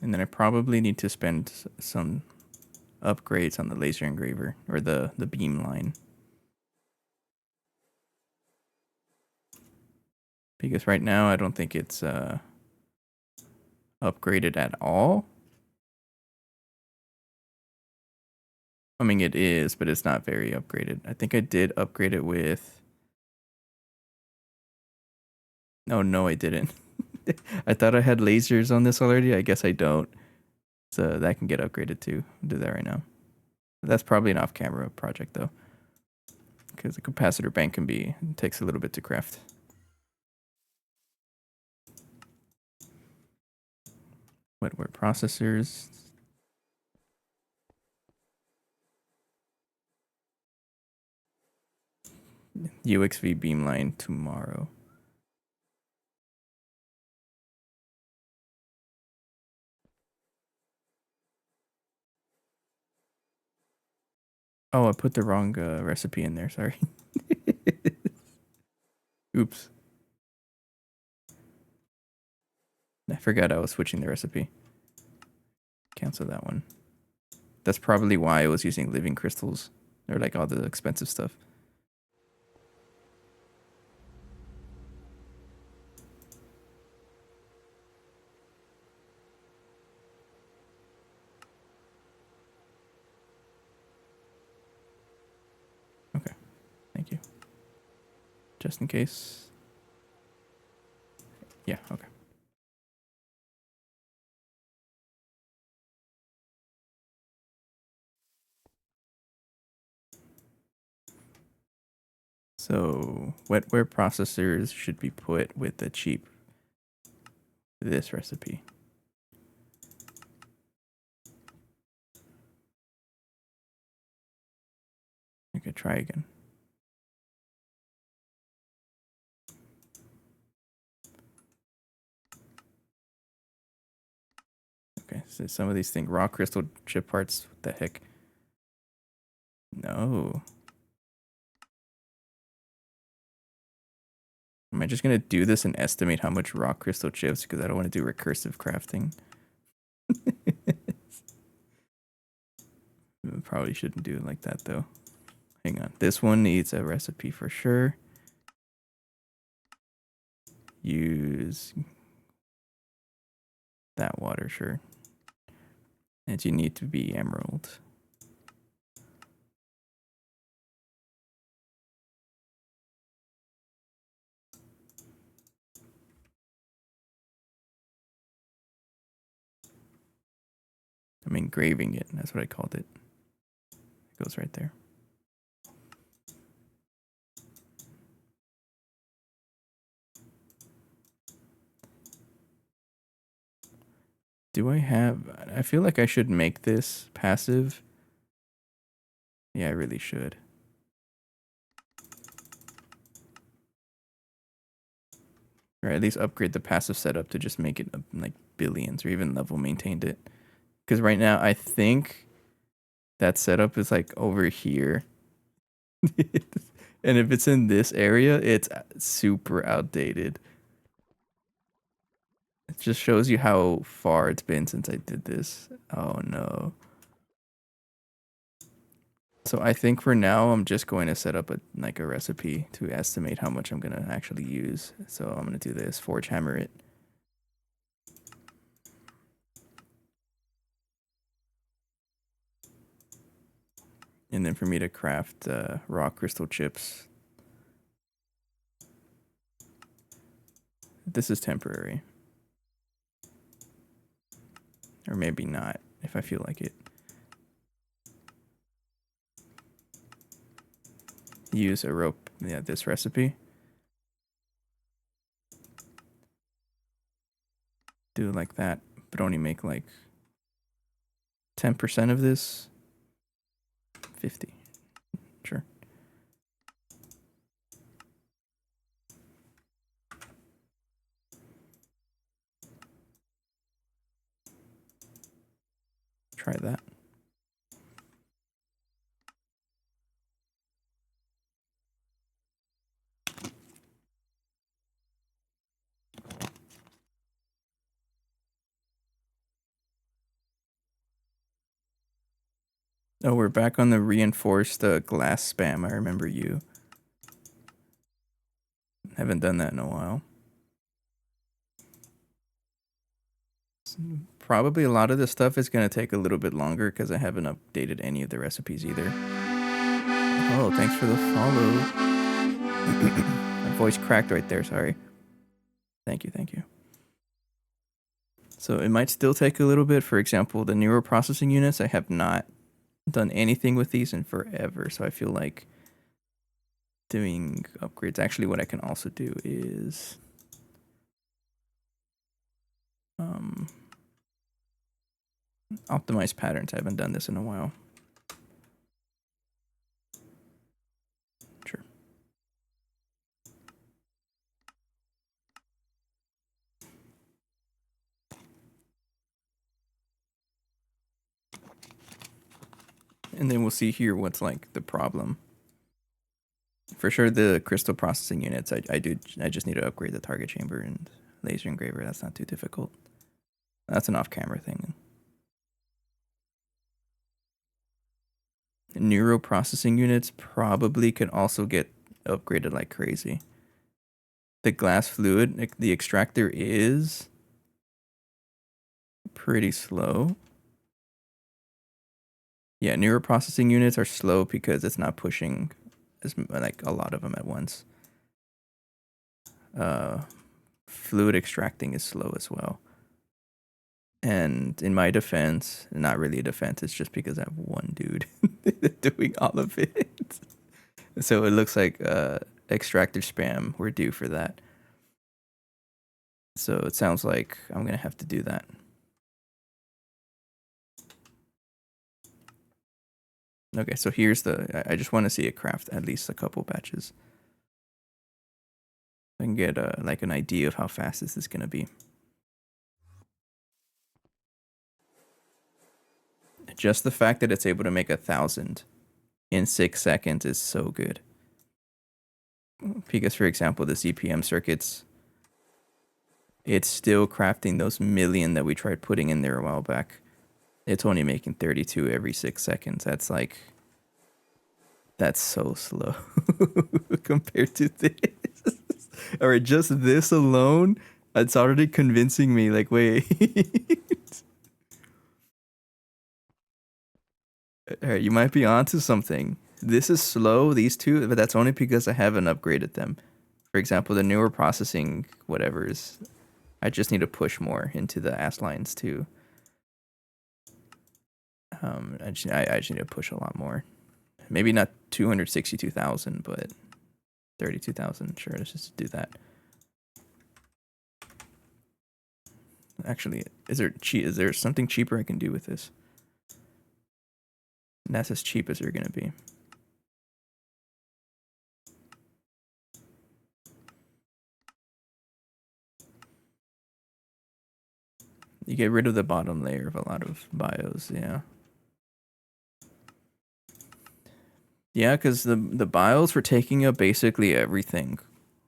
And then I probably need to spend some upgrades on the laser engraver or the beam line. Because right now I don't think it's upgraded at all. I mean, it is, but it's not very upgraded. I think I did upgrade it with... Oh, no, I didn't. I thought I had lasers on this already. I guess I don't. So that can get upgraded too. I'll do that right now. That's probably an off-camera project though, because the capacitor bank takes a little bit to craft. Wetware processors. UXV beamline tomorrow. Oh, I put the wrong recipe in there. Sorry. Oops. I forgot I was switching the recipe. Cancel that one. That's probably why I was using living crystals, or like all the expensive stuff. Okay, thank you. Just in case. Yeah, okay. So wetware processors should be put with the cheap this recipe. I could try again. Okay, so some of these things, raw crystal chip parts, what the heck? No. Am I just gonna do this and estimate how much raw crystal chips? Because I don't want to do recursive crafting. Probably shouldn't do it like that though. Hang on. This one needs a recipe for sure. Use that water, sure. And you need to be emerald. I'm engraving it. That's what I called it. It goes right there. Do I have... I feel like I should make this passive. Yeah, I really should. Or at least upgrade the passive setup to just make it like billions or even level maintained it. Because right now, I think that setup is like over here. And if it's in this area, it's super outdated. It just shows you how far it's been since I did this. Oh no. So I think for now, I'm just going to set up a recipe to estimate how much I'm going to actually use. So I'm going to do this, forge hammer it. And then for me to craft raw crystal chips. This is temporary. Or maybe not, if I feel like it. Use a rope, yeah, this recipe. Do it like that, but only make like 10% of this. 50. Sure. Try that. Oh, we're back on the reinforced glass spam. I remember you. Haven't done that in a while. Probably a lot of this stuff is going to take a little bit longer because I haven't updated any of the recipes either. Oh, thanks for the follow. My voice cracked right there, sorry. Thank you, thank you. So it might still take a little bit. For example, the neural processing units, I have not done anything with these in forever. So I feel like doing upgrades. Actually, what I can also do is optimize patterns. I haven't done this in a while. Sure. And then we'll see here what's like the problem. For sure, the crystal processing units, I just need to upgrade the target chamber and laser engraver. That's not too difficult. That's an off-camera thing. Neural processing units probably could also get upgraded like crazy. The glass fluid, the extractor is pretty slow. Yeah, neural processing units are slow because it's not pushing as like a lot of them at once. Fluid extracting is slow as well. And in my defense, not really a defense, it's just because I have one dude doing all of it. So it looks like extractor spam. We're due for that. So it sounds like I'm going to have to do that. Okay, so here's I just want to see it craft at least a couple batches. I can get like an idea of how fast this is going to be. Just the fact that it's able to make 1,000 in 6 seconds is so good. Because, for example, the CPM circuits, it's still crafting those million that we tried putting in there a while back. It's only making 32 every 6 seconds. That's so slow compared to this. All right, just this alone, it's already convincing me. Like, wait. All right, you might be onto something. This is slow, these two, but that's only because I haven't upgraded them. For example, the newer processing, whatever is, I just need to push more into the ass lines too. I just need to push a lot more. Maybe not 262,000, but 32,000. Sure, let's just do that. Actually, is there something cheaper I can do with this? And that's as cheap as they're gonna be. You get rid of the bottom layer of a lot of bios, yeah. Yeah, because the bios were taking up basically everything.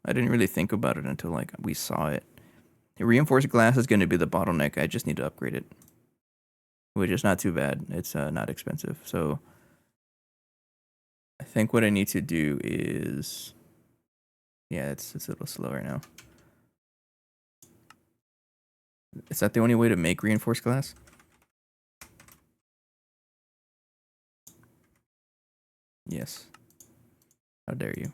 I didn't really think about it until like we saw it. Reinforced glass is going to be the bottleneck. I just need to upgrade it, which is not too bad. It's not expensive. So I think what I need to do is, yeah, it's a little slow right now. Is that the only way to make reinforced glass? Yes. How dare you?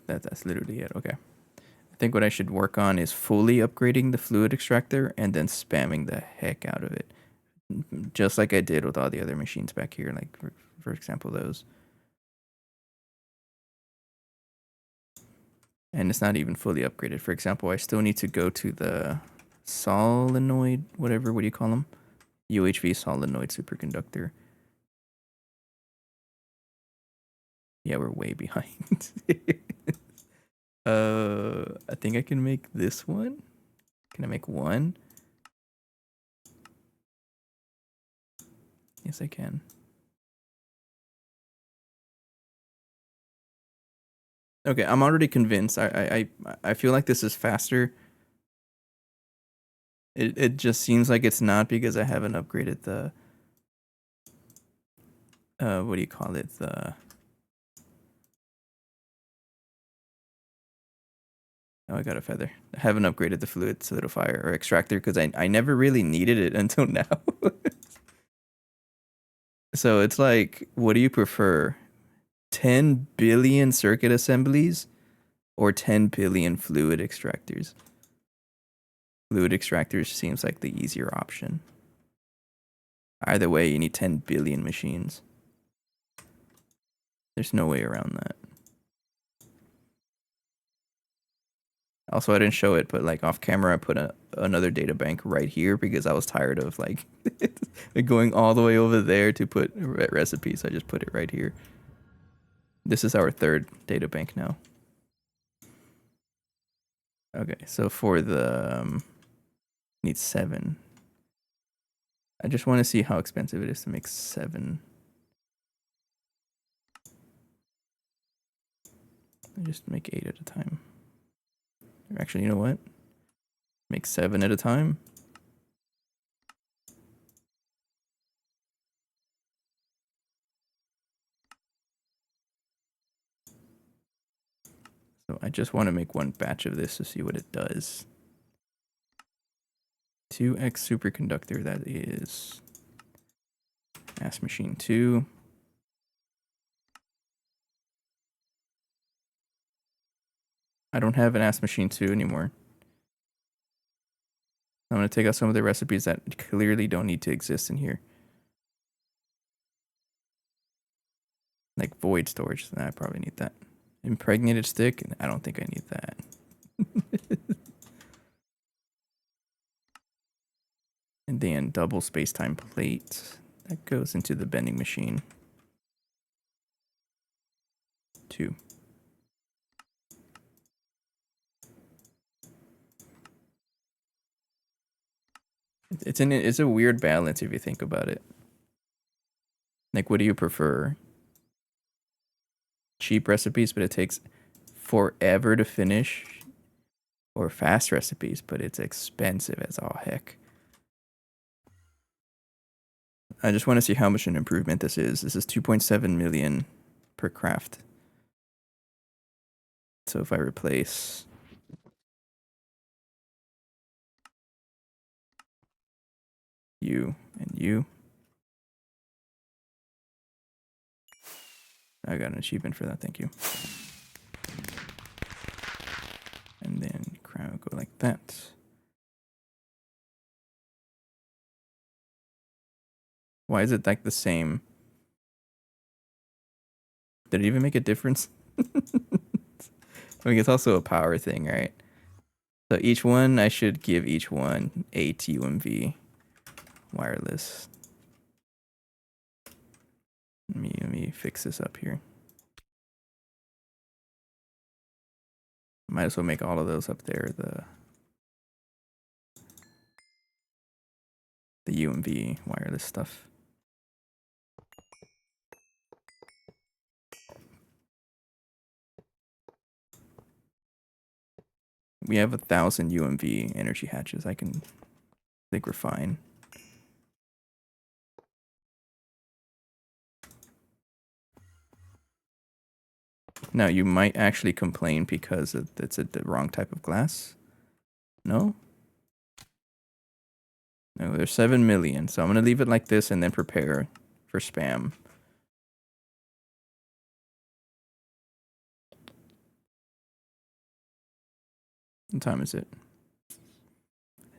That's literally it. Okay. I think what I should work on is fully upgrading the fluid extractor and then spamming the heck out of it. Just like I did with all the other machines back here, like for example, those. And it's not even fully upgraded. For example, I still need to go to the solenoid, whatever, what do you call them? UHV solenoid superconductor. Yeah, we're way behind. I think I can make this one. Can I make one? Yes, I can. Okay, I'm already convinced. I feel like this is faster. It just seems like it's not because I haven't upgraded the what do you call it? Oh, I got a feather. I haven't upgraded the fluid solidifier or extractor because I never really needed it until now. So it's like, what do you prefer? 10 billion circuit assemblies or 10 billion fluid extractors? Fluid extractors seems like the easier option. Either way, you need 10 billion machines. There's no way around that. Also, I didn't show it, but like off camera, I put another data bank right here because I was tired of like going all the way over there to put recipes. I just put it right here. This is our third data bank now. Okay, so for the need 7. I just want to see how expensive it is to make 7. I just make 8 at a time. Actually, you know what? Make 7 at a time. So I just want to make one batch of this to see what it does. 2x superconductor, that is mass machine 2. I don't have an ass machine 2 anymore. I'm going to take out some of the recipes that clearly don't need to exist in here. Like void storage, then I probably need that. Impregnated stick, I don't think I need that. And then double space-time plate. That goes into the bending machine. 2. It's a weird balance if you think about it. Like, what do you prefer? Cheap recipes, but it takes forever to finish, or fast recipes, but it's expensive as all heck. I just want to see how much an improvement this is. This is 2.7 million per craft. So if I replace you and you, I got an achievement for that, thank you. And then crown go like that. Why is it like the same? Did it even make a difference? I mean, it's also a power thing, right? So each one, I should give each one 8 UMV wireless. Let me fix this up here. Might as well make all of those up there the UMV wireless stuff. We have 1,000 UMV energy hatches. I think we're fine. Now, you might actually complain because it's the wrong type of glass. No? No, there's 7 million. So I'm going to leave it like this and then prepare for spam. What time is it?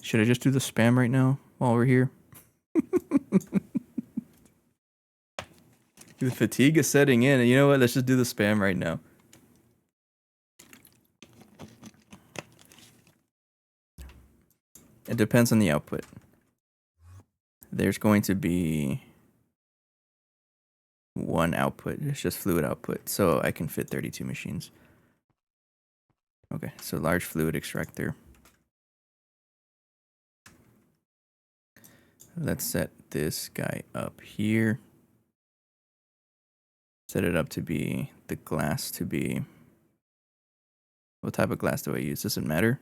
Should I just do the spam right now while we're here? The fatigue is setting in. And you know what? Let's just do the spam right now. It depends on the output. There's going to be one output. It's just fluid output. So I can fit 32 machines. Okay, so large fluid extractor. Let's set this guy up here. Set it up to be the glass to be. What type of glass do I use? Does it matter?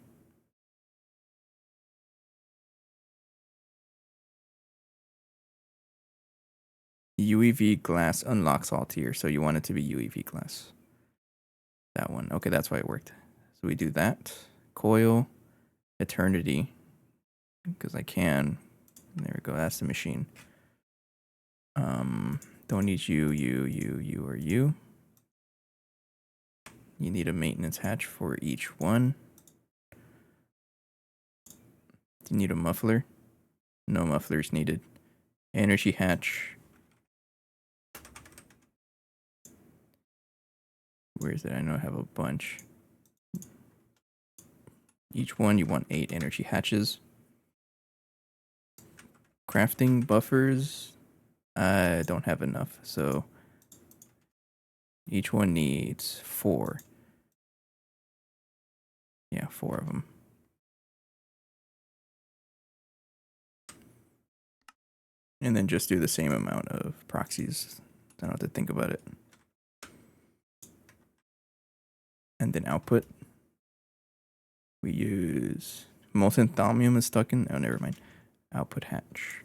UEV glass unlocks all tiers, so you want it to be UEV glass. That one. Okay, that's why it worked. So we do that. Coil, eternity, because I can. There we go. That's the machine. Don't need you, or you. You need a maintenance hatch for each one. Do you need a muffler? No mufflers needed. Energy hatch. Where is it? I know I have a bunch. Each one you want 8 energy hatches. Crafting buffers. I don't have enough, so each one needs 4. Yeah, 4 of them. And then just do the same amount of proxies. I don't have to think about it. And then output. We use molten thaumium is stuck in. Oh, never mind. Output hatch.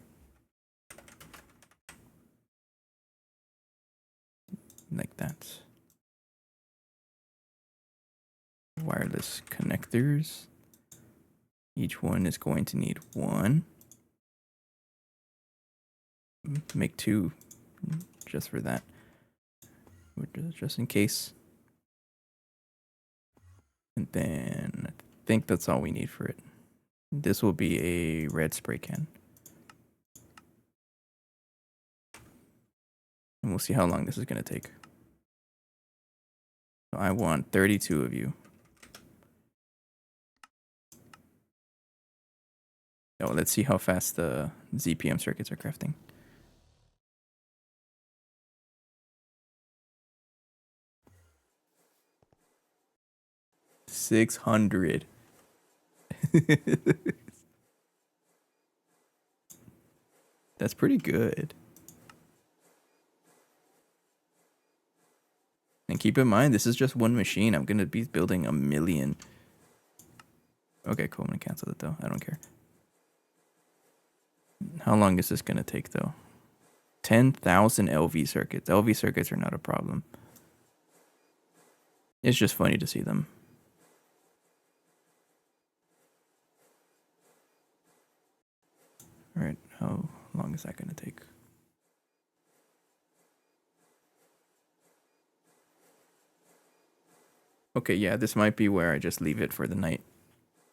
Like that. Wireless connectors. Each one is going to need one. Make two just for that. Just in case. And then I think that's all we need for it. This will be a red spray can. And we'll see how long this is going to take. So I want 32 of you. Oh, let's see how fast the ZPM circuits are crafting. $600. That's pretty good. And keep in mind, this is just one machine. I'm going to be building 1 million. Okay, cool. I'm going to cancel it, though. I don't care. How long is this going to take, though? 10,000 LV circuits. LV circuits are not a problem. It's just funny to see them. All right, how long is that going to take? Okay, yeah, this might be where I just leave it for the night.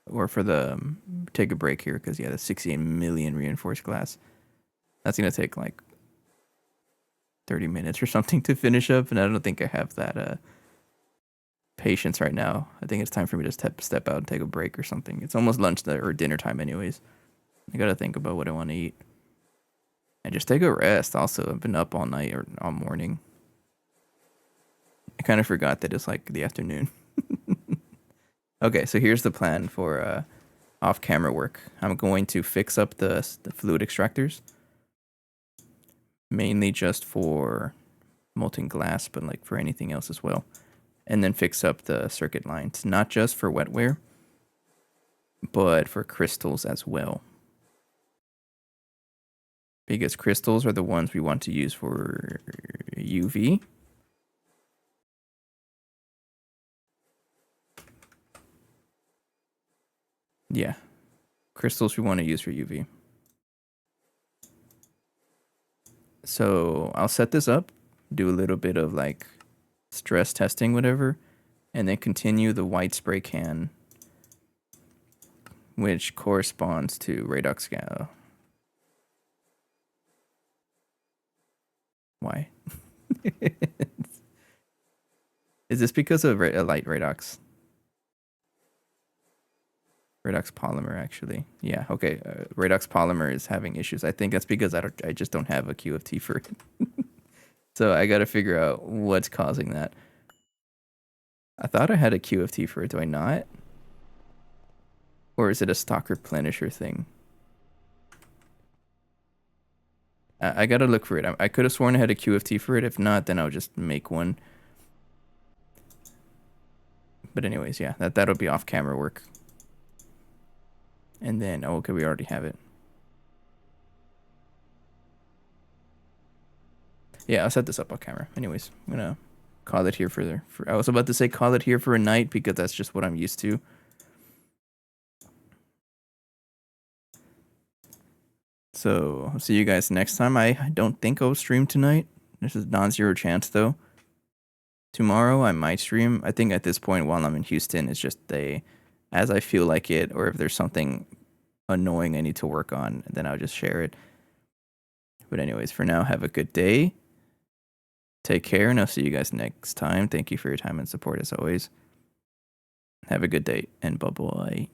Or for the, take a break here, because yeah, the 68 million reinforced glass. That's going to take like 30 minutes or something to finish up, and I don't think I have that patience right now. I think it's time for me to step out and take a break or something. It's almost lunch or dinner time anyways. I got to think about what I want to eat. And just take a rest also. I've been up all night or all morning. I kind of forgot that it's like the afternoon. Okay, so here's the plan for off-camera work. I'm going to fix up the fluid extractors. Mainly just for molten glass, but like for anything else as well. And then fix up the circuit lines. Not just for wetware, but for crystals as well. Because crystals are the ones we want to use for UV. Yeah, crystals we want to use for UV. So I'll set this up, do a little bit of like stress testing, whatever, and then continue the white spray can, which corresponds to redox gas. Why? Is this because of light redox? Redox polymer, actually. Yeah, okay. Redox polymer is having issues. I think that's because I just don't have a QFT for it. So I got to figure out what's causing that. I thought I had a QFT for it. Do I not? Or is it a stock replenisher thing? I got to look for it. I could have sworn I had a QFT for it. If not, then I'll just make one. But anyways, yeah, that'll be off camera work. And then, oh, okay, we already have it. Yeah, I'll set this up on camera. Anyways, I'm gonna call it here for I was about to say call it here for a night because that's just what I'm used to. So I'll see you guys next time. I don't think I'll stream tonight. This is non-zero chance though. Tomorrow I might stream. I think at this point while I'm in Houston, it's just as I feel like it, or if there's something annoying I need to work on, then I'll just share it. But anyways, for now, have a good day. Take care, and I'll see you guys next time. Thank you for your time and support as always. Have a good day, and bye-bye.